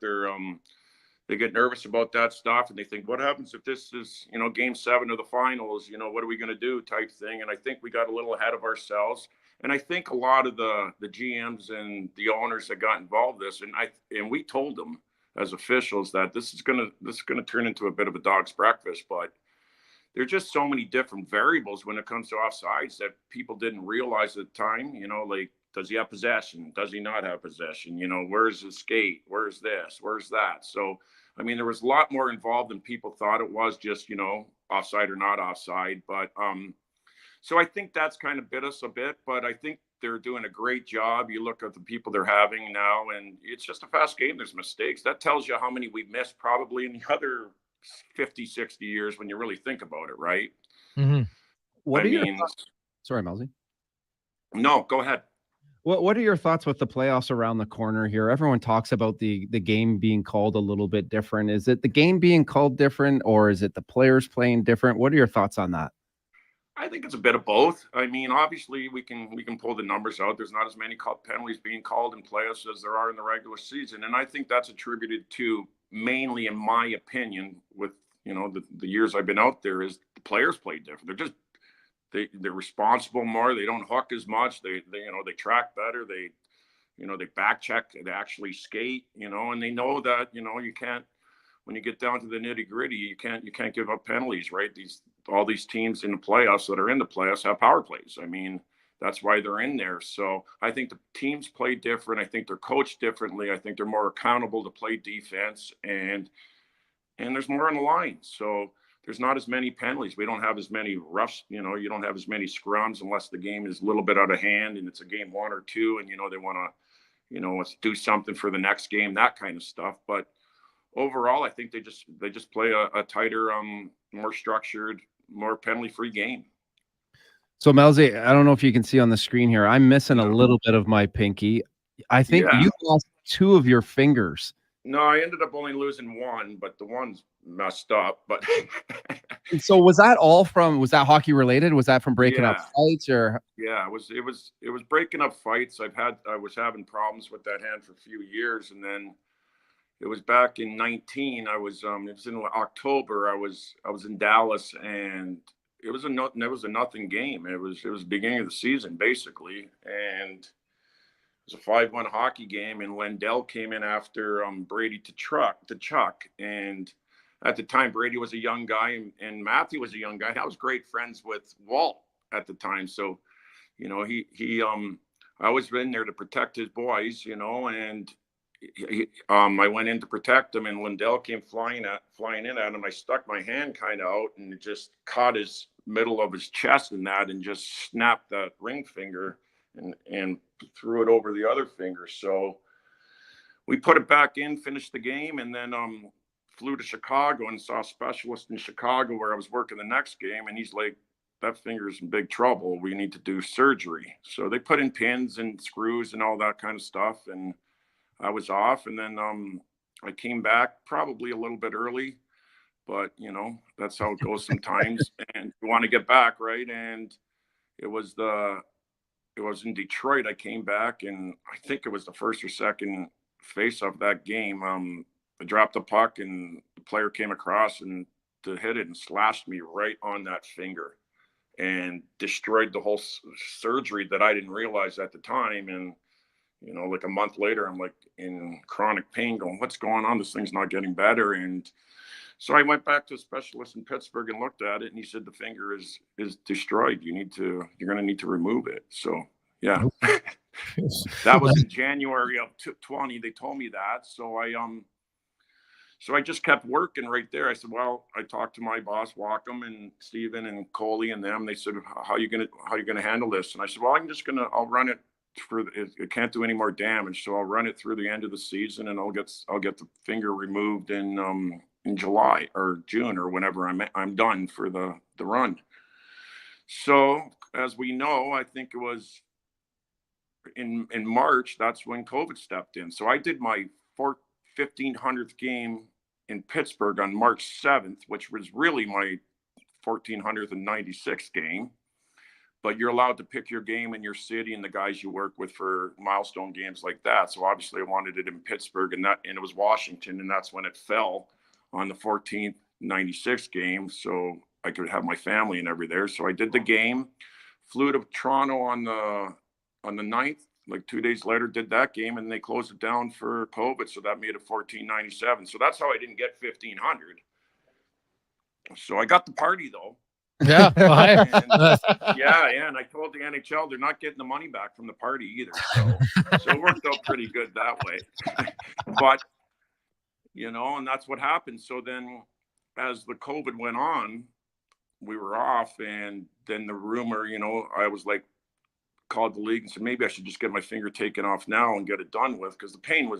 they get nervous about that stuff, and they think, what happens if this is, you know, game 7 of the finals, you know, what are we going to do type thing. And I think we got a little ahead of ourselves. And I think a lot of the GMs and the owners that got involved in this, and we told them as officials that this is going to turn into a bit of a dog's breakfast, but there's just so many different variables when it comes to offsides that people didn't realize at the time. You know, like, does he have possession? Does he not have possession? You know, where's his skate? Where's this? Where's that? So, I mean, there was a lot more involved than people thought it was, just, you know, offside or not offside. But so I think that's kind of bit us a bit, but I think they're doing a great job. You look at the people they're having now, and it's just a fast game. There's mistakes. That tells you how many we missed probably in the other 50, 60 years when you really think about it, right? Mm-hmm. What are your thoughts? Sorry, Melzy. No, go ahead. What are your thoughts with the playoffs around the corner here? Everyone talks about the game being called a little bit different. Is it the game being called different, or is it the players playing different? What are your thoughts on that? I think it's a bit of both. I mean, obviously we can pull the numbers out. There's not as many penalties being called in playoffs as there are in the regular season, and I think that's attributed to, mainly in my opinion, with, you know, the years I've been out there, is the players play different. They're just they're responsible more. They don't hook as much. They you know, they track better. They, you know, they back check. They actually skate. You know, and they know that, you know, you can't, when you get down to the nitty gritty, you can't give up penalties, right? All these teams in the playoffs that are in the playoffs have power plays. I mean, that's why they're in there. So I think the teams play different. I think they're coached differently. I think they're more accountable to play defense, and there's more on the line. So there's not as many penalties. We don't have as many roughs. You know, you don't have as many scrums unless the game is a little bit out of hand and it's a game 1 or 2, and, you know, they want to, you know, let's do something for the next game, that kind of stuff. But overall, I think they just play a tighter, more structured, more penalty-free game. So, Melzy, I don't know if you can see on the screen here, I'm missing a little bit of my pinky. I think you lost 2 of your fingers. No, I ended up only losing 1, but the one's messed up. But so was that hockey related? Was that from breaking up fights, or? Yeah, it was breaking up fights. I was having problems with that hand for a few years, and then it was back in 19. It was in October. I was in Dallas, and it was a nothing game. It was the beginning of the season basically, and it was a 5-1 hockey game, and Lendell came in after Brady to Chuck. And at the time, Brady was a young guy, and Matthew was a young guy. I was great friends with Walt at the time, so, you know, I was in there to protect his boys, you know, and I went in to protect him, and Lendell came flying in at him. I stuck my hand kind of out, and it just caught his middle of his chest and just snapped that ring finger and threw it over the other finger. So we put it back in, finished the game, and then flew to Chicago and saw a specialist in Chicago where I was working the next game. And he's like, that finger's in big trouble. We need to do surgery. So they put in pins and screws and all that kind of stuff. And I was off. And then I came back probably a little bit early, but, you know, that's how it goes sometimes. And you want to get back, right? And it was in Detroit. I came back, and I think it was the first or second face-off that game. I dropped the puck, and the player came across and to hit it and slashed me right on that finger and destroyed the whole surgery that I didn't realize at the time. And, you know, like a month later, I'm like in chronic pain going, what's going on? This thing's not getting better. And so I went back to a specialist in Pittsburgh and looked at it, and he said, the finger is destroyed. You're going to need to remove it. So, yeah, that was in January of 20. They told me that. So I just kept working right there. I said, well, I talked to my boss, Wacom, and Steven and Coley and them. They said, how are you going to handle this? And I said, well, I'll run it it can't do any more damage. So I'll run it through the end of the season, and I'll get the finger removed in July or June or whenever I'm done for the run. So as we know, I think it was in March, that's when COVID stepped in. So I did my 1500th game in Pittsburgh on March 7th, which was really my 1496th game. but you're allowed to pick your game in your city and the guys you work with for milestone games like that. So obviously I wanted it in Pittsburgh, and it was Washington, and that's when it fell on the 14th 96 game. So I could have my family and everything there. So I did the game, flew to Toronto on the 9th, like 2 days later, did that game, and they closed it down for COVID. So that made it 1497. So that's how I didn't get 1,500. So I got the party though. Yeah. Well, And I told the NHL they're not getting the money back from the party either. So it worked out pretty good that way. But, and that's what happened. So then as the COVID went on, we were off, and then the rumor, I was like, called the league and said, maybe I should just get my finger taken off now and get it done with, because the pain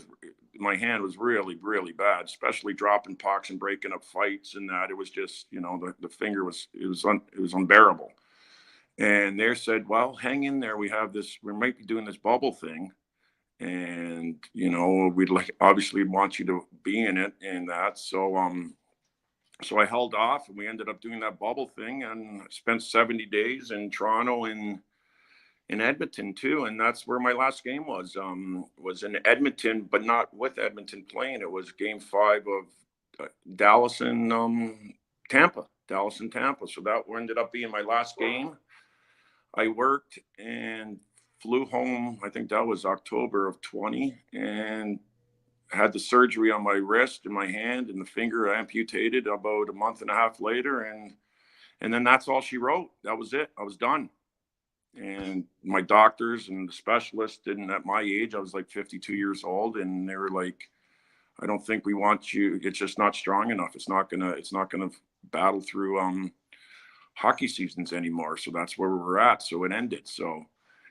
my hand was really, really bad, especially dropping pucks and breaking up fights and that. It was just, the finger was unbearable. And they said, well, hang in there. We might be doing this bubble thing. And, we'd obviously want you to be in it and that. So I held off, and we ended up doing that bubble thing, and spent 70 days in Toronto and in Edmonton too, and that's where my last game was in Edmonton, but not with Edmonton playing. It was Game 5 of Dallas and Tampa. So that ended up being my last game. I worked and flew home. I think that was October of 20, and had the surgery on my wrist and my hand, and the finger amputated about a month and a half later, and then that's all she wrote. That was it. I was done. And my doctors and the specialists didn't, at my age, I was like 52 years old, and they were like, I don't think we want you. It's just not strong enough. It's not gonna battle through hockey seasons anymore. So that's where we're at. So it ended. So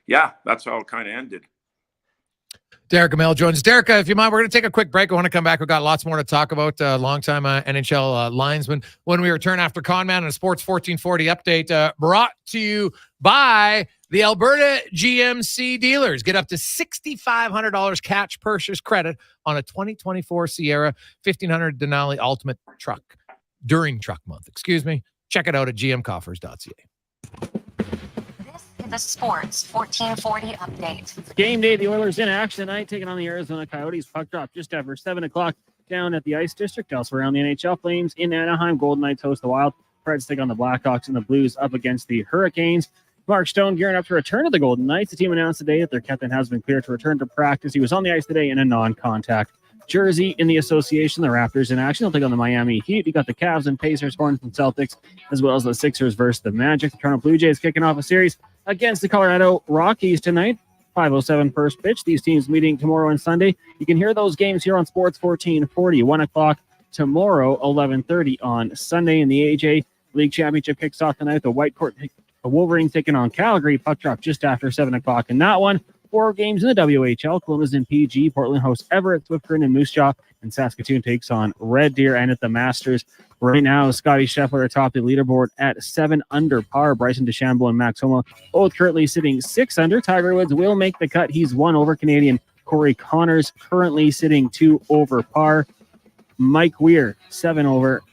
yeah, that's how it kind of ended. Derek Amel joins. Derek, if you mind, we're going to take a quick break. I want to come back. We've got lots more to talk about. Longtime NHL linesman. When we return after Conman and a Sports 1440 update, brought to you by the Alberta GMC dealers. Get up to $6,500 cash purchase credit on a 2024 Sierra 1500 Denali Ultimate truck during truck month. Check it out at gmcoffers.ca. The Sports 1440 update. It's game day. The Oilers in action tonight, taking on the Arizona Coyotes. Puck drop just after 7 o'clock down at the Ice District. Elsewhere around the NHL, Flames in Anaheim. Golden Knights host the Wild. Preds take on the Blackhawks, and the Blues up against the Hurricanes. Mark Stone gearing up to return to the Golden Knights. The team announced today that their captain has been cleared to return to practice. He was on the ice today in a non-contact jersey. In the association, the Raptors in action. They'll take on the Miami Heat. You got the Cavs and Pacers, Hornets and Celtics, as well as the Sixers versus the Magic. The Toronto Blue Jays kicking off a series against the Colorado Rockies tonight. 5:07 first pitch. These teams meeting tomorrow and Sunday. You can hear those games here on Sports 1440. 1 o'clock tomorrow, 11:30 on Sunday. In the AJ League Championship kicks off tonight. The Wolverines taking on Calgary. Puck drop just after 7 o'clock in that one. 4 games in the WHL. Kelowna's in PG. Portland hosts Everett, Swift Current, and Moose Jaw. And Saskatoon takes on Red Deer. And at the Masters, right now, Scotty Scheffler atop the leaderboard at 7 under par. Bryson DeChambeau and Max Homa both currently sitting 6 under. Tiger Woods will make the cut. He's 1 over. Canadian Corey Connors currently sitting 2 over par. Mike Weir, 7 over.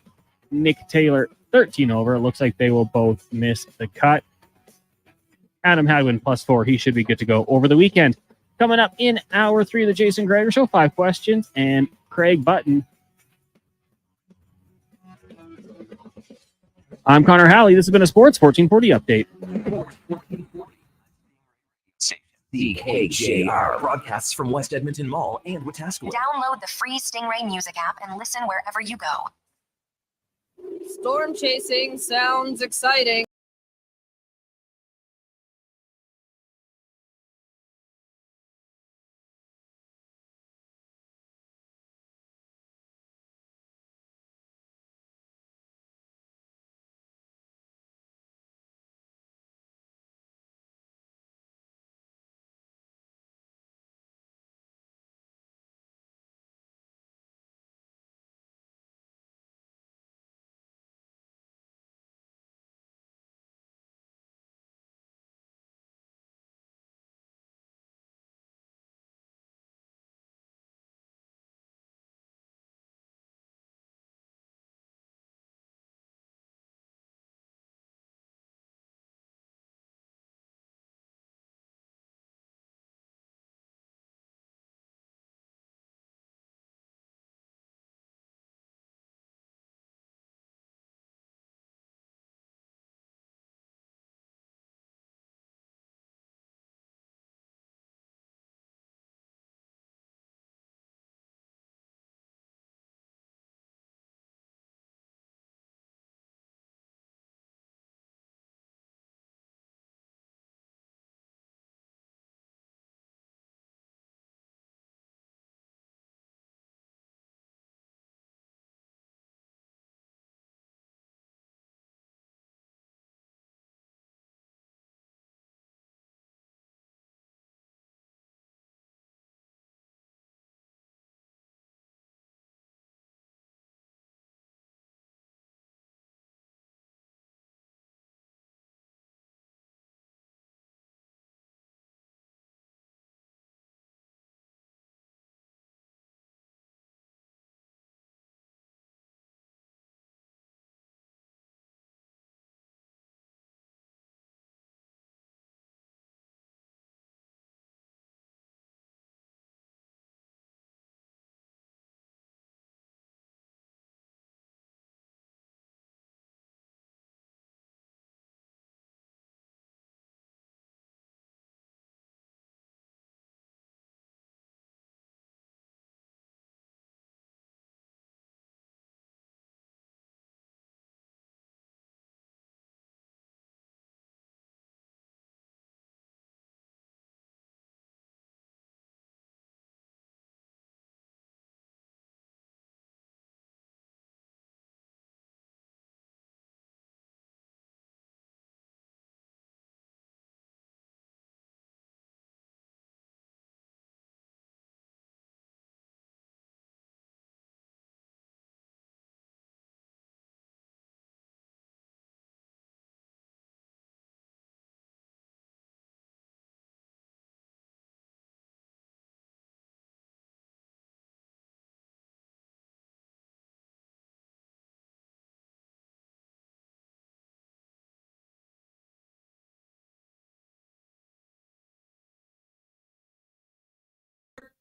Nick Taylor, 13 over. It looks like they will both miss the cut. Adam Hadwin, +4. He should be good to go over the weekend. Coming up in hour 3 of the Jason Gregor Show, 5 questions, and Craig Button. I'm Connor Halley. This has been a Sports 1440 update. The KJR broadcasts from West Edmonton Mall and Wetaskiwin. Download the free Stingray music app and listen wherever you go. Storm chasing sounds exciting.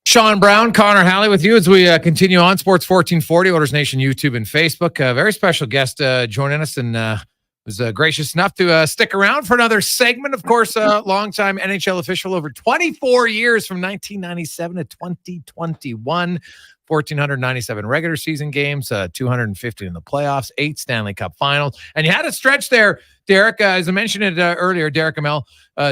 Shawn Brown, Connor Halley with you as we continue on Sports 1440, Oilers Nation, YouTube, and Facebook. A very special guest joining us and was gracious enough to stick around for another segment. Of course, longtime NHL official, over 24 years from 1997 to 2021. 1,497 regular season games, 250 in the playoffs, 8 Stanley Cup finals. And you had a stretch there, Derek, as I mentioned it earlier, Derek Amel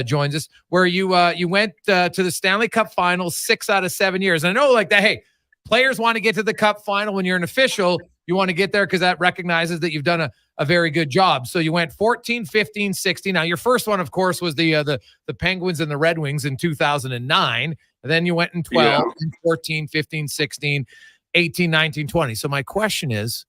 joins us, where you went to the Stanley Cup finals 6 out of 7 years. And I know like that, hey, players want to get to the Cup final when you're an official. You want to get there because that recognizes that you've done a very good job. So you went 14, 15, 16. Now, your first one, of course, was the Penguins and the Red Wings in 2009. And then you went in 12, and 14, 15, 16, 18, 19, 20. So my question is,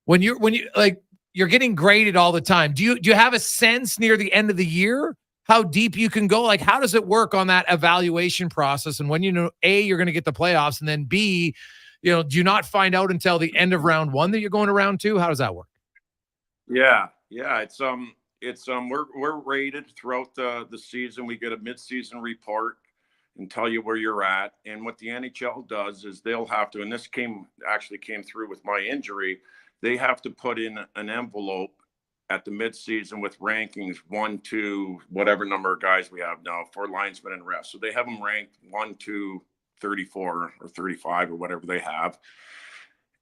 when you like you're getting graded all the time, do you have a sense near the end of the year how deep you can go? Like, how does it work on that evaluation process? And when you know, A, you're going to get the playoffs, and then B, do you not find out until the end of round 1 that you're going to round 2? How does that work? Yeah. It's we're rated throughout the season. We get a mid-season report and tell you where you're at. And what the NHL does is they'll have to, and this actually came through with my injury, they have to put in an envelope at the midseason with rankings 1 to whatever number of guys we have now for linesmen and refs. So they have them ranked 1 to 34 or 35 or whatever they have.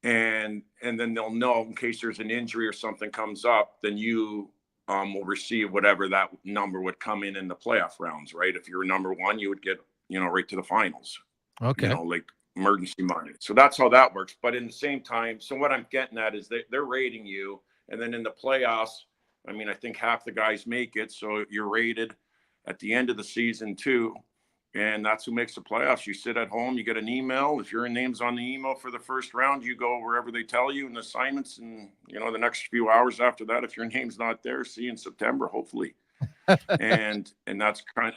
And then they'll know in case there's an injury or something comes up, then you will receive whatever that number would come in the playoff rounds, right? If you're number 1, you would get, right to the finals. Okay. Like emergency money. So that's how that works. But in the same time, so what I'm getting at is they're rating you. And then in the playoffs, I mean, I think half the guys make it. So you're rated at the end of the season too. And that's who makes the playoffs. You sit at home, you get an email. If your name's on the email for the first round, you go wherever they tell you in the assignments. And, the next few hours after that, if your name's not there, see you in September, hopefully. and that's kind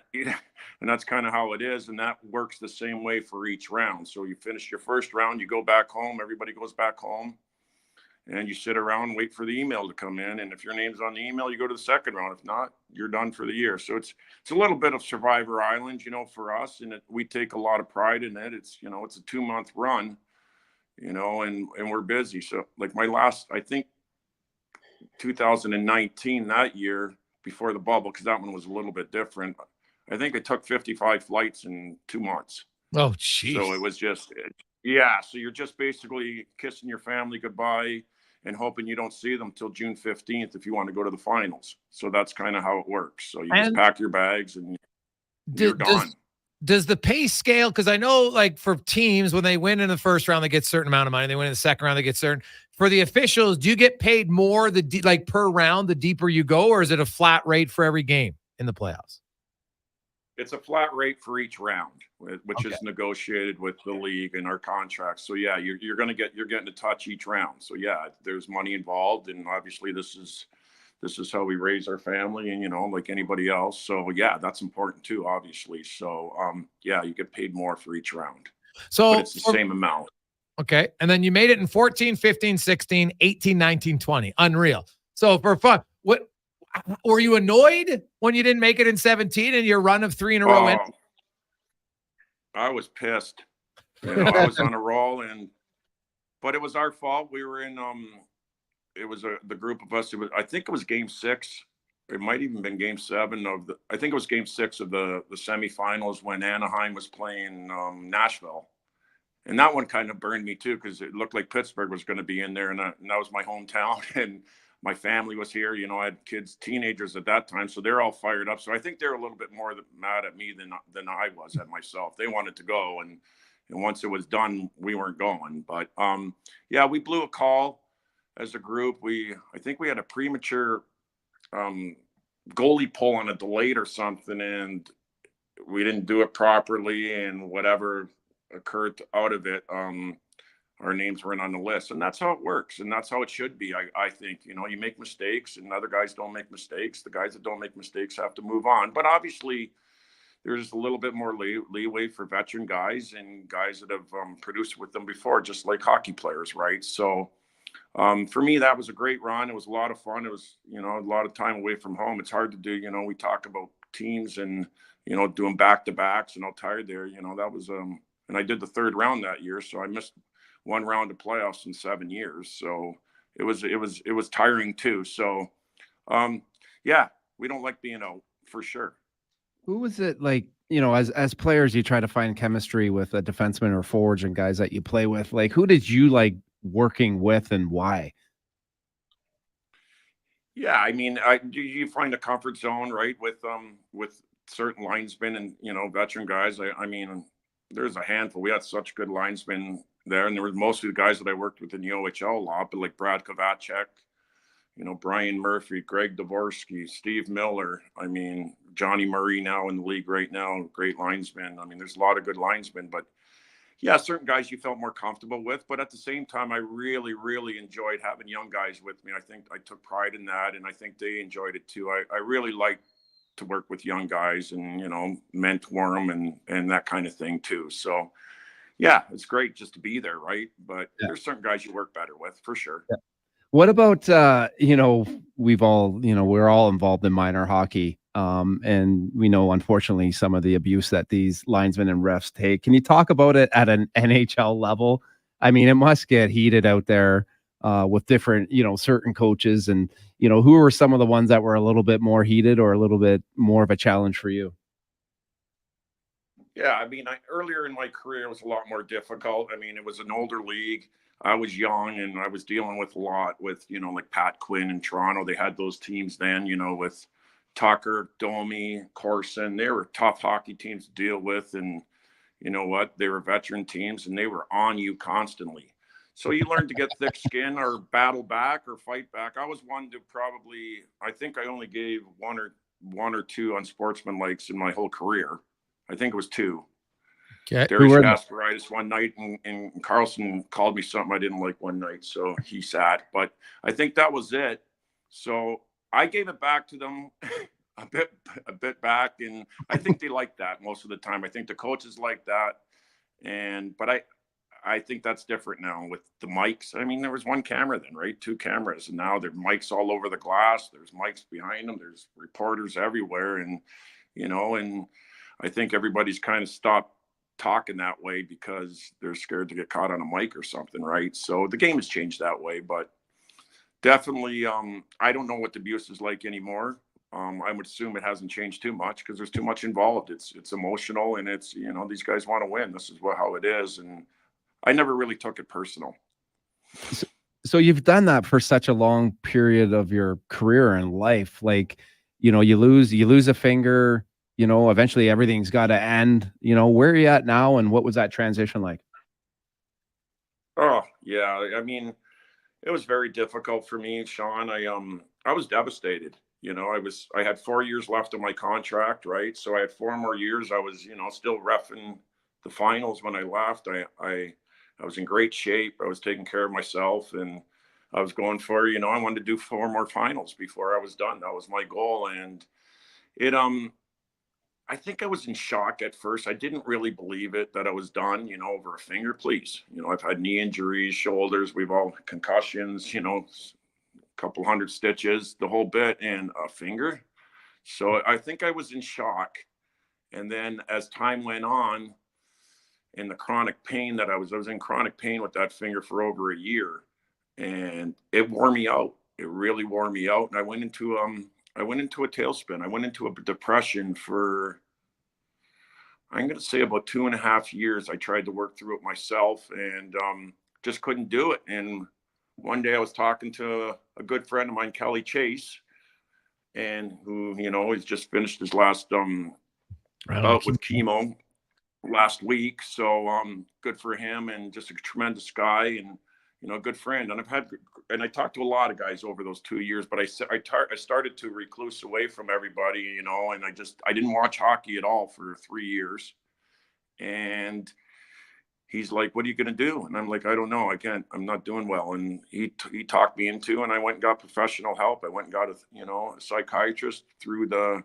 of how it is. And that works the same way for each round. So you finish your first round, you go back home, everybody goes back home. And you sit around and wait for the email to come in. And if your name's on the email, you go to the second round. If not, you're done for the year. So it's a little bit of Survivor Island, for us. And we take a lot of pride in it. It's, it's a 2-month run, and we're busy. So like my last, I think 2019, that year before the bubble, because that one was a little bit different. I think I took 55 flights in 2 months. Oh, geez. So it was just, so you're just basically kissing your family goodbye and hoping you don't see them till June 15th if you want to go to the finals. So that's kind of how it works. So you just pack your bags and you're gone. Does the pay scale, because I know like for teams, when they win in the first round, they get a certain amount of money. They win in the second round, they get certain. For the officials, do you get paid more like per round the deeper you go, or is it a flat rate for every game in the playoffs? It's a flat rate for each round, which is negotiated with the league and our contracts. So yeah, you're getting to touch each round. So yeah, there's money involved, and obviously this is how we raise our family, and like anybody else. So yeah, that's important too, obviously. So yeah, you get paid more for each round. So but it's the same amount. Okay, and then you made it in 14, 15, 16, 18, 19, 20. Unreal. So for fun, what? Were you annoyed when you didn't make it in 17 and your run of 3 in a row? I was pissed. I was on a roll, but it was our fault. We were in it was the group of us. I think it was game 6. It might even been game 7 I think it was game 6 of the semifinals when Anaheim was playing Nashville. And that one kind of burned me too, because it looked like Pittsburgh was going to be in there, and that was my hometown. And my family was here, I had kids, teenagers at that time. So they're all fired up. So I think they're a little bit more mad at me than I was at myself. They wanted to go. And once it was done, we weren't going. But yeah, we blew a call as a group. I think we had a premature goalie pull on a delayed or something. And we didn't do it properly, and whatever occurred out of it, our names weren't on the list. And that's how it works. And that's how it should be. I think, you make mistakes and other guys don't make mistakes. The guys that don't make mistakes have to move on. But obviously there's a little bit more leeway for veteran guys and guys that have produced with them before, just like hockey players. Right. So for me, that was a great run. It was a lot of fun. It was, a lot of time away from home. It's hard to do. We talk about teams and, doing back-to-backs and how tired they're, that was and I did the third round that year. So I missed one round of playoffs in 7 years. So it was tiring too. So, yeah, we don't like being out for sure. Who was it like, as players, you try to find chemistry with a defenseman or forwards and guys that you play with. Like, who did you like working with and why? Yeah, I mean, you find a comfort zone, right, with certain linesmen and veteran guys. I mean, there's a handful. We had such good linesmen there, and there was mostly the guys that I worked with in the OHL a lot, but like Brad Kovacek, Brian Murphy, Greg Dvorsky, Steve Miller. I mean, Johnny Murray now in the league right now, great linesman. I mean, there's a lot of good linesmen, but yeah, certain guys you felt more comfortable with, but at the same time, I really, really enjoyed having young guys with me. I think I took pride in that, and I think they enjoyed it too. I really like to work with young guys and, mentor them and that kind of thing too. So yeah, it's great just to be there. Right. But there's certain guys you work better with for sure. Yeah. What about, we're all involved in minor hockey. And we know, unfortunately, some of the abuse that these linesmen and refs take. Can you talk about it at an NHL level? I mean, it must get heated out there with different, certain coaches. And, who were some of the ones that were a little bit more heated or a little bit more of a challenge for you? Yeah, I mean, earlier in my career, it was a lot more difficult. I mean, it was an older league. I was young, and I was dealing with a lot with, like Pat Quinn in Toronto. They had those teams then, with Tucker, Domi, Corson. They were tough hockey teams to deal with. And you know what? They were veteran teams, and they were on you constantly. So you learn to get thick skin or battle back or fight back. I was one to I think I only gave one or two unsportsmanlikes in my whole career. I think it was two. Okay. Darius Gasparitis one night, and Carlson called me something I didn't like one night, so he sat. But I think that was it. So I gave it back to them a bit back, and I think they like that most of the time. I think the coaches like that, but I think that's different now with the mics. I mean, there was one camera then, right? Two cameras, and now there are mics all over the glass. There's mics behind them. There's reporters everywhere, and and I think everybody's kind of stopped talking that way because they're scared to get caught on a mic or something, right? So the game has changed that way, but definitely, I don't know what the abuse is like anymore. I would assume it hasn't changed too much because there's too much involved. It's emotional, and it's these guys want to win. This is how it is, and I never really took it personal. So you've done that for such a long period of your career and life. Like, you lose a finger. Eventually everything's got to end. Where are you at now, and what was that transition like? Oh yeah, I mean, it was very difficult for me, Shawn. I was devastated. I had 4 years left of my contract, right? So I had 4 more years. I was, still reffing the finals when I left. I was in great shape. I was taking care of myself, and I was going for, I wanted to do 4 more finals before I was done. That was my goal. And I think I was in shock at first. I didn't really believe it that I was done, over a finger, please. I've had knee injuries, shoulders, we've all concussions, a couple hundred stitches, the whole bit, and a finger. So I think I was in shock. And then as time went on, and the chronic pain that I was in chronic pain with that finger for over a year, and it wore me out. It really wore me out. And I went into a tailspin. I went into a depression for, I'm going to say, about 2.5 years. I tried to work through it myself, and just couldn't do it. And one day I was talking to a good friend of mine, Kelly Chase, and who, he's just finished his last bout with chemo last week. So good for him, and just a tremendous guy, and a good friend. And I talked to a lot of guys over those 2 years, but I started to recluse away from everybody, and I didn't watch hockey at all for 3 years. And he's like, "What are you going to do?" And I'm like, "I don't know. I'm not doing well." And he talked me into, and I went and got professional help. I went and got a psychiatrist through the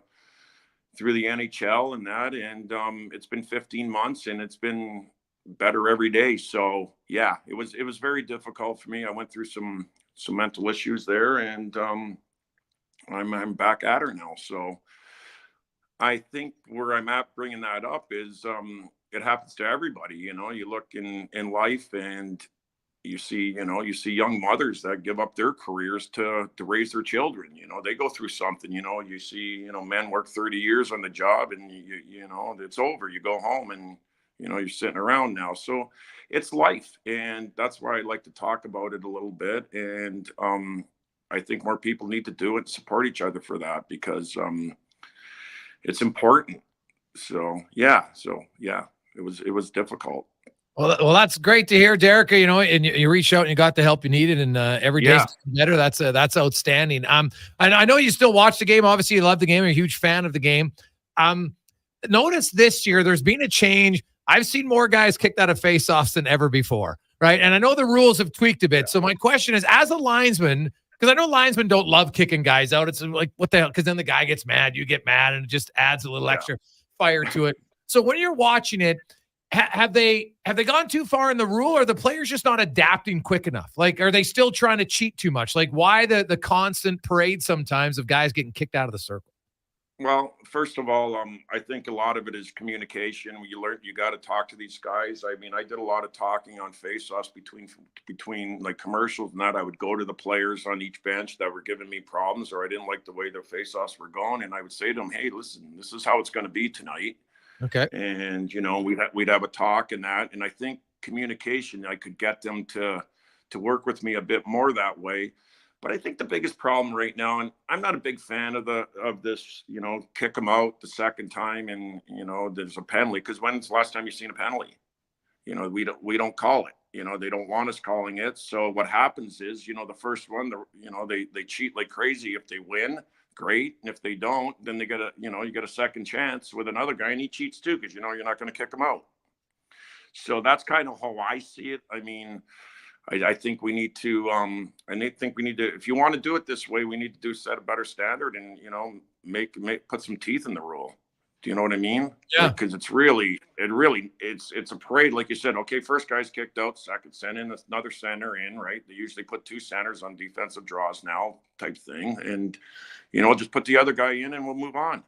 NHL and that. And it's been 15 months, and it's been better every day. So yeah, it was very difficult for me. I went through some mental issues there, and I'm back at her now. So I think where I'm at bringing that up is it happens to everybody. You know, you look in life and you see young mothers that give up their careers to raise their children. You know, they go through something. You know, you see, men work 30 years on the job, and you know it's over. You go home, and you're sitting around now. So it's life, and that's why I like to talk about it a little bit. And I think more people need to do it and support each other for that, because it's important. So yeah, it was difficult. Well, that's great to hear, Derek. And you reached out and you got the help you needed, and every day's better. That's outstanding. And I know you still watch the game. Obviously, you love the game. You're a huge fan of the game. Notice this year there's been a change. I've seen more guys kicked out of faceoffs than ever before, right? And I know the rules have tweaked a bit. So my question is, as a linesman, because I know linesmen don't love kicking guys out. It's like, what the hell? Because then the guy gets mad, you get mad, and it just adds a little extra fire to it. So when you're watching it, have they gone too far in the rule, or are the players just not adapting quick enough? Like, are they still trying to cheat too much? Like, why the constant parade sometimes of guys getting kicked out of the circle? Well, first of all, I think a lot of it is communication. You got to talk to these guys. I mean, I did a lot of talking on face-offs between like commercials and that. I would go to the players on each bench that were giving me problems, or I didn't like the way their face-offs were going, and I would say to them, "Hey, listen, this is how it's going to be tonight." Okay. And we'd have a talk and that, and I think communication, I could get them to work with me a bit more that way. But I think the biggest problem right now, and I'm not a big fan of this, kick them out the second time, and there's a penalty, because when's the last time you've seen a penalty? We don't call it. They don't want us calling it. So what happens is, the first one, they cheat like crazy. If they win, great. And if they don't, then they get you get a second chance with another guy, and he cheats too, because you're not going to kick him out. So that's kind of how I see it. I mean, I think we need to if you want to do it this way, we need to set a better standard, and put some teeth in the rule. Do you know what I mean? Yeah. Because it's a parade, like you said. Okay, first guy's kicked out, second send in another center in, right? They usually put two centers on defensive draws now, type thing, and just put the other guy in, and we'll move on.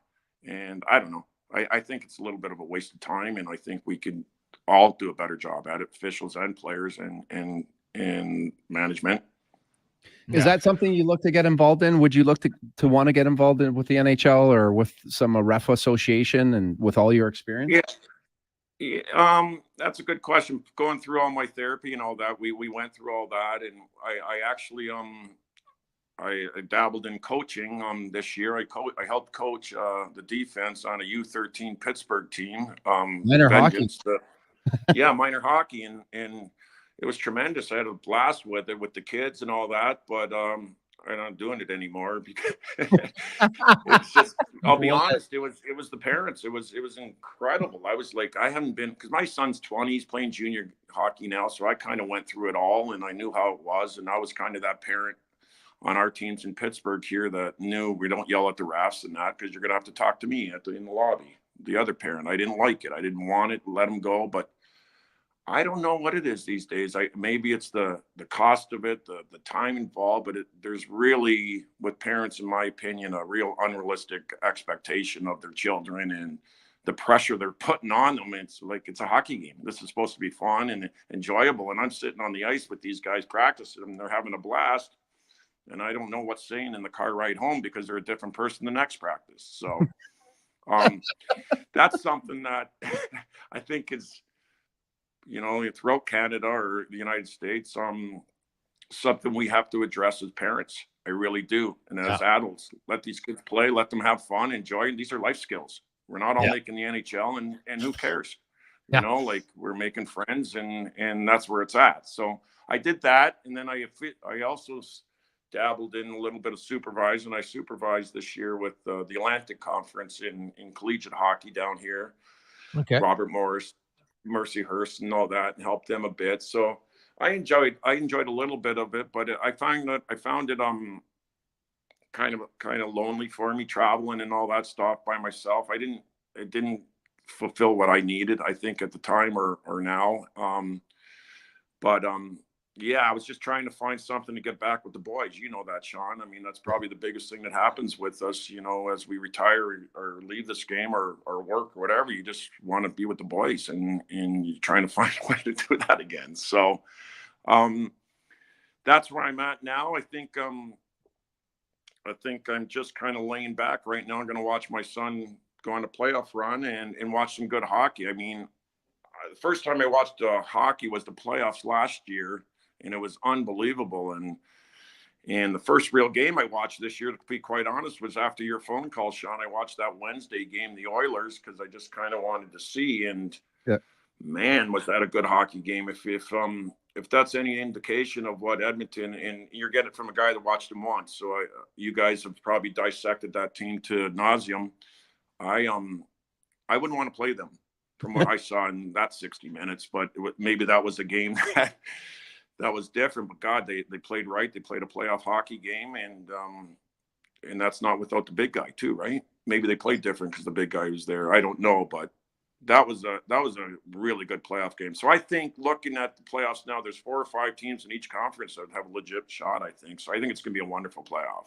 And I don't know. I think it's a little bit of a waste of time, and I think we could all do a better job at it, officials and players and management. Is that something you look to get involved in? Would you look to want to get involved in with the NHL or with some ref association, and with all your experience? Yeah, that's a good question. Going through all my therapy and all that, we went through all that, and I actually I dabbled in coaching this year. I helped coach the defense on a U13 Pittsburgh team. Minor hockey. Minor hockey, and it was tremendous. I had a blast with it, with the kids and all that, but I'm not doing it anymore, because it's just, I'll be honest, it was the parents. It was incredible. I was like, I haven't been, because my son's 20, he's playing junior hockey now, so I kind of went through it all, and I knew how it was, and I was kind of that parent on our teams in Pittsburgh here that knew we don't yell at the refs and that, because you're going to have to talk to me in the lobby, the other parent. I didn't like it. I didn't want it. Let him go. But I don't know what it is these days. Maybe it's the cost of it, the time involved, but there's really, with parents, in my opinion, a real unrealistic expectation of their children, and the pressure they're putting on them. It's like, it's a hockey game. This is supposed to be fun and enjoyable. And I'm sitting on the ice with these guys practicing, and they're having a blast. And I don't know what's saying in the car ride home, because they're a different person the next practice. So that's something that I think is, throughout Canada or the United States, something we have to address as parents. I really do. And as adults, let these kids play, let them have fun, enjoy. And these are life skills. We're not all making the NHL, and who cares? Like, we're making friends, and that's where it's at. So I did that. And then I also dabbled in a little bit of supervising. I supervised this year with the Atlantic Conference in collegiate hockey down here. Okay. Robert Morris, Mercyhurst, and all that, and helped them a bit. So I enjoyed a little bit of it, but I found it kind of lonely for me, traveling and all that stuff by myself. It didn't fulfill what I needed, I think, at the time or now. But yeah, I was just trying to find something to get back with the boys. You know that, Shawn. I mean, that's probably the biggest thing that happens with us, you know, as we retire or leave this game or work or whatever. You just want to be with the boys, and you're trying to find a way to do that again. So that's where I'm at now. I think I'm just kind of laying back right now. I'm going to watch my son go on a playoff run and watch some good hockey. I mean, the first time I watched hockey was the playoffs last year, and it was unbelievable. And the first real game I watched this year, to be quite honest, was after your phone call, Shawn. I watched that Wednesday game, the Oilers, because I just kind of wanted to see. And man, was that a good hockey game? If that's any indication of what Edmonton, and you're getting it from a guy that watched them once, so you guys have probably dissected that team to nauseum. I wouldn't want to play them from what I saw in that 60 minutes, but maybe that was a game that was different. But God, they played right. They played a playoff hockey game, and that's not without the big guy too, right? Maybe they played different because the big guy was there. I don't know, but that was a really good playoff game. So I think looking at the playoffs now, there's 4 or 5 teams in each conference that have a legit shot, I think. So I think it's going to be a wonderful playoff.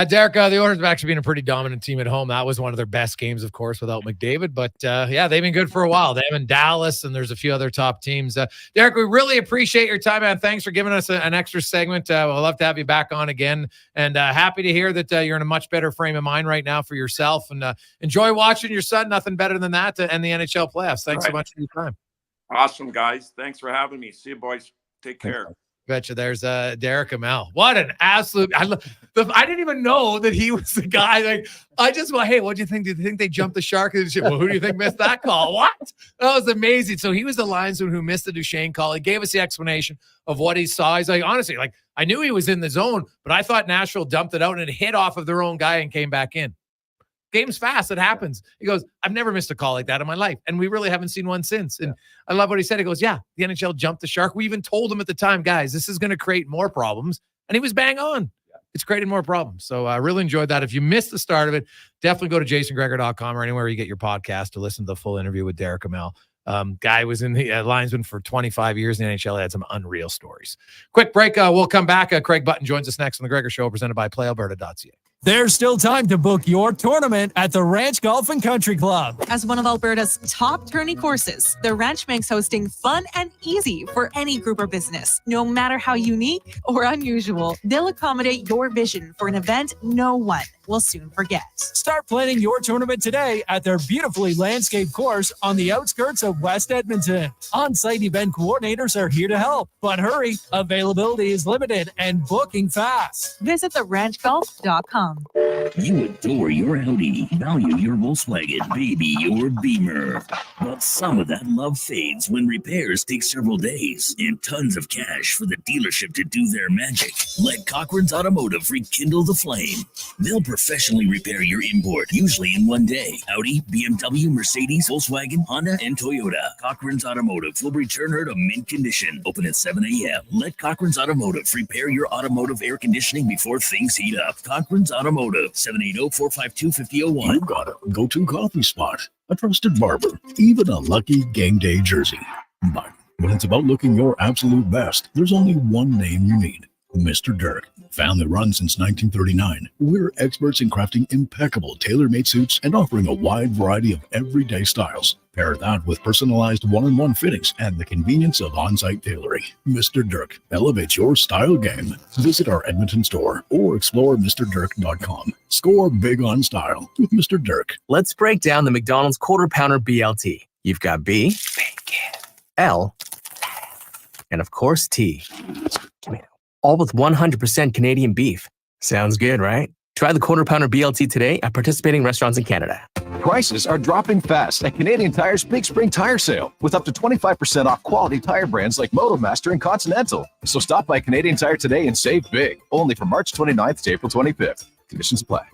Derek, the Oilers have actually been a pretty dominant team at home. That was one of their best games, of course, without McDavid. But, yeah, they've been good for a while. Them and Dallas, and there's a few other top teams. Derek, we really appreciate your time, man. Thanks for giving us an extra segment. We'll love to have you back on again. And happy to hear that you're in a much better frame of mind right now for yourself. And enjoy watching your son. Nothing better than that to end the NHL playoffs. Thanks so much for your time. Awesome, guys. Thanks for having me. See you, boys. Take care. Betcha. There's Derek Amel. What an absolute! I didn't even know that he was the guy. Like, I just went, hey, what do you think? Do you think they jumped the shark? Well, who do you think missed that call? What? That was amazing. So he was the linesman who missed the Duchesne call. He gave us the explanation of what he saw. He's like, honestly, like I knew he was in the zone, but I thought Nashville dumped it out and it hit off of their own guy and came back in. Game's fast. It happens. He goes, I've never missed a call like that in my life. And we really haven't seen one since. And I love what he said. He goes, yeah, the NHL jumped the shark. We even told him at the time, guys, this is going to create more problems. And he was bang on. It's created more problems. So I really enjoyed that. If you missed the start of it, definitely go to jasongregor.com or anywhere you get your podcast to listen to the full interview with Derek Amel. Guy was in the linesman for 25 years in the NHL. He had some unreal stories. Quick break. We'll come back. Craig Button joins us next on the Gregor Show, presented by PlayAlberta.ca. There's still time to book your tournament at the Ranch Golf and Country Club. As one of Alberta's top tourney courses, the Ranch makes hosting fun and easy for any group or business. No matter how unique or unusual, they'll accommodate your vision for an event no one will soon forget. Start planning your tournament today at their beautifully landscaped course on the outskirts of West Edmonton. On-site event coordinators are here to help, but hurry, availability is limited and booking fast. Visit theranchgolf.com. You adore your Audi, value your Volkswagen, baby your Beamer. But some of that love fades when repairs take several days and tons of cash for the dealership to do their magic. Let Cochran's Automotive rekindle the flame. They'll professionally repair your import, usually in one day. Audi, BMW, Mercedes, Volkswagen, Honda, and Toyota. Cochran's Automotive will return her to mint condition. Open at 7 a.m. Let Cochran's Automotive repair your automotive air conditioning before things heat up. Cochran's Automotive, 780-452-5001. You've got a go-to coffee spot, a trusted barber, even a lucky game day jersey. But when it's about looking your absolute best, there's only one name you need. Mr. Dirk. Family run since 1939, we're experts in crafting impeccable tailor-made suits and offering a wide variety of everyday styles. Pair that with personalized one-on-one fittings and the convenience of on-site tailoring. Mr. Dirk elevates your style game. Visit our Edmonton store or explore MrDirk.com. Score big on style with Mr. Dirk. Let's break down the McDonald's Quarter Pounder BLT. You've got B, bacon, L, and of course T, tomato. All with 100% Canadian beef. Sounds good, right? Try the Quarter Pounder BLT today at participating restaurants in Canada. Prices are dropping fast at Canadian Tire's Big Spring Tire Sale, with up to 25% off quality tire brands like Motomaster and Continental. So stop by Canadian Tire today and save big, only from March 29th to April 25th. Conditions apply.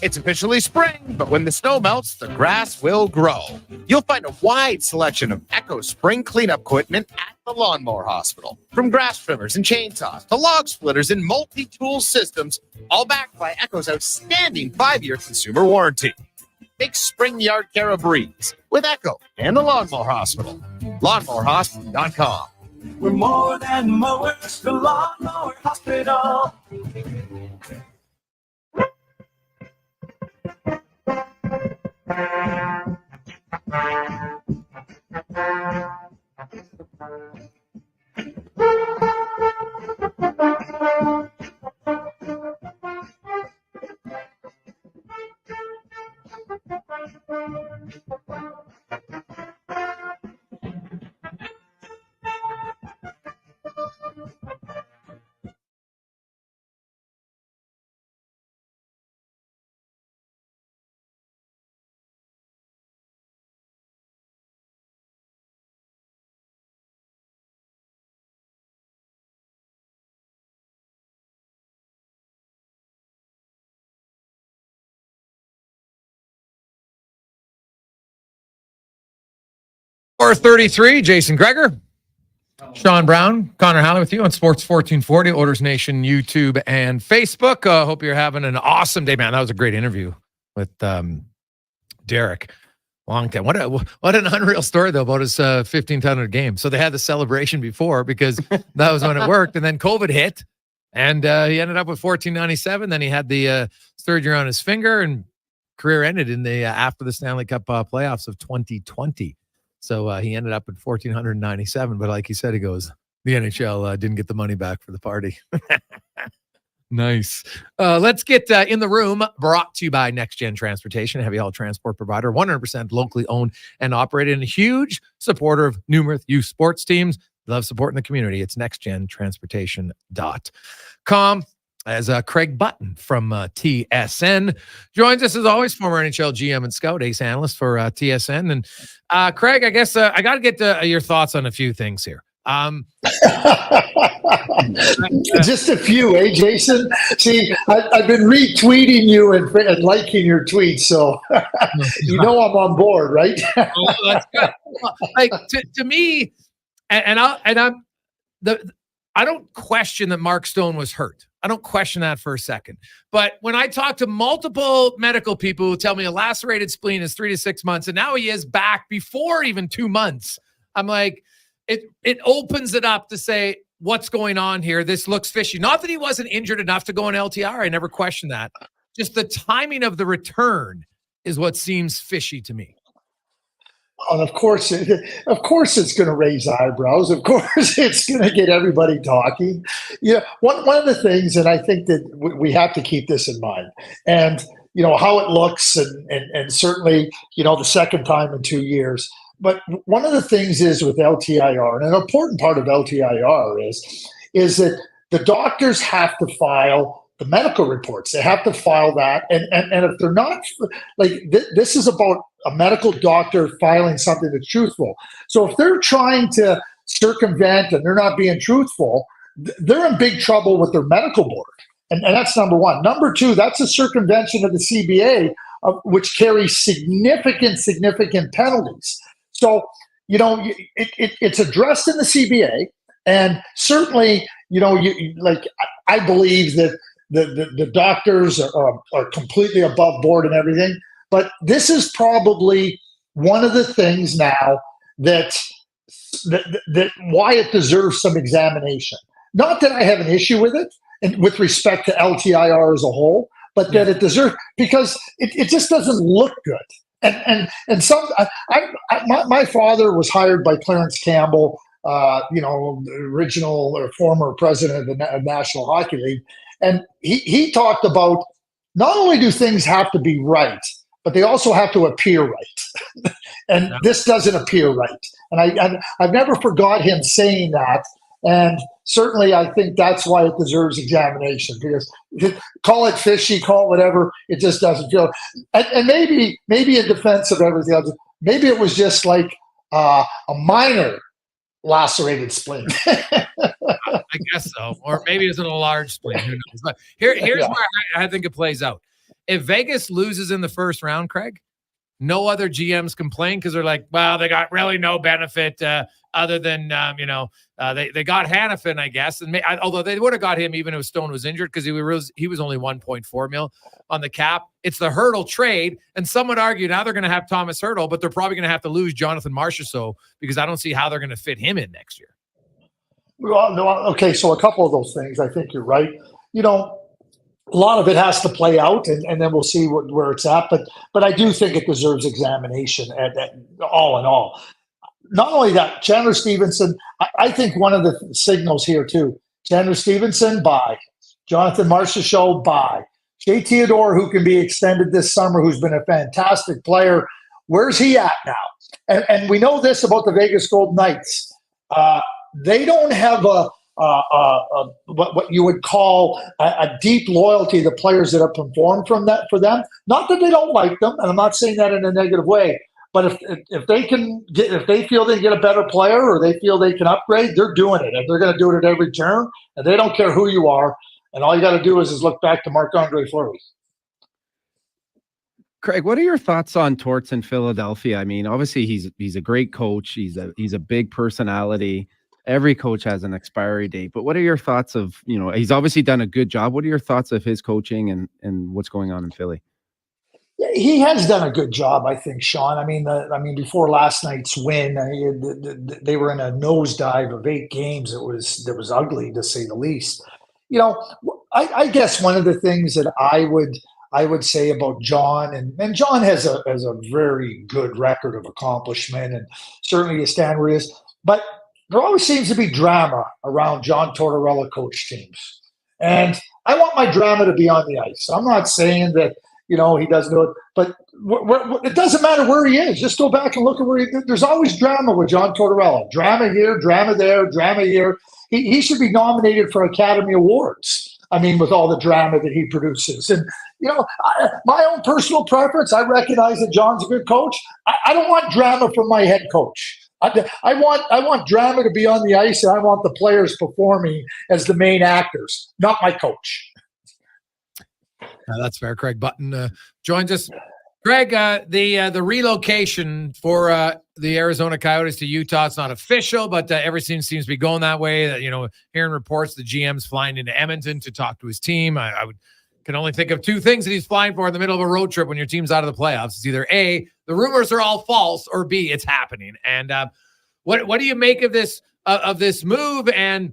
It's officially spring, but when the snow melts, the grass will grow. You'll find a wide selection of Echo spring cleanup equipment at the Lawnmower Hospital. From grass trimmers and chainsaws to log splitters and multi-tool systems, all backed by Echo's outstanding 5-year consumer warranty. Make spring yard care a breeze with Echo and the Lawnmower Hospital. lawnmowerhospital.com. We're more than mowers, the Lawnmower Hospital. Or 33, Jason Gregor, Shawn Brown, Connor Halley with you on Sports 1440, Orders Nation, YouTube, and Facebook. Hope you're having an awesome day, man. That was a great interview with Derek. Long time. What an unreal story, though, about his 1,500 game. So they had the celebration before because that was when it worked. And then COVID hit, and he ended up with 1,497. Then he had the surgery on his finger, and career ended in the after the Stanley Cup playoffs of 2020. So he ended up at 1,497. But like he said, he goes, the NHL didn't get the money back for the party. Nice. Let's get in the room, brought to you by Next Gen Transportation, a heavy haul transport provider, 100% locally owned and operated, and a huge supporter of numerous youth sports teams. Love supporting the community. It's nextgentransportation.com. As Craig Button from TSN joins us, as always, former NHL GM and scout, ace analyst for TSN. And Craig, I guess I got to get your thoughts on a few things here. Just a few, Jason? See, I've been retweeting you and liking your tweets, so you know I'm on board, right? Oh, that's good. Like to me, I don't question that Mark Stone was hurt. I don't question that for a second. But when I talk to multiple medical people who tell me a lacerated spleen is 3 to 6 months, and now he is back before even 2 months, I'm like, it opens it up to say, what's going on here? This looks fishy. Not that he wasn't injured enough to go on LTR. I never questioned that. Just the timing of the return is what seems fishy to me. And of course it's going to raise eyebrows. Of course it's going to get everybody talking. Yeah, one of the things, and I think that we have to keep this in mind, and how it looks, and certainly the second time in 2 years. But one of the things is with LTIR, and an important part of LTIR is that the doctors have to file the medical reports. They have to file that, and if they're not, like this is about a medical doctor filing something that's truthful. So if they're trying to circumvent and they're not being truthful, they're in big trouble with their medical board. And that's number one. Number two, that's a circumvention of the CBA, which carries significant penalties. So, it's addressed in the CBA, and certainly, I believe that the doctors are completely above board and everything. But this is probably one of the things now that why it deserves some examination. Not that I have an issue with it, and with respect to LTIR as a whole, but that it deserves, because it just doesn't look good. And some my father was hired by Clarence Campbell, the original or former president of the National Hockey League, and he talked about not only do things have to be right, but they also have to appear right. And this doesn't appear right. And I've never forgot him saying that. And certainly I think that's why it deserves examination, because call it fishy, call it whatever, it just doesn't feel. And maybe in defense of everything else, maybe it was just like a minor lacerated spleen. I guess so. Or maybe it's a large spleen. Who knows? But here's where I think it plays out. If Vegas loses in the first round, Craig, no other GMs complain because they're like, well, they got really no benefit other than, they got Hannafin, I guess. And although they would have got him even if Stone was injured because he was only 1.4 mil on the cap. It's the Hurdle trade. And some would argue now they're going to have Thomas Hurdle, but they're probably going to have to lose Jonathan Marchessault because I don't see how they're going to fit him in next year. Well, no, okay, so a couple of those things. I think you're right. A lot of it has to play out, and then we'll see where it's at. But I do think it deserves examination at all in all. Not only that, Chandler Stevenson, I think one of the signals here too, Chandler Stevenson, bye. Jonathan Marchessault, bye. Shea Theodore, who can be extended this summer, who's been a fantastic player, where's he at now? And we know this about the Vegas Golden Knights. They don't have what you would call a deep loyalty to players that have performed for them. Not that they don't like them, and I'm not saying that in a negative way. But if they feel they get a better player or they feel they can upgrade, they're doing it, and they're going to do it at every turn. And they don't care who you are. And all you got to do is look back to Marc-Andre Fleury. Craig, what are your thoughts on Torts in Philadelphia? I mean, obviously he's a great coach. He's a big personality. Every coach has an expiry date. But what are your thoughts of, he's obviously done a good job. What are your thoughts of his coaching and what's going on in Philly? He has done a good job, I think, Sean. I mean, before last night's win, they were in a nosedive of 8 games. It was ugly, to say the least. I guess one of the things that I would say about John, and John has a very good record of accomplishment, and certainly a stand where he is, but there always seems to be drama around John Tortorella coach teams. And I want my drama to be on the ice. I'm not saying that, he doesn't do it, but it doesn't matter where he is. Just go back and look at where there's always drama with John Tortorella. Drama here, drama there, drama here. He should be nominated for Academy Awards. I mean, with all the drama that he produces. And, my own personal preference, I recognize that John's a good coach. I don't want drama from my head coach. I want drama to be on the ice, and I want the players performing as the main actors, not my coach. That's fair. Craig Button joins us. Greg, the relocation for the Arizona Coyotes to Utah, it's not official, but everything seems to be going that way. Hearing reports the GM's flying into Edmonton to talk to his team. I can only think of 2 things that he's flying for in the middle of a road trip when your team's out of the playoffs. It's either A, the rumors are all false, or B, it's happening. And what do you make of this move? And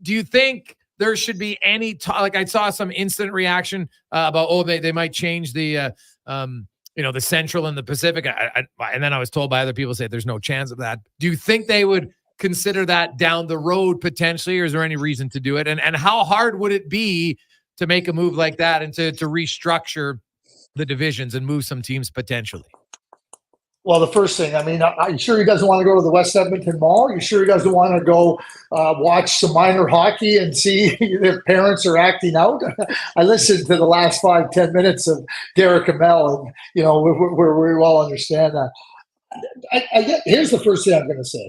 do you think there should be any like I saw some instant reaction about they might change the the Central and the Pacific, and then I was told by other people say there's no chance of that. Do you think they would consider that down the road potentially, or is there any reason to do it? And how hard would it be to make a move like that and to restructure the divisions and move some teams potentially? Well, the first thing, are you sure he doesn't want to go to the West Edmonton Mall? You sure he doesn't want to go watch some minor hockey and see if parents are acting out? I listened to the last 5-10 minutes of Derek Amel, and we all understand that. Here's the first thing I'm going to say.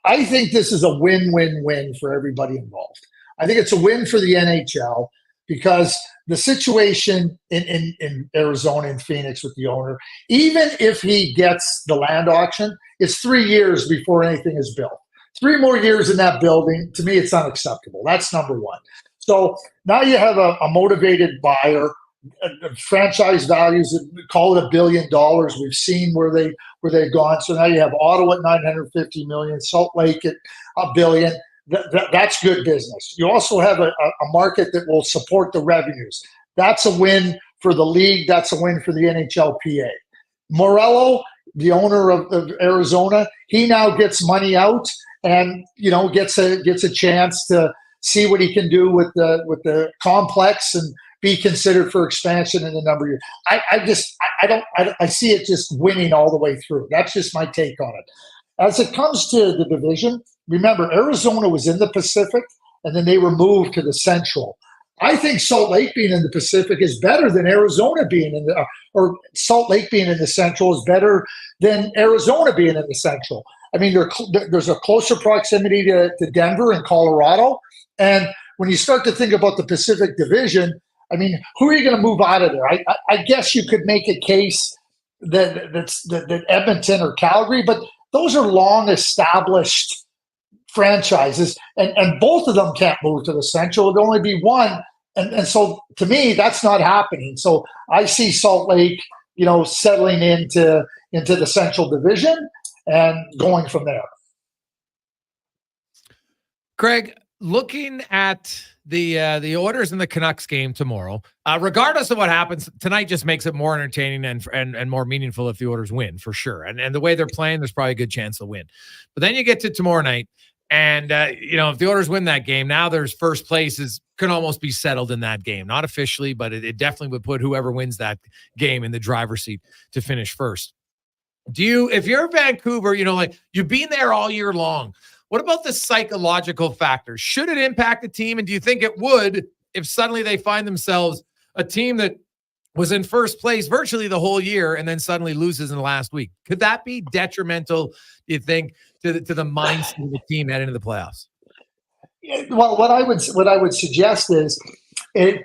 I think this is a win-win-win for everybody involved. I think it's a win for the NHL because the situation in Arizona and Phoenix with the owner, even if he gets the land auction, it's 3 years before anything is built. 3 more years in that building, to me, it's unacceptable. That's number one. So now you have a motivated buyer, franchise values, call it $1 billion. We've seen where they've gone. So now you have Ottawa at $950 million, Salt Lake at $1 billion. That's good business. You also have a market that will support the revenues. That's a win for the league. That's a win for the NHLPA. Morello, the owner of Arizona, he now gets money out and gets a chance to see what he can do with the complex and be considered for expansion in a number of years. I see it just winning all the way through. That's just my take on it. As it comes to the division, remember, Arizona was in the Pacific, and then they were moved to the Central. I think Salt Lake being in the Pacific is better than Arizona being in or Salt Lake being in the Central is better than Arizona being in the Central. There's a closer proximity to Denver and Colorado. And when you start to think about the Pacific Division, who are you going to move out of there? I guess you could make a case that Edmonton or Calgary, but those are long established franchises, and both of them can't move to the Central. It'd only be one. And so to me, that's not happening. So I see Salt Lake, settling into the Central Division and going from there. Greg, looking at the Oilers and the Canucks game tomorrow, regardless of what happens tonight, just makes it more entertaining and more meaningful if the Oilers win, for sure. And the way they're playing, there's probably a good chance they'll win. But then you get to tomorrow night, and if the Oilers win that game, now there's first place can almost be settled in that game. Not officially, but it definitely would put whoever wins that game in the driver's seat to finish first. If you're Vancouver, you've been there all year long. What about the psychological factors? Should it impact the team? And do you think it would if suddenly they find themselves a team that was in first place virtually the whole year and then suddenly loses in the last week? Could that be detrimental, do you think, to the mindset of the team heading into the playoffs? Well, what I would suggest is, when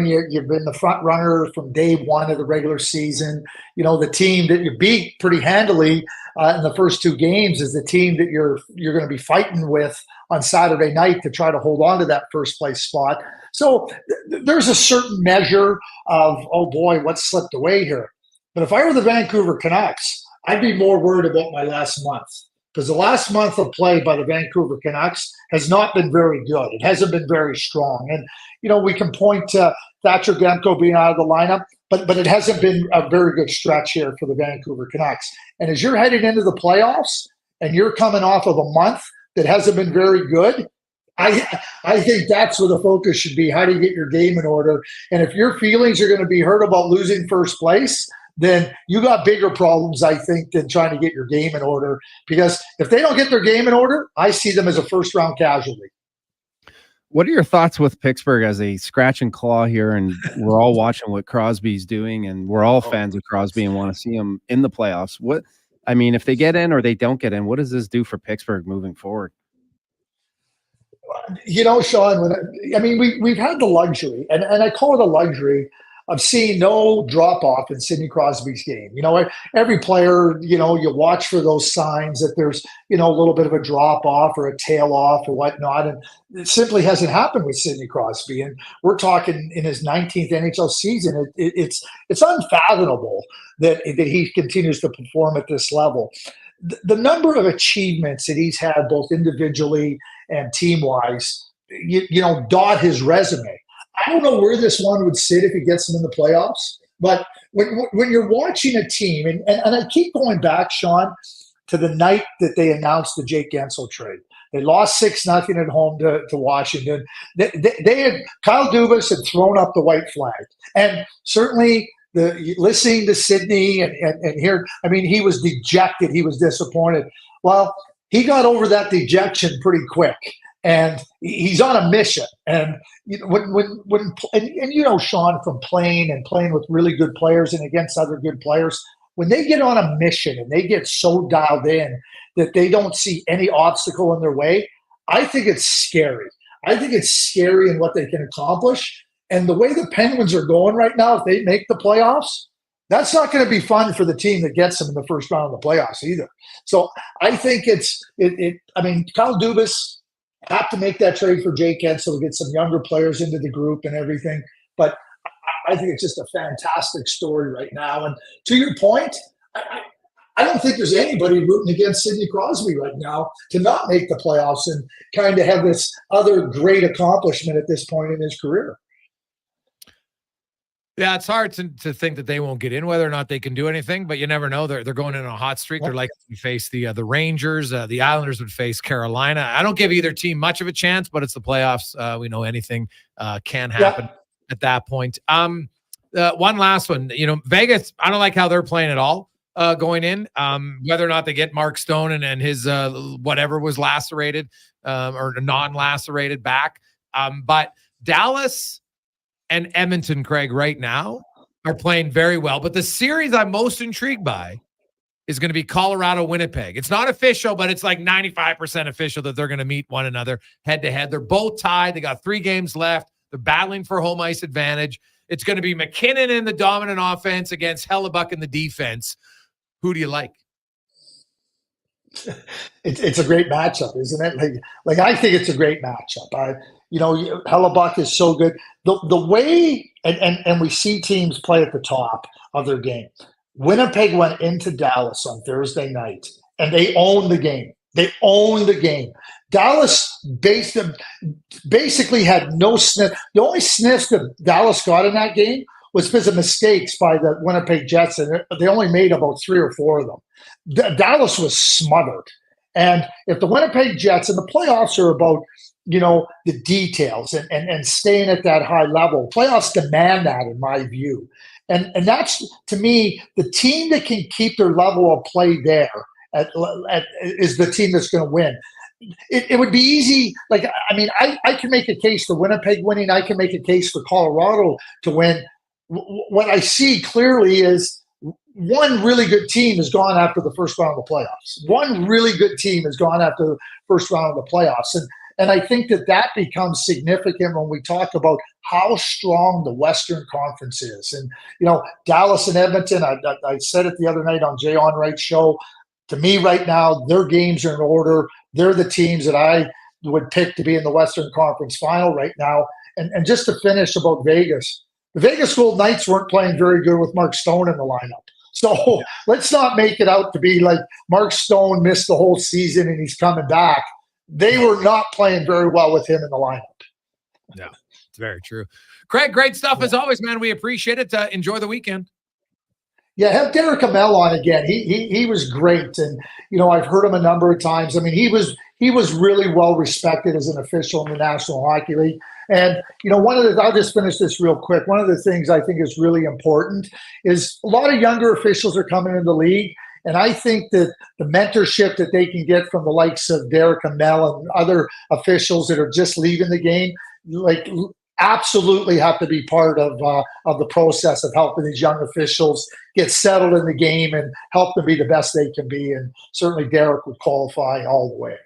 you've been the front runner from day one of the regular season, the team that you beat pretty handily in the first two games is the team that you're going to be fighting with on Saturday night to try to hold on to that first place spot. So there's a certain measure of, oh boy, what slipped away here. But if I were the Vancouver Canucks, I'd be more worried about my last month. Because the last month of play by the Vancouver Canucks has not been very good. It hasn't been very strong. And, we can point to Thatcher Demko being out of the lineup, but it hasn't been a very good stretch here for the Vancouver Canucks. And as you're heading into the playoffs and you're coming off of a month that hasn't been very good, I think that's where the focus should be. How do you get your game in order? And if your feelings are going to be hurt about losing first place, then you got bigger problems, I think, than trying to get your game in order. Because if they don't get their game in order, I see them as a first-round casualty. What are your thoughts with Pittsburgh as a scratch and claw here? And we're all watching what Crosby's doing, and we're all fans of Crosby and want to see him in the playoffs. If they get in or they don't get in, what does this do for Pittsburgh moving forward? Shawn, we've had the luxury, and I call it a luxury, of seeing no drop-off in Sidney Crosby's game. Every player, you watch for those signs that there's, a little bit of a drop-off or a tail-off or whatnot, and it simply hasn't happened with Sidney Crosby. And we're talking in his 19th NHL season. It's unfathomable that he continues to perform at this level. The number of achievements that he's had, both individually and team-wise, dot his resume. I don't know where this one would sit if he gets them in the playoffs, but when you're watching a team, and I keep going back, Shawn, to the night that they announced the Jake Guentzel trade. They lost 6-0 at home to Washington. They had Kyle Dubas had thrown up the white flag, and certainly listening to Sidney and here, he was dejected. He was disappointed. Well, he got over that dejection pretty quick. And he's on a mission. And Shawn, from playing with really good players and against other good players, when they get on a mission and they get so dialed in that they don't see any obstacle in their way, I think it's scary. I think it's scary in what they can accomplish. And the way the Penguins are going right now, if they make the playoffs, that's not going to be fun for the team that gets them in the first round of the playoffs either. So I think Kyle Dubas have to make that trade for Jake Guentzel to get some younger players into the group and everything. But I think it's just a fantastic story right now. And to your point, I don't think there's anybody rooting against Sidney Crosby right now to not make the playoffs and kind of have this other great accomplishment at this point in his career. Yeah, it's hard to think that they won't get in, whether or not they can do anything, but you never know. They're going in on a hot streak. They're likely to face the Rangers. The Islanders would face Carolina. I don't give either team much of a chance, but it's the playoffs. We know anything can happen at that point. One last one. Vegas, I don't like how they're playing at all going in. Whether or not they get Mark Stone and his whatever was lacerated or non-lacerated back. But Dallas and Edmonton, Craig, right now are playing very well. But the series I'm most intrigued by is going to be Colorado-Winnipeg. It's not official, but it's like 95% official that they're going to meet one another head-to-head. They're both tied. They got 3 games left. They're battling for home ice advantage. it's going to be McKinnon in the dominant offense against Hellebuck in the defense. Who do you like? It's a great matchup, isn't it? Like I think it's a great matchup. Hellebuck is so good. The way and we see teams play at the top of their game. Winnipeg went into Dallas on Thursday night, and they owned the game. They owned the game. Dallas basically had no sniff. The only sniffs that Dallas got in that game was because of mistakes by the Winnipeg Jets, and they only made about 3 or 4 of them. Dallas was smothered. And if the Winnipeg Jets, and the playoffs are about, the details and staying at that high level. Playoffs demand that, in my view. And that's, to me, the team that can keep their level of play there is the team that's going to win. It would be easy. I can make a case for Winnipeg winning. I can make a case for Colorado to win. What I see clearly is one really good team has gone after the first round of the playoffs. One really good team has gone after the first round of the playoffs. And I think that becomes significant when we talk about how strong the Western Conference is. And, Dallas and Edmonton, I said it the other night on Jay Onright's show. To me right now, their games are in order. They're the teams that I would pick to be in the Western Conference final right now. And just to finish about Vegas, the Vegas Golden Knights weren't playing very good with Mark Stone in the lineup. So let's not make it out to be like Mark Stone missed the whole season and he's coming back. They were not playing very well with him in the lineup. Yeah, it's very true. Craig, great stuff as always, man. We appreciate it. Enjoy the weekend. Yeah, have Derek Amel on again. He was great, and I've heard him a number of times. I mean, he was really well respected as an official in the National Hockey League. And I'll just finish this real quick. One of the things I think is really important is a lot of younger officials are coming in the league. And I think that the mentorship that they can get from the likes of Derek Amel and other officials that are just leaving the game, absolutely have to be part of the process of helping these young officials get settled in the game and help them be the best they can be. And certainly Derek would qualify all the way.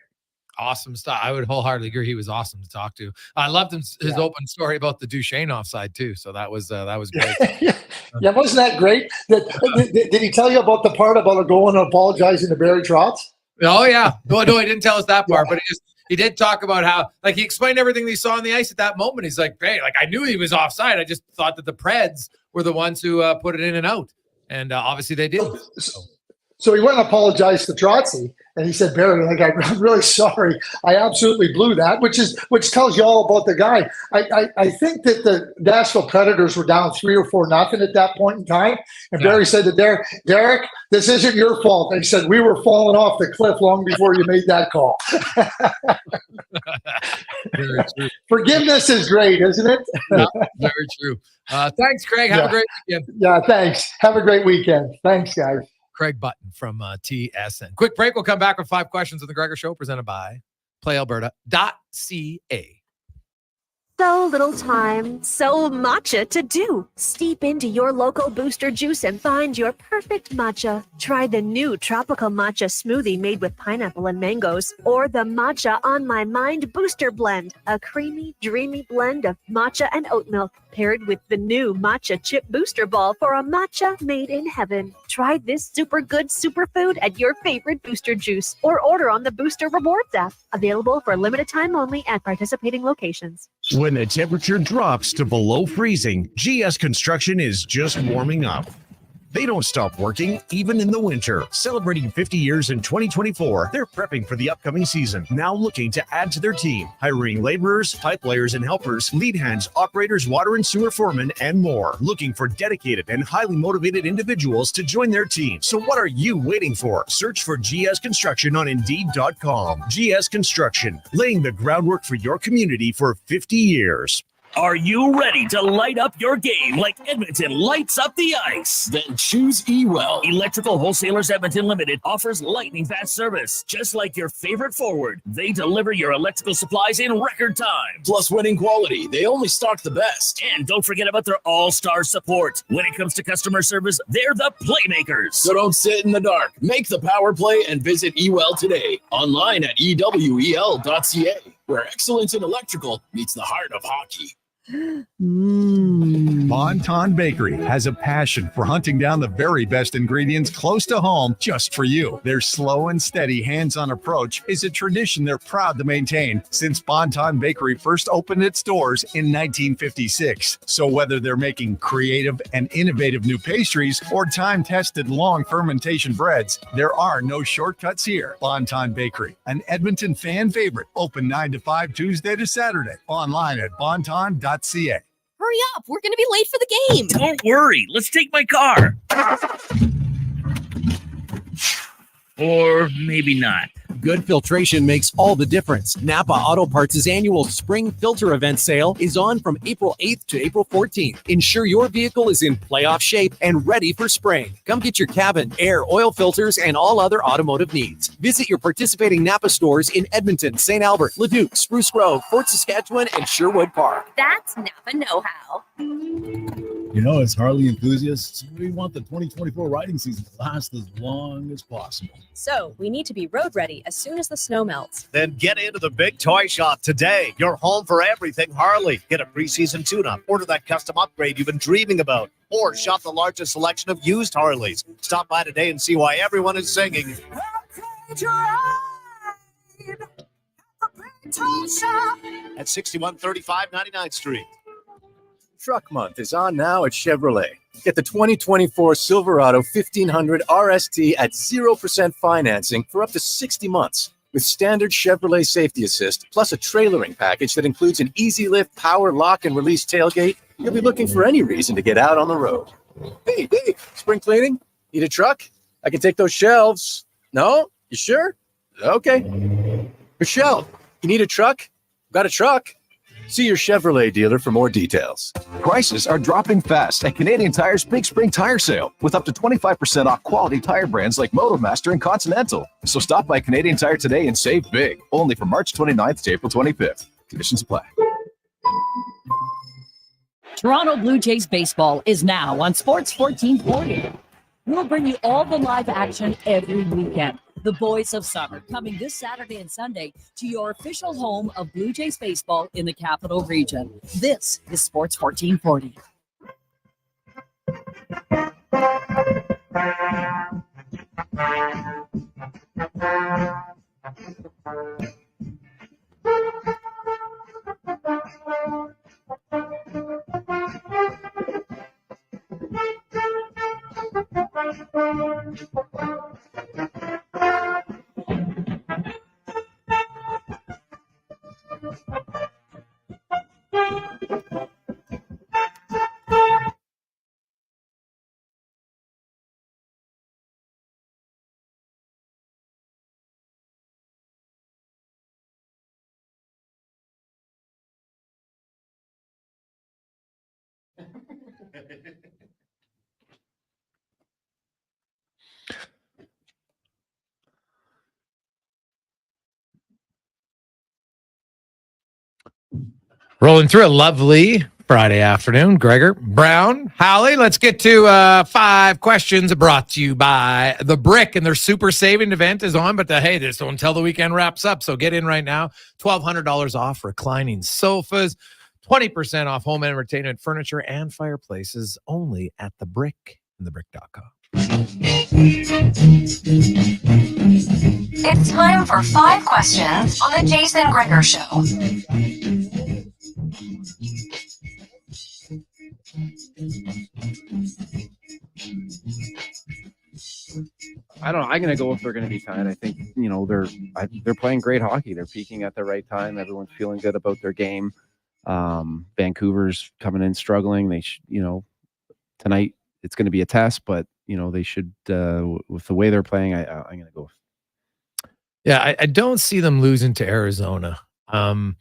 Awesome stuff. I would wholeheartedly agree. He was awesome to talk to. I loved his open story about the Duchesne offside too. So that was great. Yeah, wasn't that great? Did he tell you about the part about going and apologizing to Barry Trotz? Oh yeah. No, he didn't tell us that part, but he did talk about how, he explained everything he saw on the ice at that moment. He's like, hey, I knew he was offside. I just thought that the Preds were the ones who put it in and out, and obviously they did. So he went and apologized to Trotzy, and he said, Barry, I'm really sorry. I absolutely blew that, which tells you all about the guy. I think that the Nashville Predators were down 3 or 4-0 at that point in time. And Barry said to Derek, this isn't your fault. They said, we were falling off the cliff long before you made that call. Very true. Forgiveness is great, isn't it? Yeah, very true. Thanks, Craig. Have a great weekend. Yeah, thanks. Have a great weekend. Thanks, guys. Craig Button from TSN. Quick break. We'll come back with 5 questions on the Gregor Show, presented by PlayAlberta.ca. So little time, so matcha to do. Steep into your local Booster Juice and find your perfect matcha. Try the new tropical matcha smoothie made with pineapple and mangoes, or the Matcha on My Mind Booster Blend, a creamy, dreamy blend of matcha and oat milk, paired with the new matcha chip booster ball for a matcha made in heaven. Try this super good superfood at your favorite Booster Juice, or order on the Booster Rewards app. Available for limited time only at participating locations. When the temperature drops to below freezing, GS Construction is just warming up. They don't stop working, even in the winter. Celebrating 50 years in 2024, they're prepping for the upcoming season, now looking to add to their team, hiring laborers, pipe layers and helpers, lead hands, operators, water and sewer foremen, and more. Looking for dedicated and highly motivated individuals to join their team. So what are you waiting for? Search for GS Construction on Indeed.com. GS Construction, laying the groundwork for your community for 50 years. Are you ready to light up your game like Edmonton lights up the ice? Then choose eWell. Electrical Wholesalers Edmonton Limited offers lightning fast service. Just like your favorite forward, they deliver your electrical supplies in record time. Plus winning quality. They only stock the best. And don't forget about their all-star support. When it comes to customer service, they're the playmakers. So don't sit in the dark. Make the power play and visit eWell today. Online at ewel.ca, where excellence in electrical meets the heart of hockey. Bon Bakery has a passion for hunting down the very best ingredients close to home just for you. Their slow and steady hands-on approach is a tradition they're proud to maintain since Bon Bakery first opened its doors in 1956. So whether they're making creative and innovative new pastries or time-tested long fermentation breads, there are no shortcuts here. Bon Bakery, an Edmonton fan favorite, open 9 to 5 Tuesday to Saturday, online at bonton.ca. Hurry up, we're going to be late for the game. Don't worry. Let's take my car. Or maybe not. Good filtration makes all the difference. Napa Auto Parts' annual spring filter event sale is on from April 8th to April 14th. Ensure your vehicle is in playoff shape and ready for spring. Come get your cabin, air, oil filters, and all other automotive needs. Visit your participating Napa stores in Edmonton, St. Albert, Leduc, Spruce Grove, Fort Saskatchewan, and Sherwood Park. That's Napa know-how. You know, as Harley enthusiasts, we want the 2024 riding season to last as long as possible. So we need to be road ready as soon as the snow melts. Then get into the big toy shop today. Your home for everything Harley. Get a preseason tune-up. Order that custom upgrade you've been dreaming about. Or shop the largest selection of used Harleys. Stop by today and see why everyone is singing. At 6135 99th Street. Truck Month is on now at Chevrolet. Get the 2024 Silverado 1500 RST at 0% financing for up to 60 months. With standard Chevrolet Safety Assist, plus a trailering package that includes an easy lift, power lock, and release tailgate, you'll be looking for any reason to get out on the road. Hey, Dave, spring cleaning? Need a truck? I can take those shelves. No? You sure? Okay. Michelle, you need a truck? Got a truck? See your Chevrolet dealer for more details. Prices are dropping fast at Canadian Tire's Big Spring Tire Sale with up to 25% off quality tire brands like Motomaster and Continental. So stop by Canadian Tire today and save big. Only from March 29th to April 25th. Conditions apply. Toronto Blue Jays baseball is now on Sports 1440. We'll bring you all the live action every weekend. The Boys of Summer coming this Saturday and Sunday to your official home of Blue Jays baseball in the Capital Region. This is Sports 1440. Rolling through a lovely Friday afternoon. Gregor, Brown, Halley. Let's get to 5 questions brought to you by The Brick, and their super saving event is on. But hey, this don't until the weekend wraps up. So get in right now. $1,200 off reclining sofas, 20% off home entertainment furniture and fireplaces only at The Brick and thebrick.com. It's time for 5 questions on the Jason Gregor Show. I don't know. I'm going to go if they're going to be tied. I think, they're playing great hockey. They're peaking at the right time. Everyone's feeling good about their game. Vancouver's coming in struggling. They tonight it's going to be a test, but they should, with the way they're playing, I'm going to go. Yeah, I don't see them losing to Arizona. Arizona,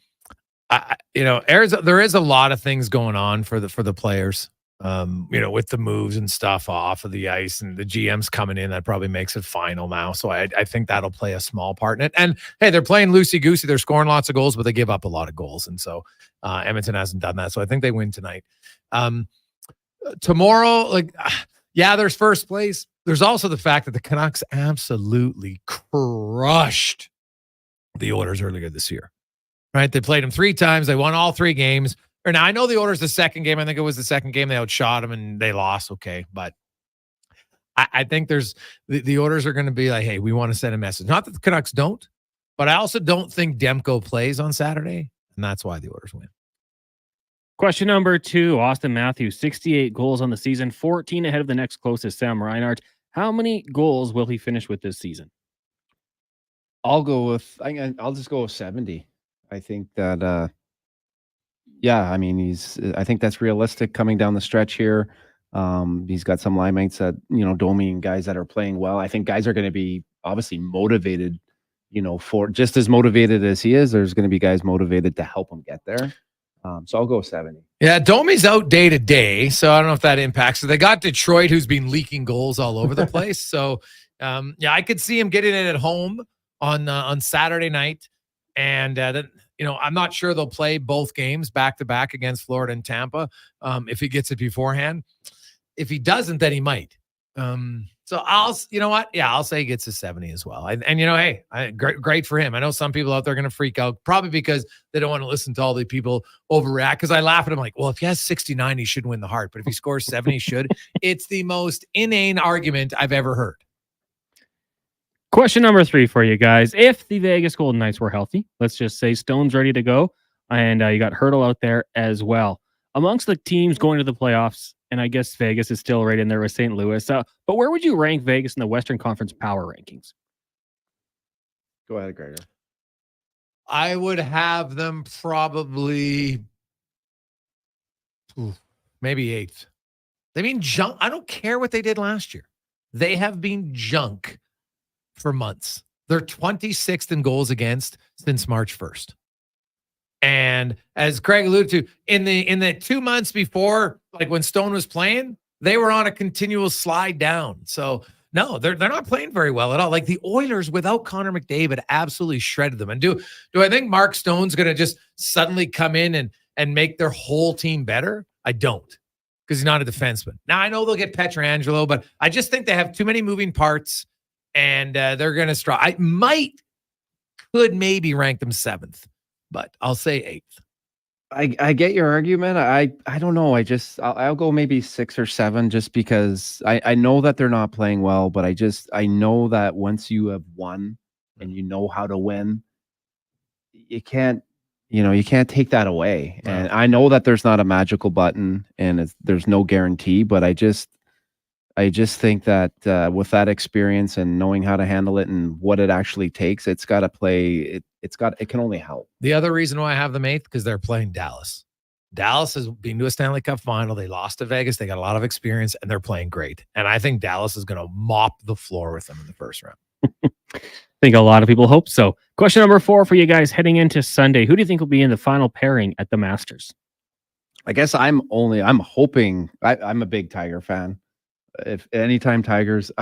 there is a lot of things going on for the players. With the moves and stuff off of the ice, and the GM's coming in, that probably makes it final now. So I think that'll play a small part in it. And hey, they're playing loosey-goosey. They're scoring lots of goals, but they give up a lot of goals. And so Edmonton hasn't done that. So I think they win tonight. Tomorrow, there's first place. There's also the fact that the Canucks absolutely crushed the Oilers earlier this year. Right? They played them 3 times. They won all 3 games. Or now I know the Oilers the second game. I think it was the second game they outshot them and they lost. Okay, but I think there's the Oilers are going to be like, hey, we want to send a message. Not that the Canucks don't, but I also don't think Demko plays on Saturday, and that's why the Oilers win. Question number 2, Austin Matthews, 68 goals on the season, 14 ahead of the next closest, Sam Reinhart. How many goals will he finish with this season? I'll just go with 70. I think that, yeah, I mean, I think that's realistic coming down the stretch here. He's got some line mates that, Domi and guys that are playing well. I think guys are going to be obviously motivated, for just as motivated as he is. There's going to be guys motivated to help him get there. So I'll go 70. Yeah, Domi's out day to day, so I don't know if that impacts. So they got Detroit, who's been leaking goals all over the place. So, yeah, I could see him getting it at home on Saturday night. And then, I'm not sure they'll play both games back to back against Florida and Tampa if he gets it beforehand. If he doesn't, then he might. So I'll say he gets a 70 as well. And hey, great for him. I know some people out there are going to freak out, probably because they don't want to listen to all the people overreact. Because I laugh at him like, well, if he has 69, he should win the Hart. But if he scores 70, he should. It's the most inane argument I've ever heard. Question number 3 for you guys. If the Vegas Golden Knights were healthy, let's just say Stone's ready to go, and you got Hurdle out there as well. Amongst the teams going to the playoffs, and I guess Vegas is still right in there with St. Louis. But where would you rank Vegas in the Western Conference power rankings? Go ahead, Gregor. I would have them probably maybe 8th. They mean junk. I don't care what they did last year. They have been junk for months. They're 26th in goals against since March 1st. And as Craig alluded to, in the 2 months before, like when Stone was playing, they were on a continual slide down. So no, they're not playing very well at all. Like the Oilers without Connor McDavid absolutely shredded them. And do I think Mark Stone's going to just suddenly come in and make their whole team better? I don't, because he's not a defenseman. Now I know they'll get Pietrangelo, but I just think they have too many moving parts, and they're going to struggle. I could maybe rank them 7th. But I'll say 8th. I get your argument. I don't know. I'll go maybe 6 or 7 just because I know that they're not playing well, but I know that once you have won and you know how to win, you can't take that away. Right. And I know that there's not a magical button and there's no guarantee, but I just think that with that experience and knowing how to handle it and what it actually takes, it's got to play. It can only help. The other reason why I have them 8th, because they're playing Dallas. Dallas has been to a Stanley Cup final. They lost to Vegas. They got a lot of experience, and they're playing great. And I think Dallas is going to mop the floor with them in the first round. I think a lot of people hope so. Question number 4 for you guys heading into Sunday. Who do you think will be in the final pairing at the Masters? I guess I'm hoping. I'm a big Tiger fan. If anytime Tigers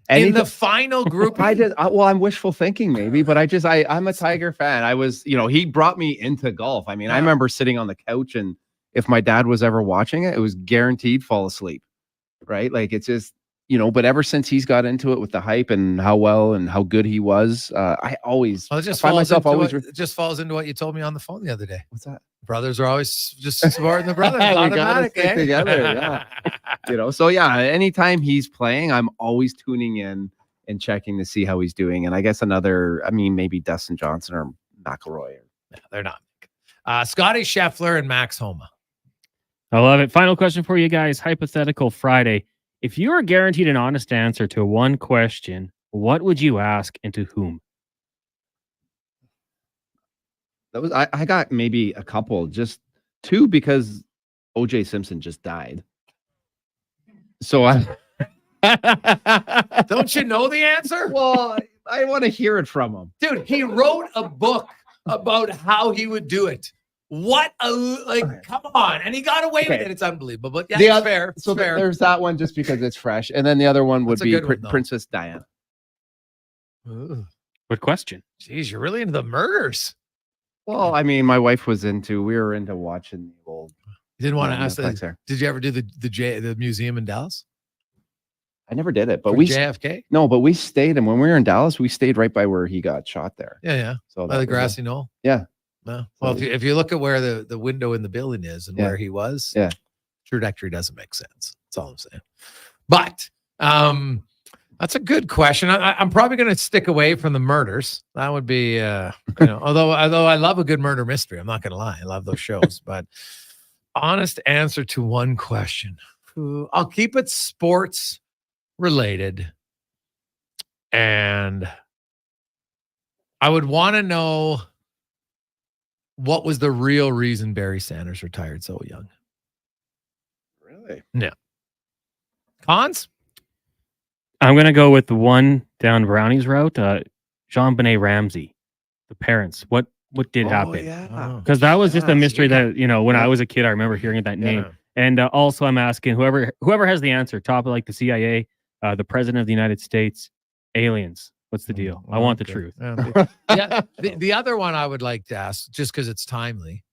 in the final group, I'm wishful thinking maybe, but I'm a Tiger fan. I was, he brought me into golf. I mean, I remember sitting on the couch, and if my dad was ever watching it, it was guaranteed fall asleep, right? Like it's just, but ever since he's got into it with the hype and how well and how good he was, I always find myself always. It just falls into what you told me on the phone the other day. What's that? Brothers are always just supporting the brothers. Automatic, together, yeah. So yeah, anytime he's playing, I'm always tuning in and checking to see how he's doing. And I guess maybe Dustin Johnson or McIlroy. No, they're not. Scotty Scheffler and Max Homa. I love it. Final question for you guys. Hypothetical Friday. If you are guaranteed an honest answer to one question, what would you ask and to whom? I got maybe a couple, just 2 because O.J. Simpson just died. So don't you know the answer? Well, I want to hear it from him. Dude, he wrote a book about how he would do it. Come on. And he got away with it. It's unbelievable. But yeah, it's fair. So there's that one just because it's fresh. And then the other one would be Princess Diana. Ooh. Good question. Jeez, you're really into the murders. Well, I mean, my wife we were into watching the old. You didn't want to ask that. Did you ever do the museum in Dallas? I never did it, but JFK? No, but we stayed, and when we were in Dallas, we stayed right by where he got shot there. Yeah. So by the grassy knoll. Yeah. Well, if you look at where the window in the building is and where he was, trajectory doesn't make sense. That's all I'm saying. But that's a good question. I'm probably going to stick away from the murders. That would be, although I love a good murder mystery. I'm not going to lie. I love those shows. But honest answer to one question. I'll keep it sports related. And I would want to know what was the real reason Barry Sanders retired so young. Really? Yeah. Cons? I'm going to go with the one down Brownie's route. Jean-Benet Ramsey, the parents. What did happen? Because that was just a mystery that, when I was a kid, I remember hearing that name. And also I'm asking whoever has the answer, top of like the CIA, the president of the United States, aliens. What's the deal? I want the truth. The other one I would like to ask, just because it's timely,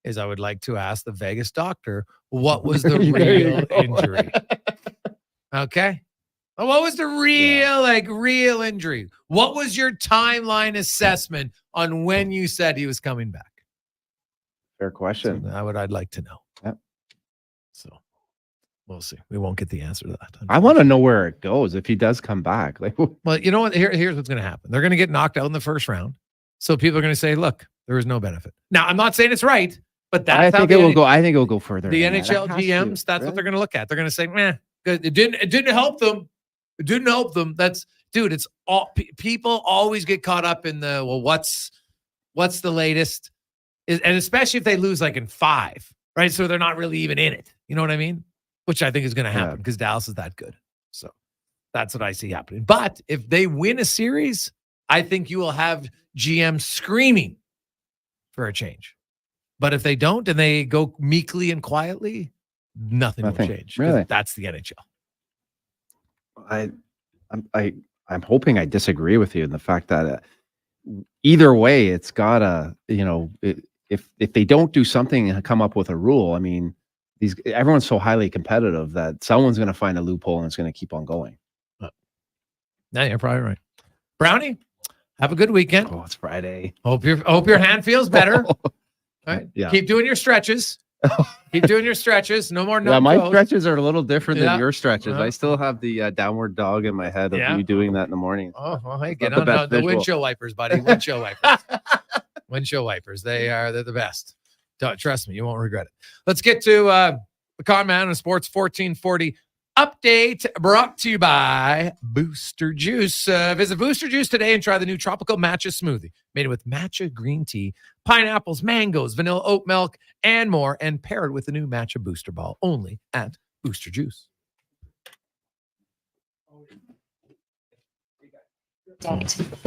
is I would like to ask the Vegas doctor, what was the real injury? Okay. What was the real injury? What was your timeline assessment on when you said he was coming back? Fair question. So I'd like to know. Yep. So we'll see. We won't get the answer to that. I want to know where it goes if he does come back. Well, you know what? Here's what's going to happen. They're going to get knocked out in the first round. So people are going to say, look, there was no benefit. Now, I'm not saying it's right, but that's I think it will go. I think it will go further. The NHL GMs, that's what they're going to look at. They're going to say, "Man, good. It didn't help them. It didn't help them." It's all people always get caught up in the what's the latest, and especially if they lose like in 5, right? So they're not really even in it. You know what I mean? Which I think is going to happen because Dallas is that good. So that's what I see happening. But if they win a series, I think you will have GM screaming for a change. But if they don't and they go meekly and quietly, nothing will change. Really? That's the NHL. I'm hoping I disagree with you in the fact that either way, it's gotta, if they don't do something and come up with a rule, I mean, everyone's so highly competitive that someone's going to find a loophole and it's going to keep on going. No, you're probably right. Brownie, have a good weekend. Oh, it's Friday. Hope your hand feels better. All right. Yeah. Keep doing your stretches. Keep doing your stretches. No more. My stretches are a little different than your stretches. I still have the downward dog in my head of you doing that in the morning. Oh, well, hey, get on the windshield wipers, buddy. Windshield wipers. Windshield wipers. They're the best. Trust me, you won't regret it. Let's get to the Con Man and Sports 1440 update brought to you by Booster Juice. Visit Booster Juice today and try the new tropical matcha smoothie made with matcha green tea, pineapples, mangoes, vanilla oat milk, and more, and paired with the new matcha booster ball only at Booster Juice.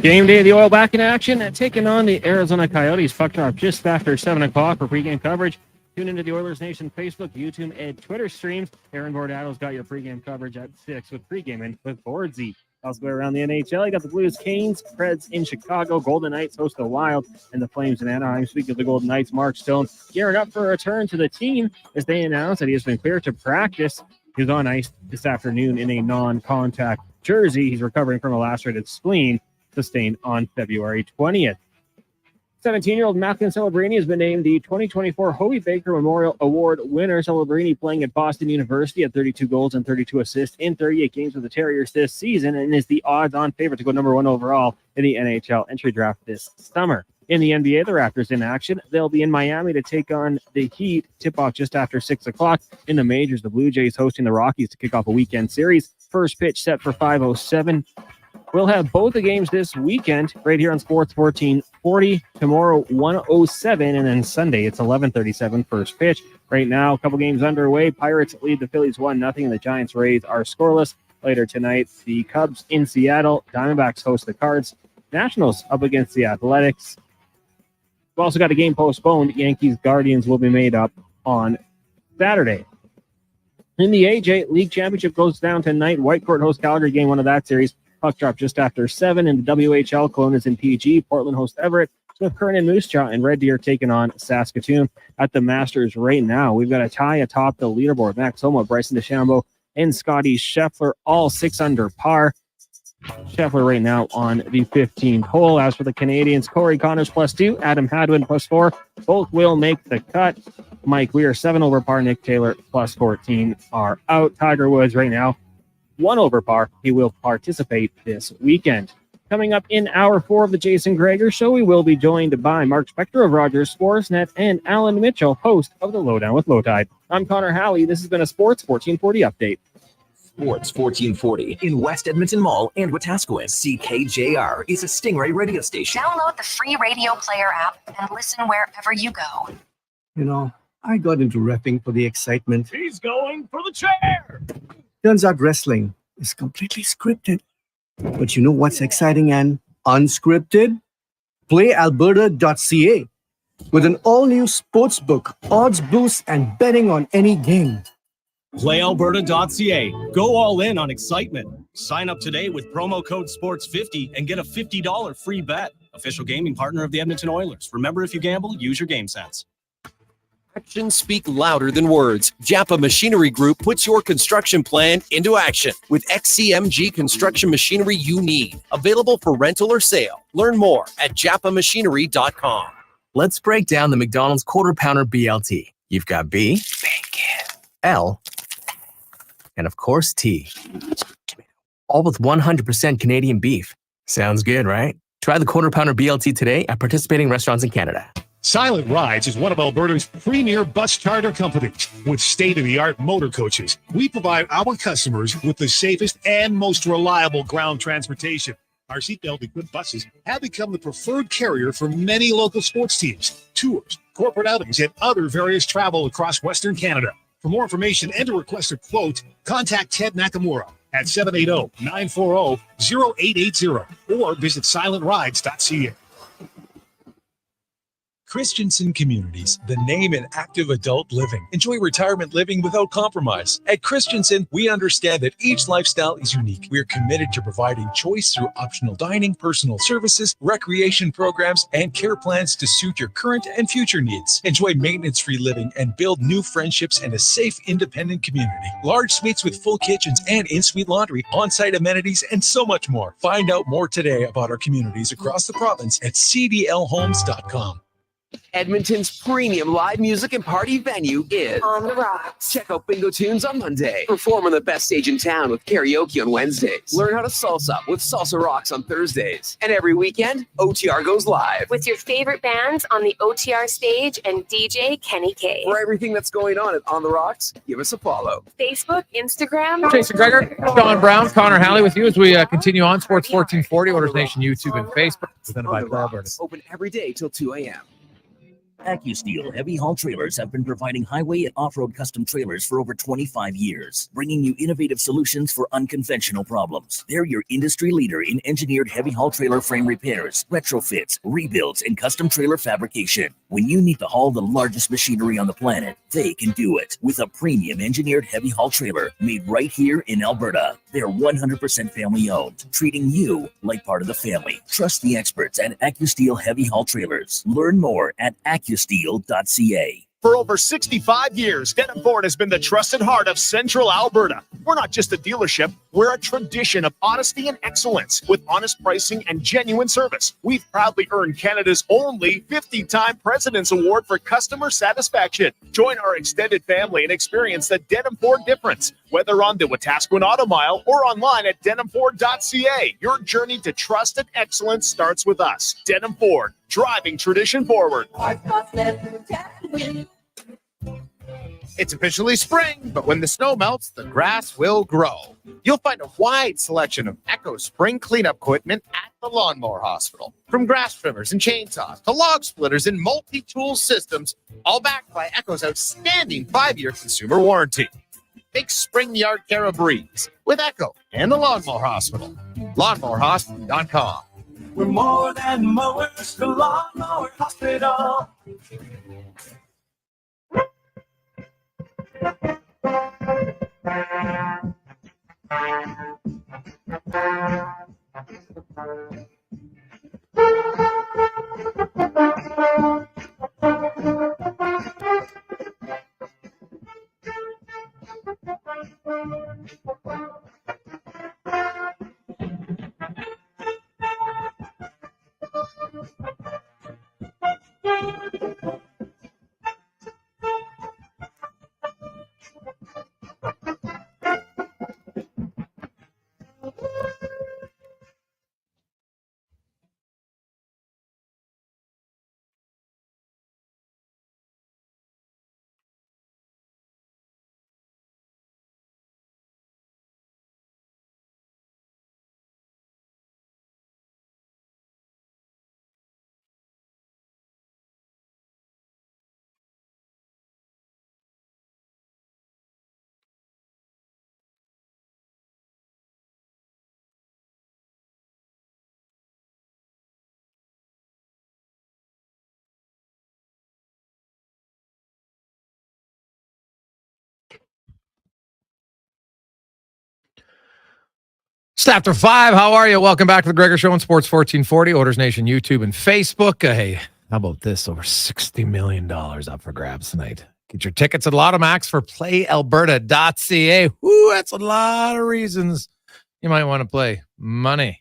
Game day, the Oil back in action and taking on the Arizona Coyotes. Puck drop just after 7 o'clock for pregame coverage. Tune into the Oilers Nation Facebook, YouTube, and Twitter streams. Aaron Bordato's got your pregame coverage at 6 with pregame and with Bordsy. Also go around the NHL. You got the Blues, Canes, Preds in Chicago, Golden Knights host the Wild, and the Flames in Anaheim. Speaking of the Golden Knights, Mark Stone gearing up for a return to the team as they announced that he has been cleared to practice. He was on ice this afternoon in a non-contact jersey. He's recovering from a lacerated spleen sustained on February 20th. 17-year-old Matthew Celebrini has been named the 2024 Hobey Baker Memorial Award winner. Celebrini playing at Boston University at 32 goals and 32 assists in 38 games with the Terriers this season and is the odds-on favorite to go number 1 overall in the NHL entry draft this summer. In the NBA, the Raptors in action. They'll be in Miami to take on the Heat. Tip-off just after 6 o'clock. In the majors, the Blue Jays hosting the Rockies to kick off a weekend series. First pitch set for 5:07. We'll have both the games this weekend right here on Sports 1440. Tomorrow, 1:07, and then Sunday, it's 11:37 first pitch. Right now, a couple games underway. Pirates lead the Phillies 1-0, and the Giants Rays are scoreless. Later tonight, the Cubs in Seattle. Diamondbacks host the Cards. Nationals up against the Athletics. We've also got a game postponed. Yankees Guardians will be made up on Saturday. In the AJ League Championship goes down tonight. Whitecourt hosts Calgary, game 1 of that series. Puck drop just after 7. In the WHL, Kelowna is in PG. Portland hosts Everett. Smith Curran and Moose Jaw and Red Deer taking on Saskatoon. At the Masters right now, we've got a tie atop the leaderboard. Max Homa, Bryson DeChambeau, and Scotty Scheffler, all 6 under par. Scheffler right now on the 15th hole. As for the Canadians, Corey Connors +2, Adam Hadwin +4. Both will make the cut. Mike Weir 7 over par. Nick Taylor +14 are out. Tiger Woods right now 1 over par. He will participate this weekend. Coming up in hour 4 of the Jason Gregor Show, we will be joined by Mark Spector of Rogers Sportsnet and Alan Mitchell, host of the Lowdown with Lowetide. I'm Connor Halley. This has been a Sports 1440 update. Sports 1440 in West Edmonton Mall and Wetaskiwin. CKJR is a Stingray radio station. Download the free radio player app and listen wherever you go. You know, I got into reffing for the excitement. He's going for the chair. Turns out wrestling is completely scripted. But you know what's exciting and unscripted? PlayAlberta.ca. With an all-new sports book, odds boosts, and betting on any game. PlayAlberta.ca. Go all in on excitement. Sign up today with promo code SPORTS50 and get a $50 free bet. Official gaming partner of the Edmonton Oilers. Remember, if you gamble, use your game sense. Actions speak louder than words. Japa Machinery Group puts your construction plan into action with XCMG construction machinery you need. Available for rental or sale. Learn more at japamachinery.com. Let's break down the McDonald's Quarter Pounder BLT. You've got B, bacon, L, and of course T, tomato. All with 100% Canadian beef. Sounds good, right? Try the Quarter Pounder BLT today at participating restaurants in Canada. Silent Rides is one of Alberta's premier bus charter companies with state-of-the-art motor coaches. We provide our customers with the safest and most reliable ground transportation. Our seatbelt-equipped buses have become the preferred carrier for many local sports teams, tours, corporate outings, and other various travel across Western Canada. For more information and to request a quote, contact Ted Nakamura at 780-940-0880 or visit silentrides.ca. Christensen Communities, the name in active adult living. Enjoy retirement living without compromise. At Christensen, we understand that each lifestyle is unique. We are committed to providing choice through optional dining, personal services, recreation programs, and care plans to suit your current and future needs. Enjoy maintenance-free living and build new friendships in a safe, independent community. Large suites with full kitchens and in-suite laundry, on-site amenities, and so much more. Find out more today about our communities across the province at cdlhomes.com. Edmonton's premium live music and party venue is On the Rocks. Check out Bingo Tunes on Monday. Perform on the best stage in town with karaoke on Wednesdays. Learn how to salsa with Salsa Rocks on Thursdays. And every weekend, OTR goes live. With your favorite bands on the OTR stage and DJ Kenny K. For everything that's going on at On the Rocks, give us a follow. Facebook, Instagram. Jason Gregor, Shawn Brown, Connor Halley with you as we continue on Sports 1440, Oilers Nation YouTube and Facebook. Presented by Alberta. Open every day till 2 a.m. AccuSteel Heavy Haul Trailers have been providing highway and off-road custom trailers for over 25 years, bringing you innovative solutions for unconventional problems. They're your industry leader in engineered heavy haul trailer frame repairs, retrofits, rebuilds, and custom trailer fabrication. When you need to haul the largest machinery on the planet, they can do it with a premium engineered heavy haul trailer made right here in Alberta. They're 100% family owned, treating you like part of the family. Trust the experts at AccuSteel Heavy Haul Trailers. Learn more at accusteel.ca. For over 65 years, Denham Ford has been the trusted heart of Central Alberta. We're not just a dealership, we're a tradition of honesty and excellence with honest pricing and genuine service. We've proudly earned Canada's only 50-time President's Award for customer satisfaction. Join our extended family and experience the Denham Ford difference. Whether on the Wetaskiwin Auto Mile or online at denhamford.ca, your journey to trust and excellence starts with us. Denham Ford, driving tradition forward. It's officially spring, but when the snow melts, the grass will grow. You'll find a wide selection of Echo spring cleanup equipment at the Lawnmower Hospital. From grass trimmers and chainsaws to log splitters and multi-tool systems, all backed by Echo's outstanding 5-year consumer warranty. Make spring yard care a breeze with Echo and the Lawnmower Hospital. LawnmowerHospital.com. We're more than mowers, the Lawnmower Hospital. It's after 5. How are you? Welcome back to the Gregor Show on Sports 1440, Oilers Nation, YouTube, and Facebook. Hey, how about this? Over $60 million up for grabs tonight. Get your tickets at Lotomax for playalberta.ca. Woo, that's a lot of reasons you might want to play. Money.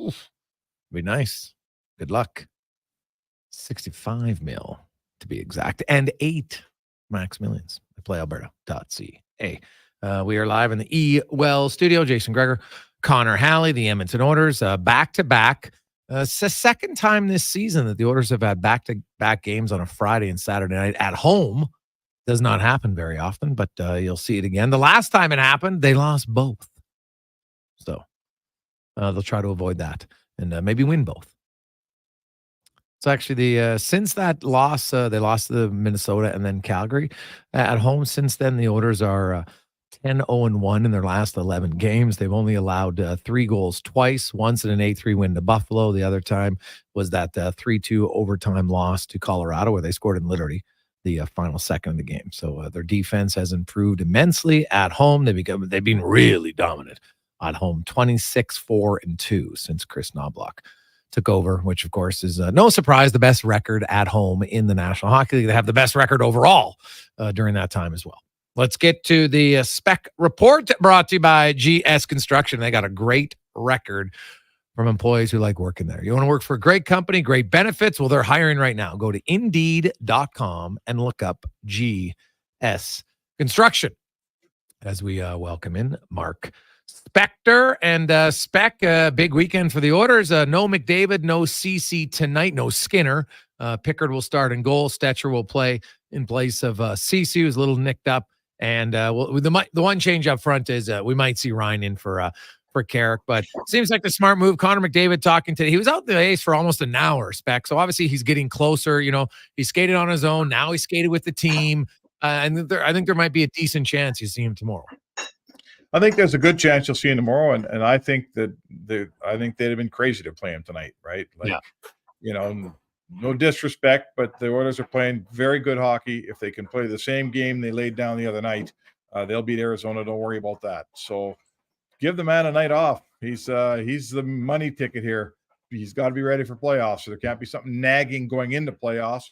Oof. Be nice. Good luck. 65 mil to be exact, and 8 max millions at playalberta.ca. We are live in the E-Well studio. Jason Gregor, Connor Halley, the Edmonton Oilers, back-to-back. It's the second time this season that the Oilers have had back-to-back games on a Friday and Saturday night at home. Does not happen very often, but you'll see it again. The last time it happened, they lost both. So they'll try to avoid that and maybe win both. So actually, since that loss, they lost to Minnesota and then Calgary at home. Since then, the Oilers are 10-0-1 in their last 11 games. They've only allowed 3 goals twice, once in an 8-3 win to Buffalo. The other time was that 3-2 overtime loss to Colorado, where they scored in literally the final second of the game. So their defense has improved immensely at home. They've been really dominant at home, 26-4-2 since Chris Knobloch took over, which of course is no surprise, the best record at home in the National Hockey League. They have the best record overall during that time as well. Let's get to the spec report brought to you by GS Construction. They got a great record from employees who like working there. You want to work for a great company, great benefits? Well, they're hiring right now. Go to Indeed.com and look up GS Construction as we welcome in Mark Spector. And Spec, big weekend for the Oilers. No McDavid, no CC tonight, no Skinner. Pickard will start in goal. Stetcher will play in place of CC, who's a little nicked up. And the one change up front is we might see Ryan in for Carrick, but seems like the smart move. Connor McDavid talking today. He was out in the ice for almost an hour, Spec. So obviously he's getting closer. You know, he skated on his own. Now he skated with the team. And I think there might be a decent chance you see him tomorrow. I think there's a good chance you'll see him tomorrow, and I think that they'd have been crazy to play him tonight, right? Like, you know, no disrespect, but the Oilers are playing very good hockey. If they can play the same game they laid down the other night, they'll beat Arizona. Don't worry about that. So give the man a night off. He's the money ticket here. He's got to be ready for playoffs. So there can't be something nagging going into playoffs,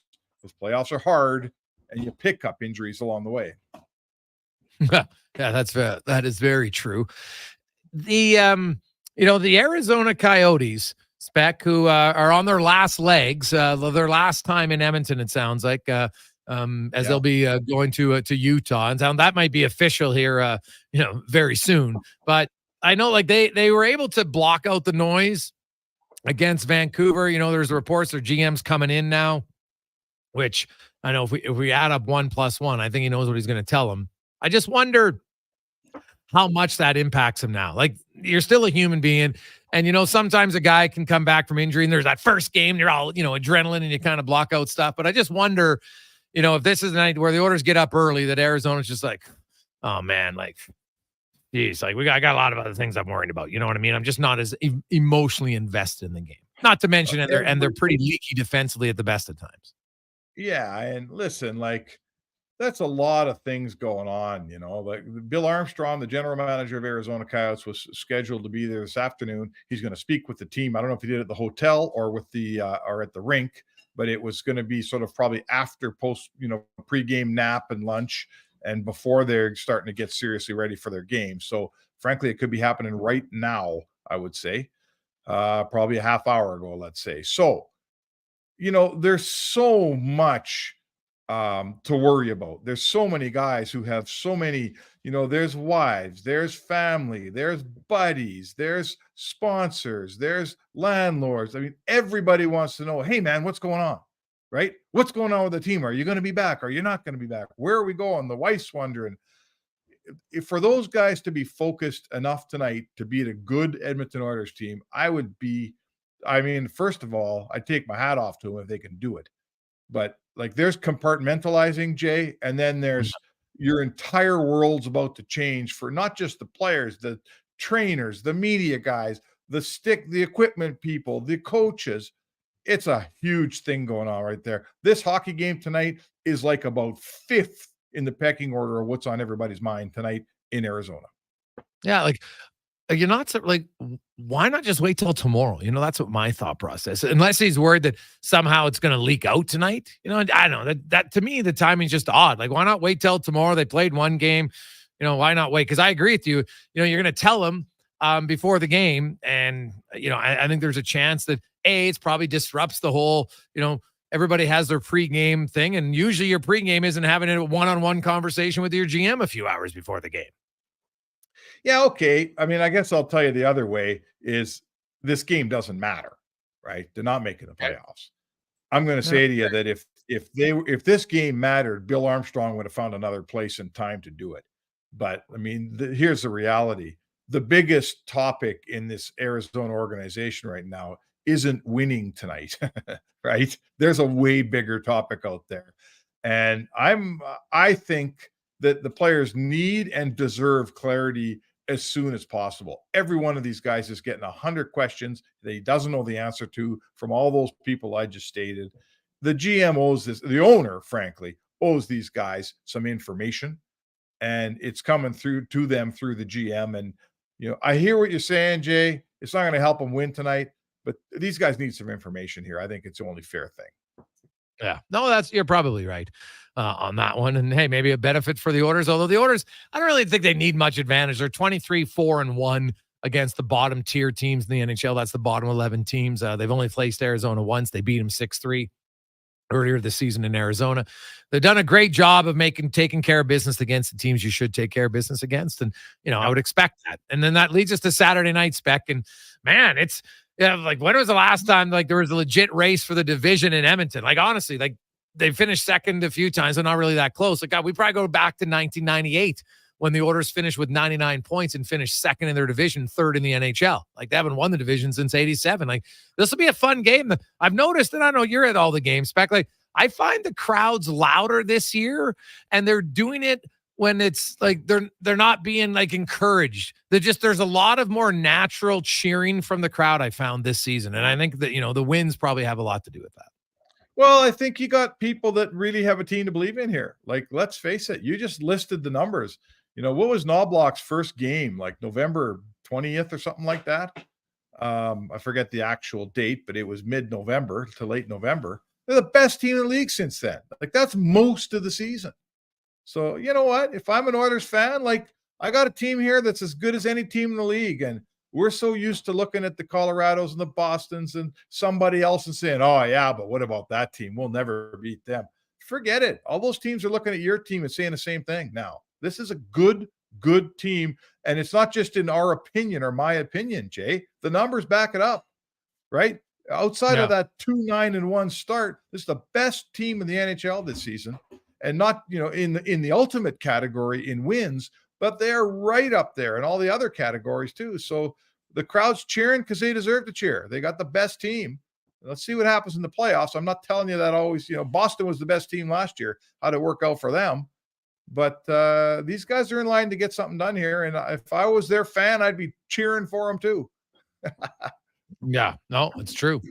because playoffs are hard, and you pick up injuries along the way. Yeah, that is very true. The the Arizona Coyotes, Spec, who are on their last legs, their last time in Edmonton, it sounds like, as they'll be going to Utah, and that might be official here, very soon. But I know, like they were able to block out the noise against Vancouver. You know, there's reports their GM's coming in now, which I know if we add up 1 + 1, I think he knows what he's going to tell them. I just wonder how much that impacts him now. Like, you're still a human being, and sometimes a guy can come back from injury, and there's that first game, you're all adrenaline, and you kind of block out stuff. But I just wonder, if this is the night where the Oilers get up early, that Arizona's just like, oh man, like, geez, like I got a lot of other things I'm worried about. You know what I mean? I'm just not as emotionally invested in the game. Not to mention, and they're pretty leaky defensively at the best of times. Yeah, and listen, like, that's a lot of things going on, like Bill Armstrong, the general manager of Arizona Coyotes, was scheduled to be there this afternoon. He's going to speak with the team. I don't know if he did it at the hotel or with or at the rink, but it was going to be sort of probably after pregame nap and lunch, and before they're starting to get seriously ready for their game. So frankly, it could be happening right now, I would say, probably a half hour ago, let's say. So, there's so much to worry about. There's so many guys who have so many, there's wives, there's family, there's buddies, there's sponsors, there's landlords. I mean, everybody wants to know, hey man, what's going on, right? What's going on with the team? Are you going to be back? Are you not going to be back? Where are we going? The wife's wondering. If for those guys to be focused enough tonight to beat a good Edmonton Oilers team, first of all, I'd take my hat off to them if they can do it. But like, there's compartmentalizing, Jay, and then there's your entire world's about to change for not just the players, the trainers, the media guys, the equipment people, the coaches. It's a huge thing going on right there. This hockey game tonight is like about 5th in the pecking order of what's on everybody's mind tonight in Arizona. Yeah, like you're not like, why not just wait till tomorrow? That's what my thought process. Unless he's worried that somehow it's going to leak out tonight. I don't know that to me the timing's just odd. Like, why not wait till tomorrow? They played one game. Why not wait? Because I agree with you. You're going to tell them before the game, and I think there's a chance that it probably disrupts the whole. Everybody has their pregame thing, and usually your pregame isn't having a one-on-one conversation with your GM a few hours before the game. Yeah, okay. I mean, I guess I'll tell you the other way is this game doesn't matter, right? They're not making the playoffs. I'm going to say to you that if this game mattered, Bill Armstrong would have found another place and time to do it. But I mean, here's the reality. The biggest topic in this Arizona organization right now isn't winning tonight, right? There's a way bigger topic out there. And I think that the players need and deserve clarity as soon as possible. Every one of these guys is getting 100 questions that he doesn't know the answer to from all those people I just stated. The GM owes this, the owner, frankly, owes these guys some information, and it's coming through to them through the GM. And, I hear what you're saying, Jay. It's not going to help them win tonight, but these guys need some information here. I think it's the only fair thing. Yeah, no, you're probably right on that one. And hey, maybe a benefit for the Oilers, although the Oilers, I don't really think they need much advantage. They're 23-4-1 against the bottom tier teams in the NHL. That's the bottom 11 teams. They've only faced Arizona once. They beat them 6-3 earlier this season in Arizona. They've done a great job of taking care of business against the teams you should take care of business against. And, I would expect that. And then that leads us to Saturday night, Spec. And man, like, when was the last time there was a legit race for the division in Edmonton? Like, honestly, they finished second a few times. They're not really that close. Like, God, we probably go back to 1998 when the Oilers finished with 99 points and finished second in their division, third in the NHL. Like, they haven't won the division since 87. Like, this will be a fun game. I've noticed, and I know you're at all the games, Spec, like, I find the crowds louder this year, and they're doing it when it's like they're not being like encouraged. There's a lot of more natural cheering from the crowd I found this season. And I think that, the wins probably have a lot to do with that. Well, I think you got people that really have a team to believe in here. Like, let's face it, you just listed the numbers. What was Knobloch's first game, like November 20th or something like that? I forget the actual date, but it was mid-November to late November. They're the best team in the league since then. Like, that's most of the season. So, you know what? If I'm an Oilers fan, like, I got a team here that's as good as any team in the league. And we're so used to looking at the Colorados and the Bostons and somebody else and saying, oh, yeah, but what about that team? We'll never beat them. Forget it. All those teams are looking at your team and saying the same thing now. This is a good team. And it's not just in our opinion or my opinion, Jay. The numbers back it up, right? Outside of that 2-9-1 start, this is the best team in the NHL this season. And not, in the ultimate category in wins, but they're right up there in all the other categories too. So the crowd's cheering because they deserve to cheer. They got the best team. Let's see what happens in the playoffs. I'm not telling you that always, Boston was the best team last year. How'd it work out for them? But these guys are in line to get something done here. And if I was their fan, I'd be cheering for them too. Yeah, no, it's true.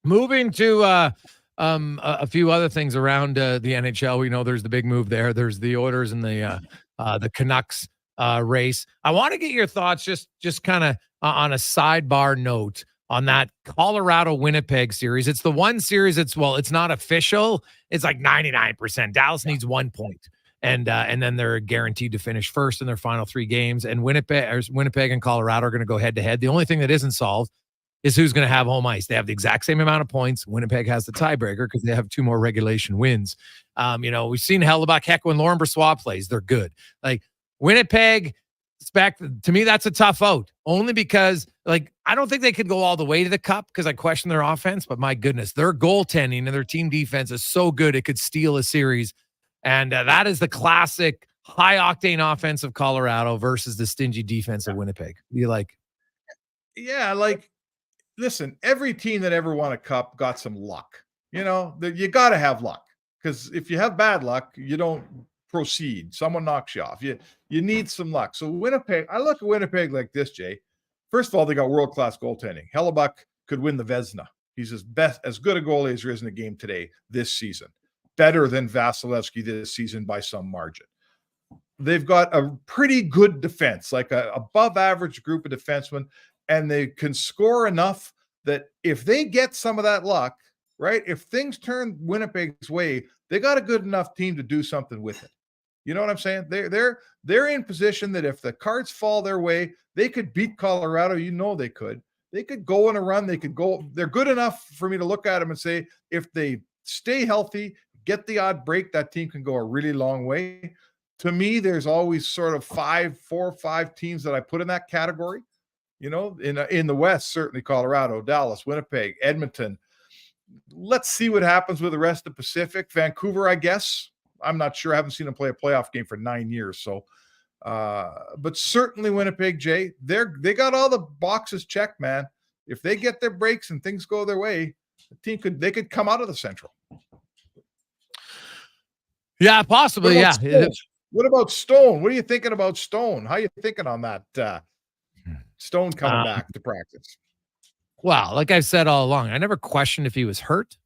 Moving to a few other things around the NHL. We know there's the big move there. There's the Oilers and the Canucks race. I want to get your thoughts just kind of on a sidebar note on that Colorado-Winnipeg series. It's the one series it's not official. It's like 99%. Dallas needs 1 point. And then they're guaranteed to finish first in their final 3 games. And Winnipeg and Colorado are going to go head-to-head. The only thing that isn't solved is who's going to have home ice. They have the exact same amount of points. Winnipeg has the tiebreaker because they have 2 more regulation wins. We've seen Hellebuck, Heck, when Lauren Brossoit plays, they're good. Like, Winnipeg, to me, that's a tough out. Only because, like, I don't think they could go all the way to the cup because I question their offense. But my goodness, their goaltending and their team defense is so good it could steal a series. And that is the classic high-octane offense of Colorado versus the stingy defense of Winnipeg. You like? Yeah, like, listen, every team that ever won a cup got some luck. You got to have luck because if you have bad luck, you don't proceed. Someone knocks you off. You need some luck. So Winnipeg, I look at Winnipeg like this, Jay. First of all, they got world-class goaltending. Hellebuck could win the Vezina. He's as good a goalie as there is in the game today this season. Better than Vasilevsky this season by some margin. they've got a pretty good defense, like a above average group of defensemen, and they can score enough that if they get some of that luck, right? If things turn Winnipeg's way, they got a good enough team to do something with it. You know what I'm saying? They're in position that if the cards fall their way, they could beat Colorado. You know they could. They could go on a run. They could go. They're good enough for me to look at them and say, if they stay healthy, get the odd break, that team can go a really long way. To me, there's always sort of 4 or 5 teams that I put in that category. You know, in the West, certainly Colorado, Dallas, Winnipeg, Edmonton. Let's see what happens with the rest of the Pacific. Vancouver, I guess. I'm not sure. I haven't seen them play a playoff game for 9 years. So, but certainly Winnipeg, Jay, they got all the boxes checked, man. If they get their breaks and things go their way, the team they could come out of the Central. Yeah, possibly. Yeah. What about Stone? What are you thinking about Stone? How are you thinking on that? Stone coming back to practice. Well, like I've said all along, I never questioned if he was hurt,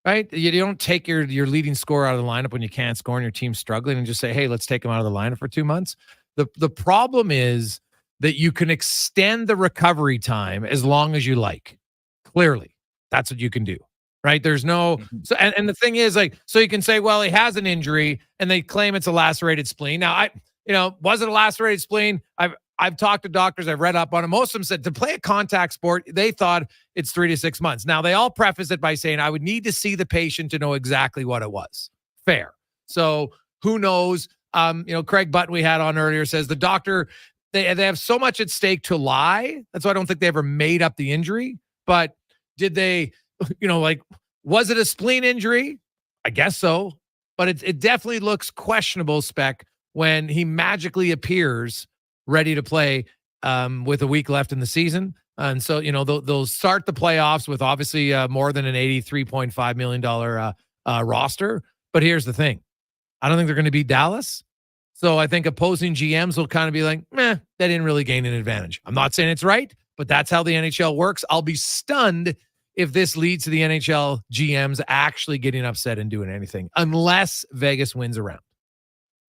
right? You don't take your leading scorer out of the lineup when you can't score and your team's struggling and just say, hey, let's take him out of the lineup for 2 months. The problem is that you can extend the recovery time as long as you like. Clearly, that's what you can do, right? There's no so and the thing is, like, so you can say, well, he has an injury and they claim it's a lacerated spleen. Now, was it a lacerated spleen? I've talked to doctors. I've read up on it. Most of them said to play a contact sport, they thought it's 3 to 6 months. Now, they all preface it by saying, I would need to see the patient to know exactly what it was. Fair. So who knows? Craig Button we had on earlier says the doctor, they have so much at stake to lie. That's why I don't think they ever made up the injury. But did they, was it a spleen injury? I guess so. But it definitely looks questionable, Spec, when he magically appears ready to play with a week left in the season. And so, they'll start the playoffs with obviously more than an $83.5 million roster. But here's the thing. I don't think they're going to beat Dallas. So I think opposing GMs will kind of be like, they didn't really gain an advantage. I'm not saying it's right, but that's how the NHL works. I'll be stunned if this leads to the NHL GMs actually getting upset and doing anything, unless Vegas wins a round.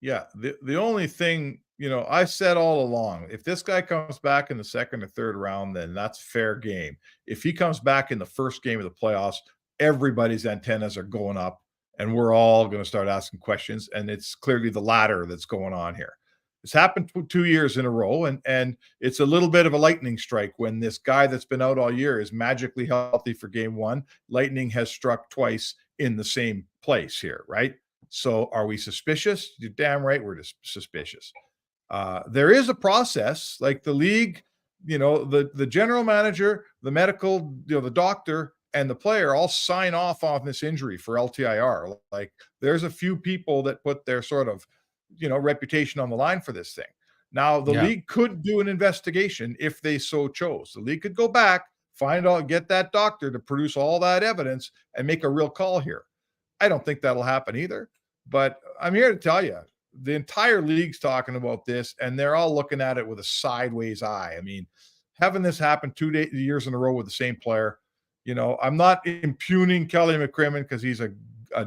Yeah. The only thing, I said all along, if this guy comes back in the second or third round, then that's fair game. If he comes back in the first game of the playoffs, everybody's antennas are going up and we're all going to start asking questions. And it's clearly the latter that's going on here. It's happened 2 years in a row. And it's a little bit of a lightning strike when this guy that's been out all year is magically healthy for game one. Lightning has struck twice in the same place here, right? So are we suspicious? You're damn right we're suspicious. There is a process, like the league, the general manager, the medical, the doctor, and the player all sign off on this injury for LTIR. Like there's a few people that put their sort of, reputation on the line for this thing. Now, the league could do an investigation if they so chose. The league could go back, find out, get that doctor to produce all that evidence and make a real call here. I don't think that'll happen either, but I'm here to tell you, the entire league's talking about this, and they're all looking at it with a sideways eye. I mean, having this happen 2 years in a row with the same player, I'm not impugning Kelly McCrimmon because he's an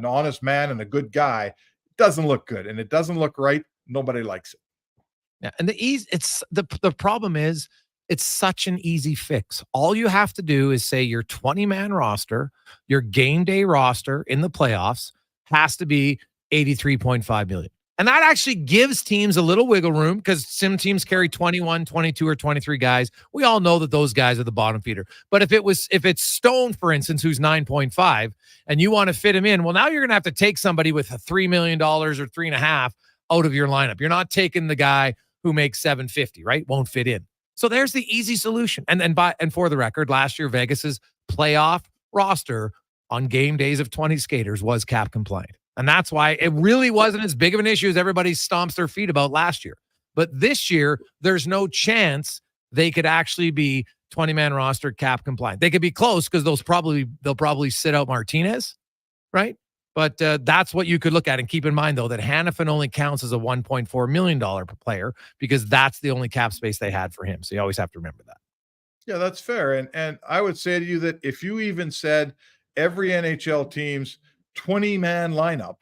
honest man and a good guy. It doesn't look good, and it doesn't look right. Nobody likes it. Yeah, and the problem is it's such an easy fix. All you have to do is say your 20-man roster, your game day roster in the playoffs has to be $83.5 million. And that actually gives teams a little wiggle room because some teams carry 21, 22, or 23 guys. We all know that those guys are the bottom feeder. But if it's Stone, for instance, who's 9.5, and you want to fit him in, well, now you're going to have to take somebody with a $3 million or $3.5 out of your lineup. You're not taking the guy who makes $750, right? Won't fit in. So there's the easy solution. And for the record, last year Vegas's playoff roster on game days of 20 skaters was cap compliant. And that's why it really wasn't as big of an issue as everybody stomps their feet about last year. But this year, there's no chance they could actually be 20-man roster cap compliant. They could be close because they'll probably sit out Martinez, right? But that's what you could look at. And keep in mind, though, that Hanifin only counts as a $1.4 million player because that's the only cap space they had for him. So you always have to remember that. Yeah, that's fair. And I would say to you that if you even said every NHL team's 20-man lineup,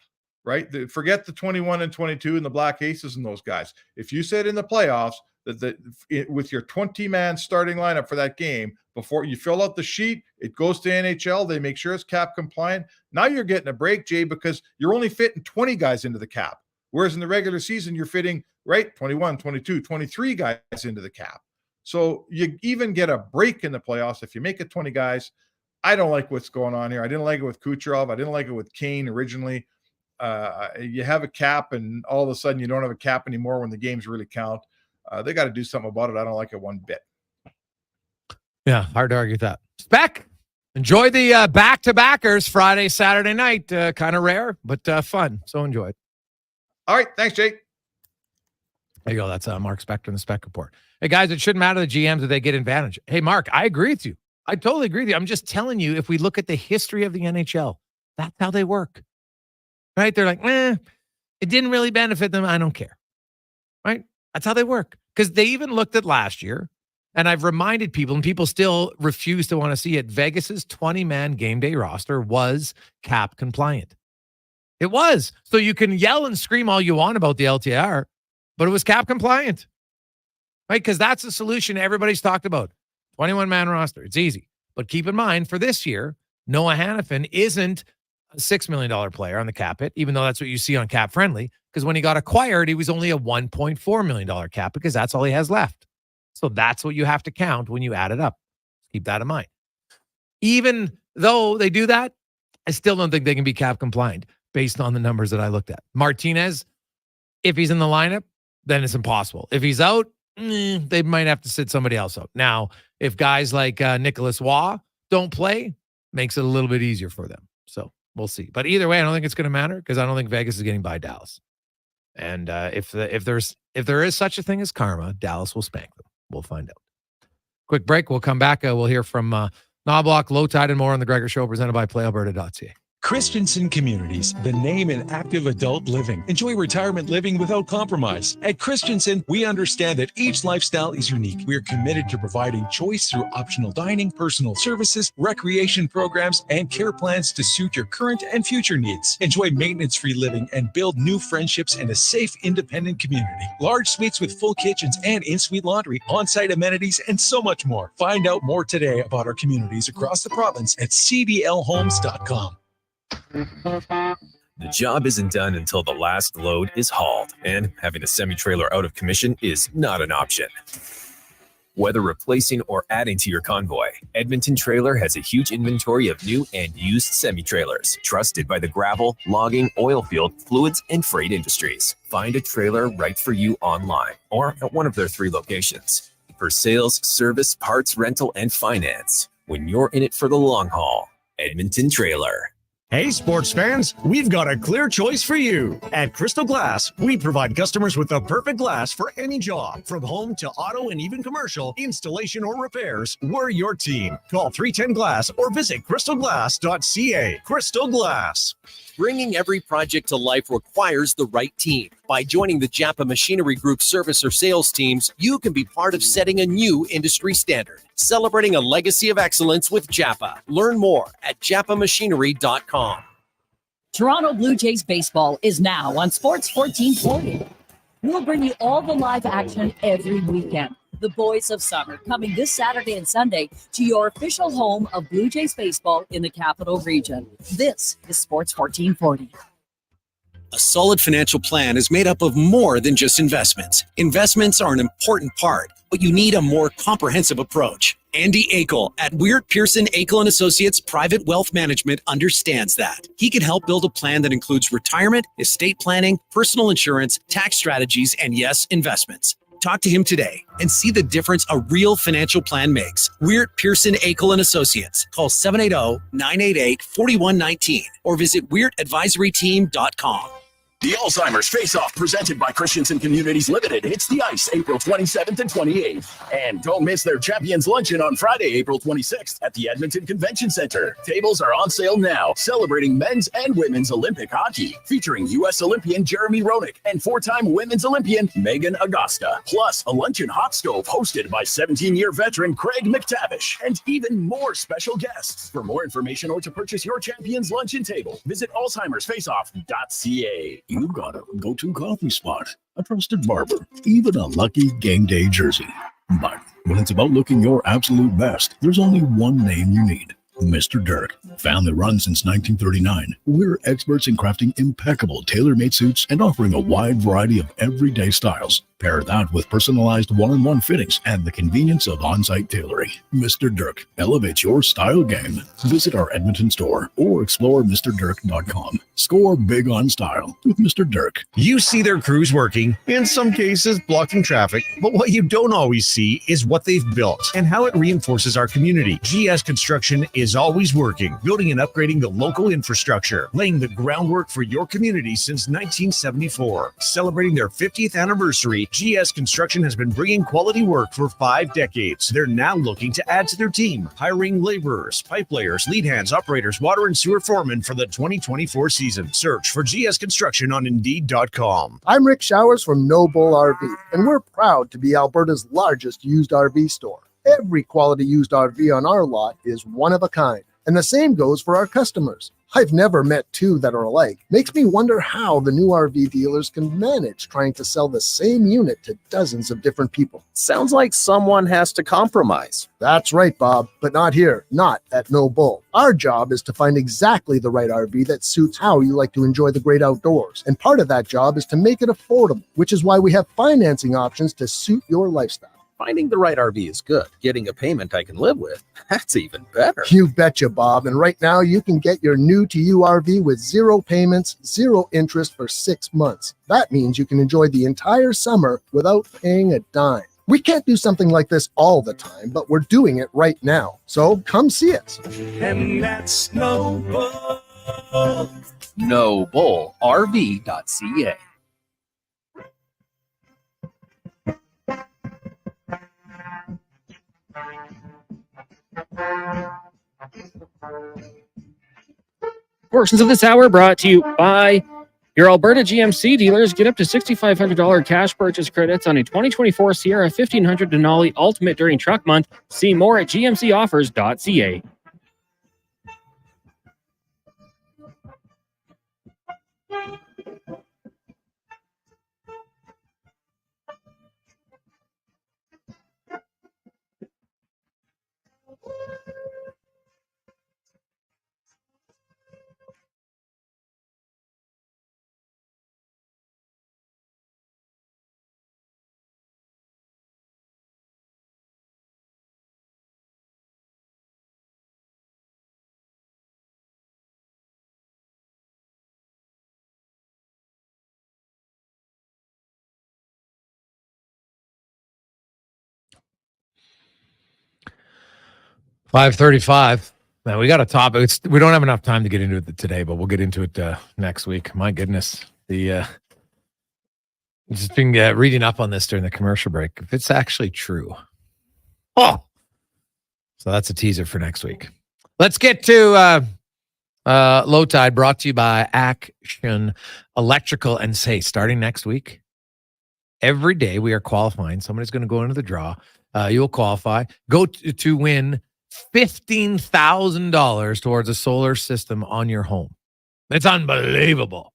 right? Forget the 21 and 22 and the Black Aces and those guys. If you said in the playoffs with your 20-man starting lineup for that game, before you fill out the sheet, it goes to NHL. They make sure it's cap compliant. Now you're getting a break, Jay, because you're only fitting 20 guys into the cap. Whereas in the regular season, you're fitting, right, 21, 22, 23 guys into the cap. So you even get a break in the playoffs if you make it 20 guys. I don't like what's going on here. I didn't like it with Kucherov. I didn't like it with Kane originally. You have a cap, and all of a sudden you don't have a cap anymore when the games really count. They got to do something about it. I don't like it one bit. Yeah, hard to argue with that. Spec, enjoy the back-to-backers Friday, Saturday night. Kind of rare, but fun. So enjoy it. All right. Thanks, Jake. There you go. That's Mark Spector in the Spec Report. Hey, guys, it shouldn't matter the GMs that they get advantage. Hey, Mark, I agree with you. I totally agree with you. I'm just telling you, if we look at the history of the NHL, that's how they work. Right? They're like, it didn't really benefit them. I don't care. Right? That's how they work. Because they even looked at last year, and I've reminded people, and people still refuse to want to see it, Vegas's 20-man game day roster was cap compliant. It was. So you can yell and scream all you want about the LTR, but it was cap compliant. Right? Because that's the solution everybody's talked about. 21-man roster. It's easy. But keep in mind, for this year, Noah Hannafin isn't a $6 million player on the cap hit, even though that's what you see on Cap Friendly, because when he got acquired, he was only a $1.4 million cap because that's all he has left. So that's what you have to count when you add it up. Keep that in mind. Even though they do that, I still don't think they can be cap compliant based on the numbers that I looked at. Martinez, if he's in the lineup, then it's impossible. If he's out, they might have to sit somebody else out. Now, if guys like Nicholas Waugh don't play, makes it a little bit easier for them. So we'll see. But either way, I don't think it's going to matter because I don't think Vegas is getting by Dallas. And if there is such a thing as karma, Dallas will spank them. We'll find out. Quick break. We'll come back. We'll hear from Knobloch, Lowetide, and more on the Gregor Show, presented by PlayAlberta.ca. Christensen Communities, the name in active adult living. Enjoy retirement living without compromise. At Christensen, we understand that each lifestyle is unique. We are committed to providing choice through optional dining, personal services, recreation programs, and care plans to suit your current and future needs. Enjoy maintenance-free living and build new friendships in a safe, independent community. Large suites with full kitchens and in-suite laundry, on-site amenities, and so much more. Find out more today about our communities across the province at cdlhomes.com. The job isn't done until the last load is hauled, and having a semi-trailer out of commission is not an option. Whether replacing or adding to your convoy, Edmonton Trailer has a huge inventory of new and used semi-trailers, trusted by the gravel, logging, oil field, fluids, and freight industries. Find a trailer right for you online or at one of their 3 locations. For sales, service, parts, rental, and finance, when you're in it for the long haul, Edmonton Trailer. Hey, sports fans, we've got a clear choice for you. At Crystal Glass, we provide customers with the perfect glass for any job. From home to auto and even commercial, installation or repairs, we're your team. Call 310 Glass or visit crystalglass.ca. Crystal Glass. Bringing every project to life requires the right team. By joining the Japa Machinery Group service or sales teams, you can be part of setting a new industry standard. Celebrating a legacy of excellence with Japa. Learn more at japamachinery.com. Toronto Blue Jays baseball is now on Sports 1440. We'll bring you all the live action every weekend. The Boys of Summer, coming this Saturday and Sunday to your official home of Blue Jays baseball in the Capital Region. This is Sports 1440. A solid financial plan is made up of more than just investments. Investments are an important part, but you need a more comprehensive approach. Andy Akel at Weird Pearson Akel & Associates Private Wealth Management understands that. He can help build a plan that includes retirement, estate planning, personal insurance, tax strategies, and yes, investments. Talk to him today and see the difference a real financial plan makes. Weird Pearson Akel & Associates. Call 780-988-4119 or visit weirdadvisoryteam.com. The Alzheimer's Face-Off presented by Christensen Communities Limited hits the ice April 27th and 28th. And don't miss their Champions Luncheon on Friday, April 26th at the Edmonton Convention Center. Tables are on sale now, celebrating men's and women's Olympic hockey, featuring U.S. Olympian Jeremy Roenick and four-time women's Olympian Megan Augusta. Plus, a luncheon hot stove hosted by 17-year veteran Craig McTavish, and even more special guests. For more information or to purchase your Champions Luncheon table, visit alzheimersfaceoff.ca. You've got a go-to coffee spot, a trusted barber, even a lucky game day jersey. But when it's about looking your absolute best, there's only one name you need. Mr. Dirk. Family run since 1939. We're experts in crafting impeccable tailor-made suits and offering a wide variety of everyday styles. Pair that with personalized one-on-one fittings and the convenience of on-site tailoring. Mr. Dirk elevates your style game. Visit our Edmonton store or explore MrDirk.com. Score big on style with Mr. Dirk. You see their crews working, in some cases blocking traffic, but what you don't always see is what they've built and how it reinforces our community. GS Construction is always working, building and upgrading the local infrastructure, laying the groundwork for your community since 1974. Celebrating their 50th anniversary, GS Construction has been bringing quality work for 5 decades. They're now looking to add to their team, hiring laborers, pipe layers, lead hands, operators, water and sewer foremen for the 2024 season. Search for GS Construction on Indeed.com. I'm Rick Showers from No Bull RV, and we're proud to be Alberta's largest used RV store. Every quality used RV on our lot is one of a kind, and the same goes for our customers. I've never met two that are alike. Makes me wonder how the new RV dealers can manage trying to sell the same unit to dozens of different people. Sounds like someone has to compromise. That's right, Bob, but not here, not at No Bull. Our job is to find exactly the right RV that suits how you like to enjoy the great outdoors. And part of that job is to make it affordable, which is why we have financing options to suit your lifestyle. Finding the right RV is good. Getting a payment I can live with, that's even better. You betcha, Bob. And right now you can get your new to you RV with 0 payments, 0 interest for 6 months. That means you can enjoy the entire summer without paying a dime. We can't do something like this all the time, but we're doing it right now. So come see us. And that's No Bull. NoBullRV.ca. Portions of this hour brought to you by your Alberta GMC dealers. Get up to $6,500 cash purchase credits on a 2024 Sierra 1500 Denali Ultimate during truck month. See more at gmcoffers.ca. $5:35. Now we got a topic. We don't have enough time to get into it today, but we'll get into it next week. My goodness, just been reading up on this during the commercial break. If it's actually true, so that's a teaser for next week. Let's get to Lowetide, brought to you by Action Electrical and Say. Starting next week, every day we are qualifying. Somebody's going to go into the draw. You'll qualify. Go to win $15,000 towards a solar system on your home. It's unbelievable,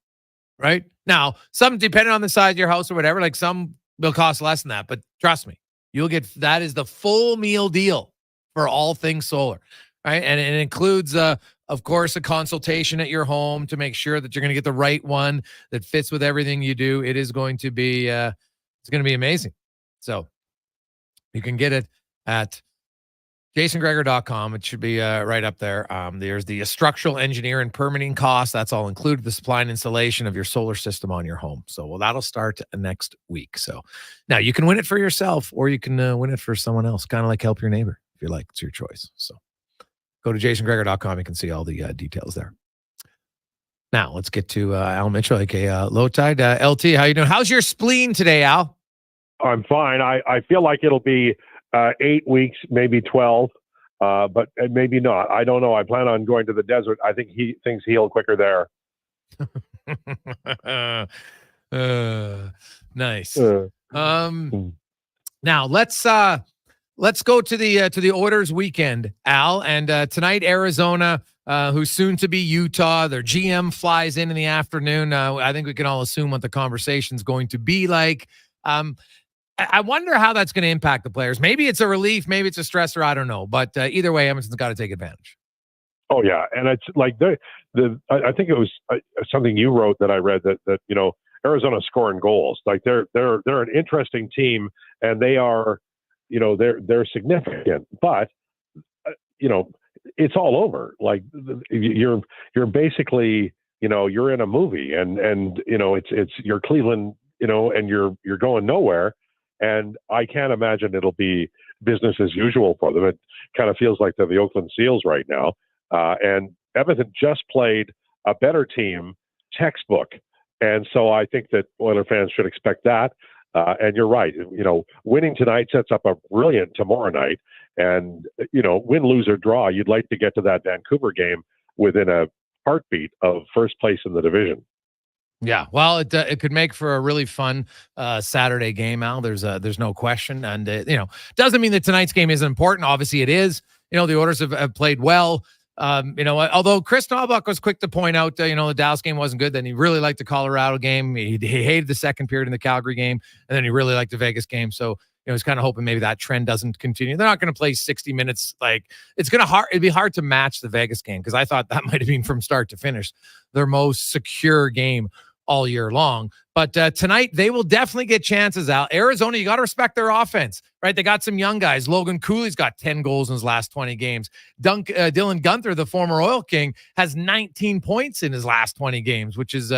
right? Now, some, depending on the size of your house or whatever, like some will cost less than that, but trust me, you'll get, that is the full meal deal for all things solar, right? And it includes, of course, a consultation at your home to make sure that you're going to get the right one that fits with everything you do. It is going to be, it's going to be amazing. So you can get it at JasonGregor.com. It should be right up there. There's the structural engineer and permitting costs. That's all included. The supply and installation of your solar system on your home. So, well, that'll start next week. So now you can win it for yourself, or you can win it for someone else. Kind of like help your neighbor if you like. It's your choice. So go to JasonGregor.com. You can see all the details there. Now let's get to Al Mitchell, aka Lowetide. LT, how you doing? How's your spleen today, Al? I'm fine. I feel like it'll be 8 weeks, maybe 12, but maybe not. I don't know. I plan on going to the desert. I think things heal quicker there. Nice. Now let's go to the Oilers weekend, Al. And tonight, Arizona, who's soon to be Utah. Their GM flies in the afternoon. I think we can all assume what the conversation's going to be like. I wonder how that's going to impact the players. Maybe it's a relief, maybe it's a stressor. I don't know. But either way, Edmonton's got to take advantage. Oh yeah, and it's like I think it was something you wrote that I read that Arizona scoring goals. Like they're an interesting team, and they are, they're significant. But it's all over. Like you're basically, you're in a movie, and it's you're Cleveland, and you're going nowhere. And I can't imagine it'll be business as usual for them. It kind of feels like they're the Oakland Seals right now. And Edmonton just played a better team, textbook. And so I think that Oiler fans should expect that. And you're right. Winning tonight sets up a brilliant tomorrow night. And, win, lose, or draw, you'd like to get to that Vancouver game within a heartbeat of first place in the division. Yeah, well, it could make for a really fun Saturday game, Al. There's no question. And, doesn't mean that tonight's game isn't important. Obviously, it is. The Oilers have played well. Although Chris Knobloch was quick to point out, the Dallas game wasn't good. Then he really liked the Colorado game. He hated the second period in the Calgary game. And then he really liked the Vegas game. So, he's kind of hoping maybe that trend doesn't continue. They're not going to play 60 minutes. Like it'd be hard to match the Vegas game, because I thought that might have been from start to finish their most secure game all year long. But tonight, they will definitely get chances out. Arizona, you got to respect their offense, right? They got some young guys. Logan Cooley's got 10 goals in his last 20 games. Dylan Gunther, the former Oil King, has 19 points in his last 20 games, which is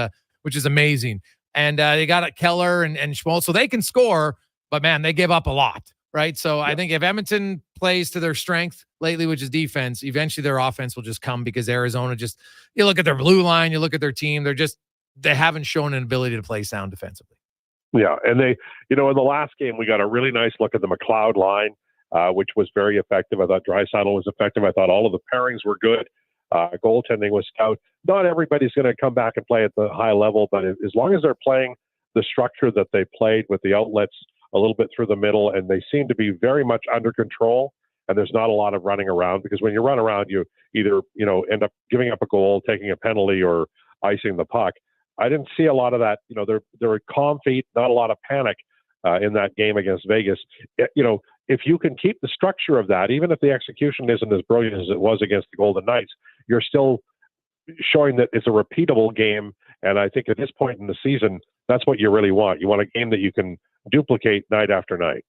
amazing. And they got Keller and Schmaltz, so they can score, but man, they give up a lot, right? So I think if Edmonton plays to their strength lately, which is defense, eventually their offense will just come, because Arizona you look at their blue line, you look at their team, they haven't shown an ability to play sound defensively. Yeah, and they, in the last game, we got a really nice look at the McLeod line, which was very effective. I thought Draisaitl was effective. I thought all of the pairings were good. Goaltending was stout. Not everybody's going to come back and play at the high level, but as long as they're playing the structure that they played with the outlets a little bit through the middle, and they seem to be very much under control, and there's not a lot of running around, because when you run around, you either, end up giving up a goal, taking a penalty, or icing the puck. I didn't see a lot of that. There were calm feet, not a lot of panic in that game against Vegas. If you can keep the structure of that, even if the execution isn't as brilliant as it was against the Golden Knights, you're still showing that it's a repeatable game. And I think at this point in the season, that's what you really want. You want a game that you can duplicate night after night.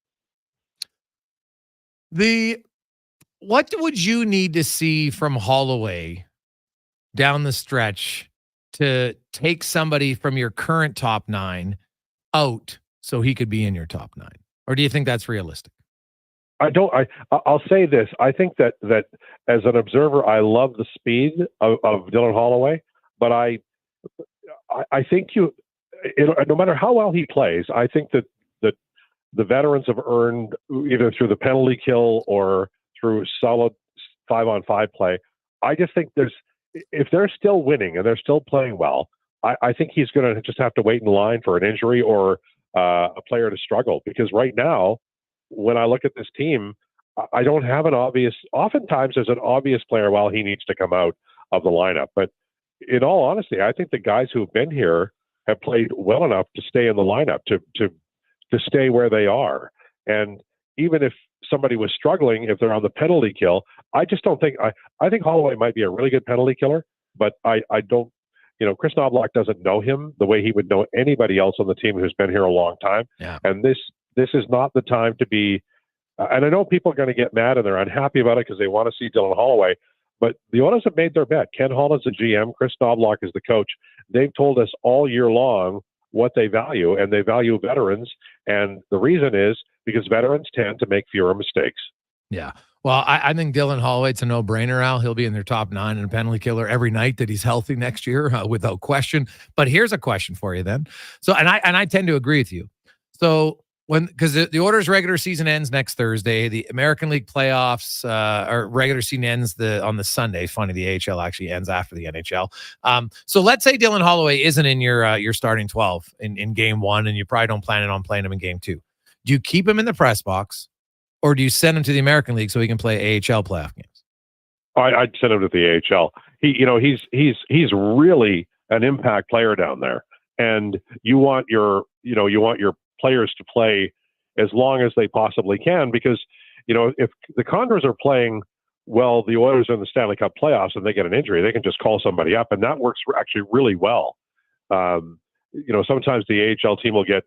What would you need to see from Holloway down the stretch to take somebody from your current top 9 out so he could be in your top 9? Or do you think that's realistic? I'll say this. I think that as an observer, I love the speed of Dylan Holloway, but I think no matter how well he plays, I think that the veterans have earned, either through the penalty kill or through solid 5-on-5 play. I just think if they're still winning and they're still playing well, I think he's going to just have to wait in line for an injury or a player to struggle. Because right now, when I look at this team, I don't have oftentimes there's an obvious player while he needs to come out of the lineup. But in all honesty, I think the guys who have been here have played well enough to stay in the lineup, to stay where they are. And even if somebody was struggling, if they're on the penalty kill, I just don't think I think Holloway might be a really good penalty killer, but I don't, Chris Knobloch doesn't know him the way he would know anybody else on the team who's been here a long time. Yeah. And this is not the time to be, and I know people are going to get mad and they're unhappy about it because they want to see Dylan Holloway, but the Oilers have made their bet. Ken Hall is the GM, Chris Knobloch is the coach. They've told us all year long what they value, and they value veterans. And the reason is because veterans tend to make fewer mistakes. Yeah. Well, I think Dylan Holloway, it's a no-brainer, Al. He'll be in their top 9 and a penalty killer every night that he's healthy next year, without question. But here's a question for you then. So, and I tend to agree with you. So because the Oilers' regular season ends next Thursday, the American League playoffs or regular season ends on the Sunday. Funny, the AHL actually ends after the NHL. So let's say Dylan Holloway isn't in your starting 12 in game 1, and you probably don't plan on playing him in game 2. Do you keep him in the press box? Or do you send him to the American League so he can play AHL playoff games? I'd send him to the AHL. He's really an impact player down there, and you want your players to play as long as they possibly can, because if the Condors are playing well, the Oilers are in the Stanley Cup playoffs and they get an injury, they can just call somebody up, and that works actually really well. Sometimes the AHL team will get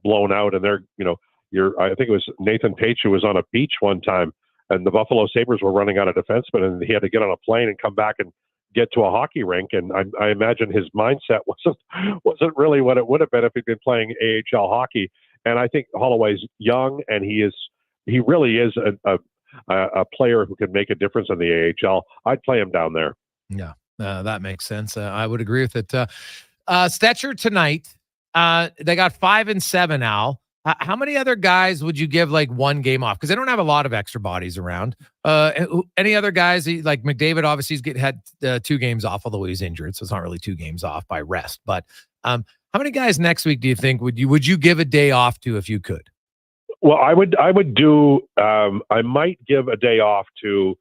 blown out, and they're I think it was Nathan Page who was on a beach one time, and the Buffalo Sabres were running out of defensemen, and he had to get on a plane and come back and get to a hockey rink. And I imagine his mindset wasn't really what it would have been if he'd been playing AHL hockey. And I think Holloway's young, and he really is a player who can make a difference in the AHL. I'd play him down there. Yeah, that makes sense. I would agree with it. Stetcher tonight, they got 5 and 7, Al. How many other guys would you give like one game off? Because they don't have a lot of extra bodies around. Any other guys like McDavid? Obviously, he's had 2 games off, although he's injured, so it's not really 2 games off by rest. But how many guys next week do you think would you give a day off to if you could? Well, I would do. I might give a day off to.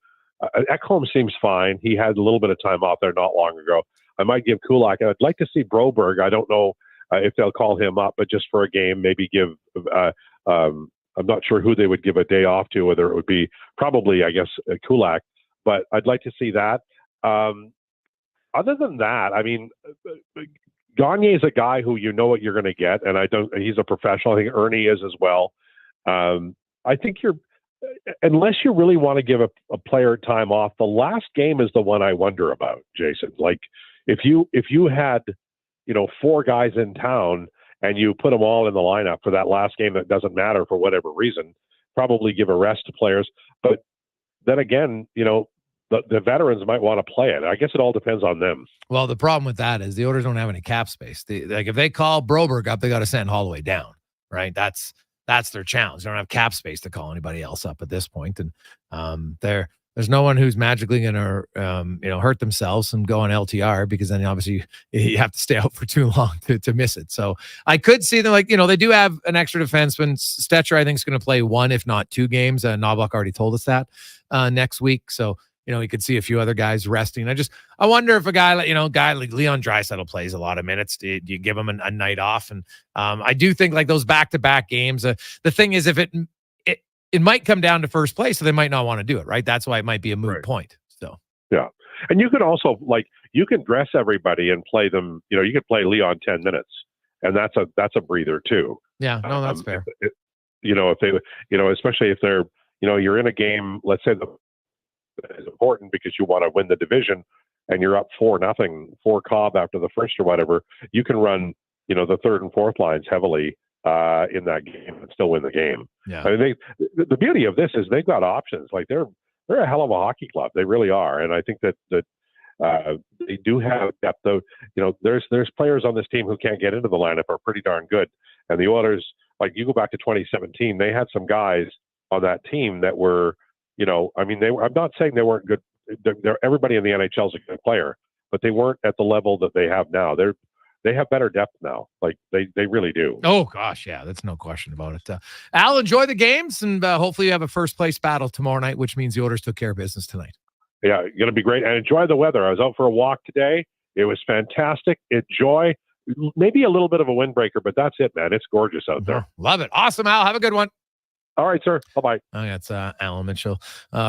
Ekholm seems fine. He had a little bit of time off there not long ago. I might give Kulak. I'd like to see Broberg. I don't know if they'll call him up, but just for a game, maybe give. I'm not sure who they would give a day off to, whether it would be probably, I guess, Kulak. But I'd like to see that. Other than that, I mean, Gagne is a guy who you know what you're going to get, and he's a professional. I think Ernie is as well. I think unless you really want to give a player time off, the last game is the one I wonder about, Jason. Like if you had 4 guys in town and you put them all in the lineup for that last game that doesn't matter for whatever reason, probably give a rest to players. But then again, the veterans might want to play it. I guess it all depends on them. Well, the problem with that is the Oilers don't have any cap space. If they call Broberg up, they got to send Holloway down, right? That's their challenge. They don't have cap space to call anybody else up at this point. And there's no one who's magically going to, hurt themselves and go on LTR, because then obviously you have to stay out for too long to miss it. So I could see them they do have an extra defenseman. Stetcher, I think, is going to play 1, if not 2 games. Knobloch already told us that next week. So, you could see a few other guys resting. I wonder if a guy like Leon Draisaitl plays a lot of minutes. Do you give him a night off? And I do think like those back-to-back games, the thing is, if it might come down to first place, so they might not want to do it, right? That's why it might be a moot point. So yeah, and you could also you can dress everybody and play them. You could play Leon 10 minutes, and that's a breather too. Yeah, no, that's fair. If they, especially if they're, you're in a game. Let's say is important because you want to win the division, and you're up 4-0 for Cobb after the first or whatever. You can run, the third and fourth lines heavily in that game and still win the game. Yeah. I mean, the beauty of this is they've got options. Like they're a hell of a hockey club. They really are. And I think that they do have depth. Though, there's players on this team who can't get into the lineup are pretty darn good. And the Oilers, you go back to 2017, they had some guys on that team that were, I'm not saying they weren't good. Everybody in the NHL is a good player, but they weren't at the level that they have now. They have better depth now. They really do. Oh gosh, yeah, that's no question about it. Al, enjoy the games, and hopefully you have a first place battle tomorrow night, which means the Oilers took care of business tonight. Yeah, going to be great, and enjoy the weather. I was out for a walk today. It was fantastic. Enjoy. Maybe a little bit of a windbreaker, but that's it, man. It's gorgeous out there. Love it. Awesome, Al. Have a good one. All right, sir. Bye-bye. Oh, yeah, it's Alan Mitchell.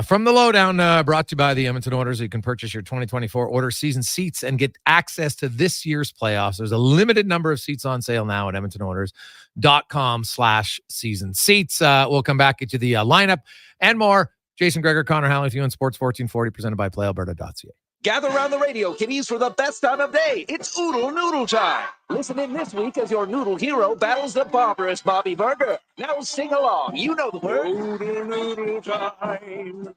From the Lowdown, brought to you by the Edmonton Oilers. You can purchase your 2024 Oilers season seats and get access to this year's playoffs. There's a limited number of seats on sale now at edmontonoilers.com/season seats. We'll come back into the lineup and more. Jason Gregor, Connor Halley with you on Sports 1440, presented by PlayAlberta.ca. Gather around the radio, kiddies, for the best time of day. It's Oodle Noodle time. Listen in this week as your noodle hero battles the barbarous Bobby Burger. Now sing along. You know the word. Oodle Noodle time.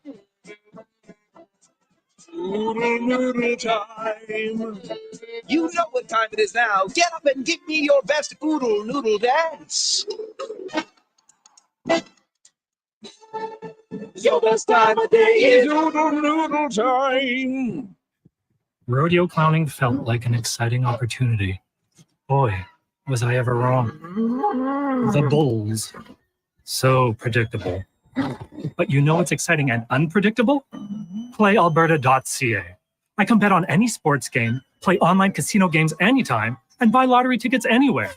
Oodle Noodle time. You know what time it is now. Get up and give me your best Oodle Noodle dance. Your best time of day is Oodle Noodle time. Rodeo clowning felt like an exciting opportunity. Boy, was I ever wrong. The bulls. So predictable. But you know what's exciting and unpredictable? PlayAlberta.ca. I can bet on any sports game, play online casino games anytime, and buy lottery tickets anywhere.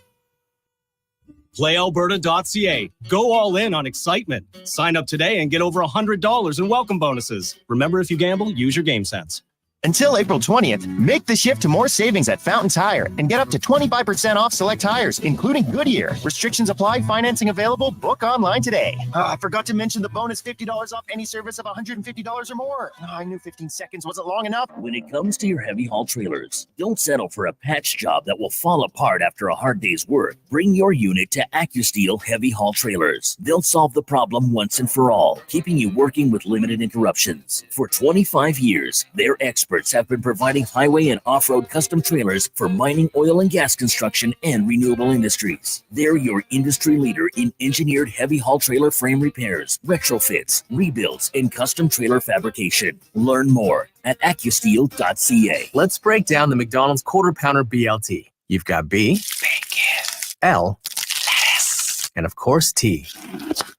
PlayAlberta.ca. Go all in on excitement. Sign up today and get over $100 in welcome bonuses. Remember, if you gamble, use your game sense. Until April 20th, make the shift to more savings at Fountain Tire and get up to 25% off select tires, including Goodyear. Restrictions apply, financing available. Book online today. I forgot to mention the bonus $50 off any service of $150 or more. I knew 15 seconds wasn't long enough. When it comes to your heavy haul trailers, don't settle for a patch job that will fall apart after a hard day's work. Bring your unit to AccuSteel Heavy Haul Trailers. They'll solve the problem once and for all, keeping you working with limited interruptions. For 25 years, they're experts have been providing highway and off-road custom trailers for mining, oil and gas construction, and renewable industries. They're your industry leader in engineered heavy haul trailer frame repairs, retrofits, rebuilds, and custom trailer fabrication. Learn more at AccuSteel.ca. Let's break down the McDonald's Quarter Pounder BLT. You've got B, bacon, L, lettuce, and of course T,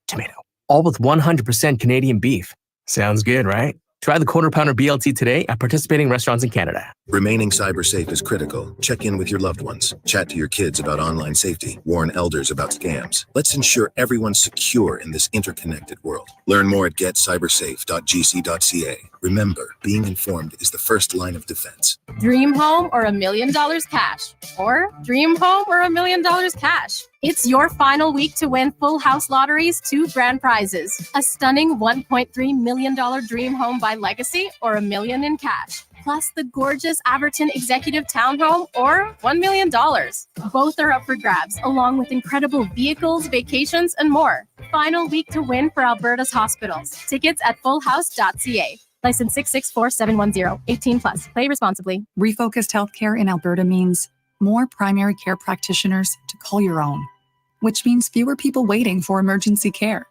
tomato. All with 100% Canadian beef. Sounds good, right? Try the Quarter Pounder BLT today at participating restaurants in Canada. Remaining cyber safe is critical. Check in with your loved ones. Chat to your kids about online safety. Warn elders about scams. Let's ensure everyone's secure in this interconnected world. Learn more at getcybersafe.gc.ca. Remember, being informed is the first line of defense. Dream home or $1 million cash? Or dream home or $1 million cash? It's your final week to win Full House Lottery's 2 grand prizes. A stunning $1.3 million dream home by Legacy or $1 million in cash. Plus the gorgeous Averton Executive Townhome or $1 million. Both are up for grabs, along with incredible vehicles, vacations, and more. Final week to win for Alberta's hospitals. Tickets at fullhouse.ca. License 664710. 18 plus. Play responsibly. Refocused healthcare in Alberta means more primary care practitioners to call your own, which means fewer people waiting for emergency care.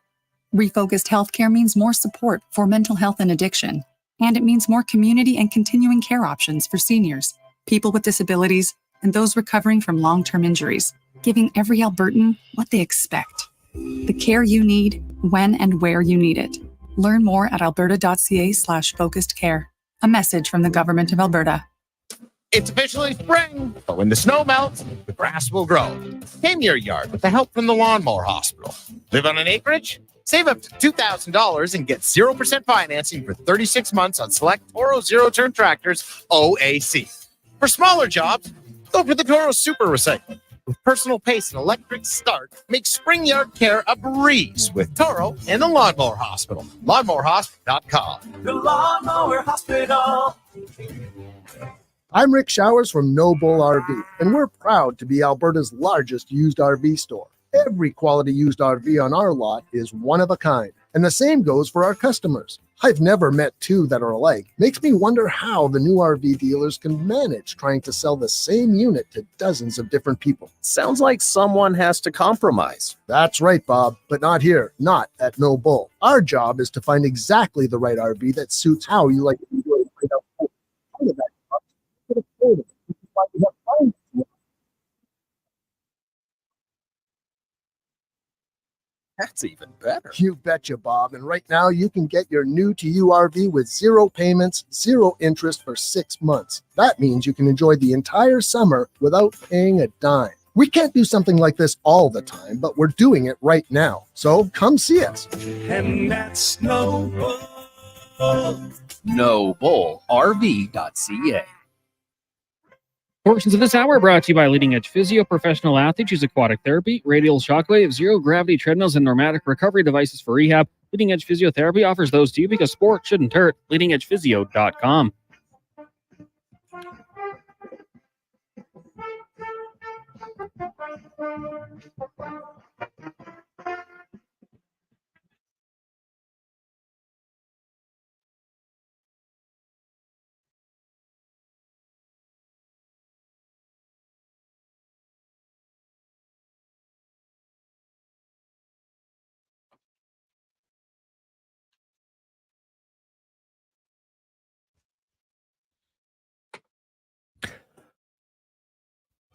Refocused healthcare means more support for mental health and addiction, and it means more community and continuing care options for seniors, people with disabilities, and those recovering from long-term injuries, giving every Albertan what they expect. The care you need, when and where you need it. Learn more at alberta.ca/focusedcare. A message from the Government of Alberta. It's officially spring, but when the snow melts, the grass will grow. Tame your yard with the help from the Lawnmower Hospital. Live on an acreage? Save up to $2,000 and get 0% financing for 36 months on select Toro zero-turn tractors, OAC. For smaller jobs, go for the Toro Super Recycle. With personal pace and electric start, make spring yard care a breeze with Toro and the Lawnmower Hospital. LawnmowerHospital.com. The Lawnmower Hospital. I'm Rick Showers from No Bull RV, and we're proud to be Alberta's largest used RV store. Every quality used RV on our lot is one of a kind, and the same goes for our customers. I've never met two that are alike. Makes me wonder how the new RV dealers can manage trying to sell the same unit to dozens of different people. Sounds like someone has to compromise. That's right, Bob, but not here, not at No Bull. Our job is to find exactly the right RV that suits how you like to enjoy it. Part of that job is to afford it, which is why we have finance. That's even better. You betcha, Bob. And right now, you can get your new to you RV with 0 payments, 0 interest for 6 months. That means you can enjoy the entire summer without paying a dime. We can't do something like this all the time, but we're doing it right now. So come see us. And that's No Bull. NoBullRV.ca. Portions of this hour are brought to you by Leading Edge Physio, professional athletes use aquatic therapy, radial shockwave, zero-gravity treadmills, and pneumatic recovery devices for rehab. Leading Edge Physiotherapy offers those to you because sport shouldn't hurt. LeadingEdgePhysio.com.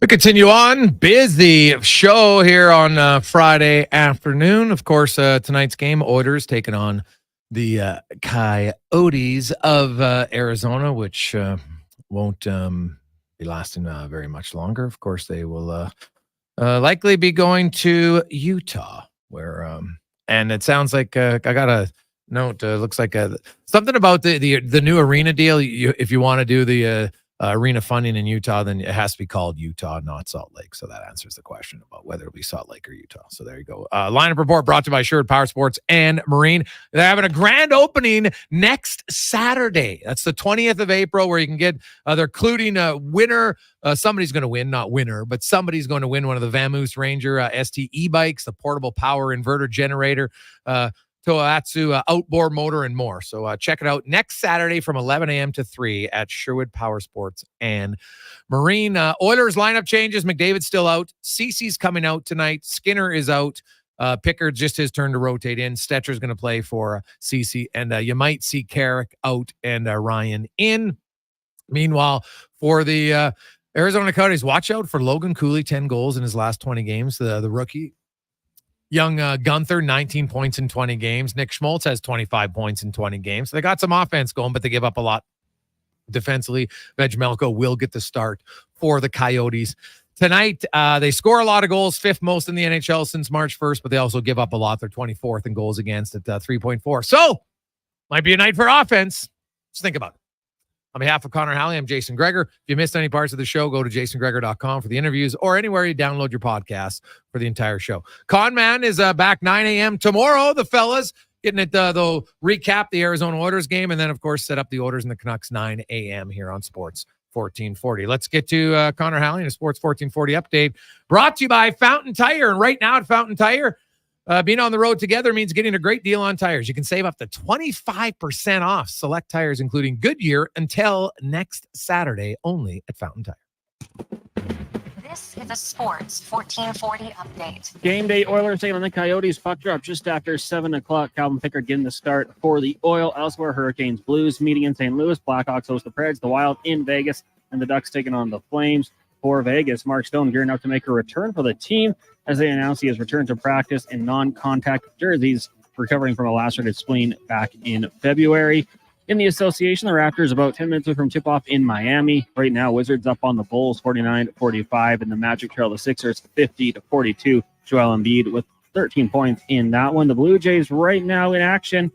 We continue on. Busy show here on Friday afternoon. Of course, tonight's game, Oilers taking on the Coyotes of Arizona, which won't be lasting very much longer. Of course, they will likely be going to Utah, where and it sounds like I got a note. Looks like something about the new arena deal. If you want to do the arena funding in Utah, then it has to be called Utah, not Salt Lake. So that answers the question about whether it'll be Salt Lake or Utah. So there you go. Lineup report brought to you by Sherwood Power Sports and Marine. They're having a grand opening next Saturday. That's the 20th of April, where you can get, they're including a winner. Somebody's going to win, not winner, but somebody's going to win one of the Vamoose Ranger ST e-bikes, the portable power inverter generator, Tohatsu outboard motor, and more. So check it out next Saturday from 11 a.m. to 3 at Sherwood Power Sports and Marine. Oilers lineup changes. McDavid's still out. Cece's coming out tonight. Skinner is out. Pickard, just his turn to rotate in. Stetcher's going to play for Cece. And you might see Carrick out and Ryan in. Meanwhile, for the Arizona Coyotes, watch out for Logan Cooley, 10 goals in his last 20 games. The rookie. Young Gunther, 19 points in 20 games. Nick Schmaltz has 25 points in 20 games. So they got some offense going, but they give up a lot defensively. Vejmelko will get the start for the Coyotes tonight. They score a lot of goals, fifth most in the NHL since March 1st, but they also give up a lot. They're 24th in goals against at 3.4. So might be a night for offense. Just think about it. On behalf of Connor Halley, I'm Jason Gregor. If you missed any parts of the show, go to jasongregor.com for the interviews or anywhere you download your podcasts for the entire show. Conman is back 9 a.m. tomorrow. The fellas getting it, they'll recap the Arizona Oilers game and then, of course, set up the Oilers and the Canucks 9 a.m. here on Sports 1440. Let's get to Connor Halley and a Sports 1440 update brought to you by Fountain Tire. And right now at Fountain Tire, being on the road together means getting a great deal on tires. You can save up to 25% off select tires, including Goodyear, until next Saturday, only at Fountain Tire. This is a Sports 1440 update. Game day, Oilers taking on the Coyotes. Puck drop just after 7 o'clock. Calvin Pickard getting the start for the Oil. Elsewhere, Hurricanes, Blues meeting in St. Louis. Blackhawks host the Preds, the Wild in Vegas, and the Ducks taking on the Flames. For Vegas, Mark Stone gearing up to make a return for the team as they announce he has returned to practice in non-contact jerseys, recovering from a lacerated spleen back in February. In the association, the Raptors about 10 minutes away from tip-off in Miami. Right now, Wizards up on the Bulls 49-45, and the Magic trail the Sixers 50-42. Joel Embiid with 13 points in that one. The Blue Jays right now in action.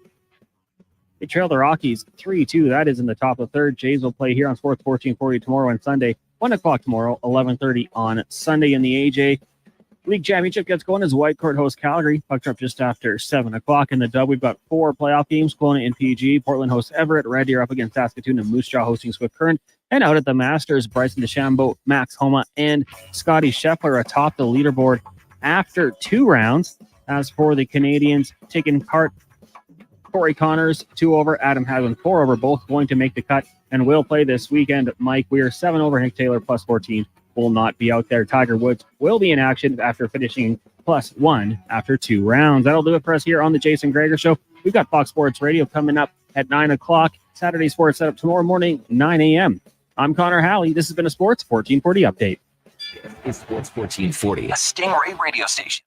They trail the Rockies 3-2. That is in the top of the third. Jays will play here on Sports 1440 tomorrow and Sunday. 1 o'clock tomorrow, 11:30 on Sunday in the AJ League Championship gets going as Whitecourt hosts Calgary. Puck drop just after 7 o'clock in the dub. We've got 4 playoff games. Kelowna in PG. Portland hosts Everett. Red Deer up against Saskatoon, and Moose Jaw hosting Swift Current. And out at the Masters, Bryson DeChambeau, Max Homa, and Scotty Scheffler atop the leaderboard after 2 rounds. As for the Canadians taking part, Corey Connors 2 over, Adam Hadwin 4 over, both going to make the cut and will play this weekend. Mike Weir 7 over, Hank Taylor plus 14 will not be out there. Tiger Woods will be in action after finishing +1 after 2 rounds. That'll do it for us here on the Jason Gregor Show. We've got Fox Sports Radio coming up at 9 o'clock. Saturday Sports Setup tomorrow morning, 9 a.m. I'm Connor Halley. This has been a Sports 1440 update. It's Sports 1440, a Stingray radio station.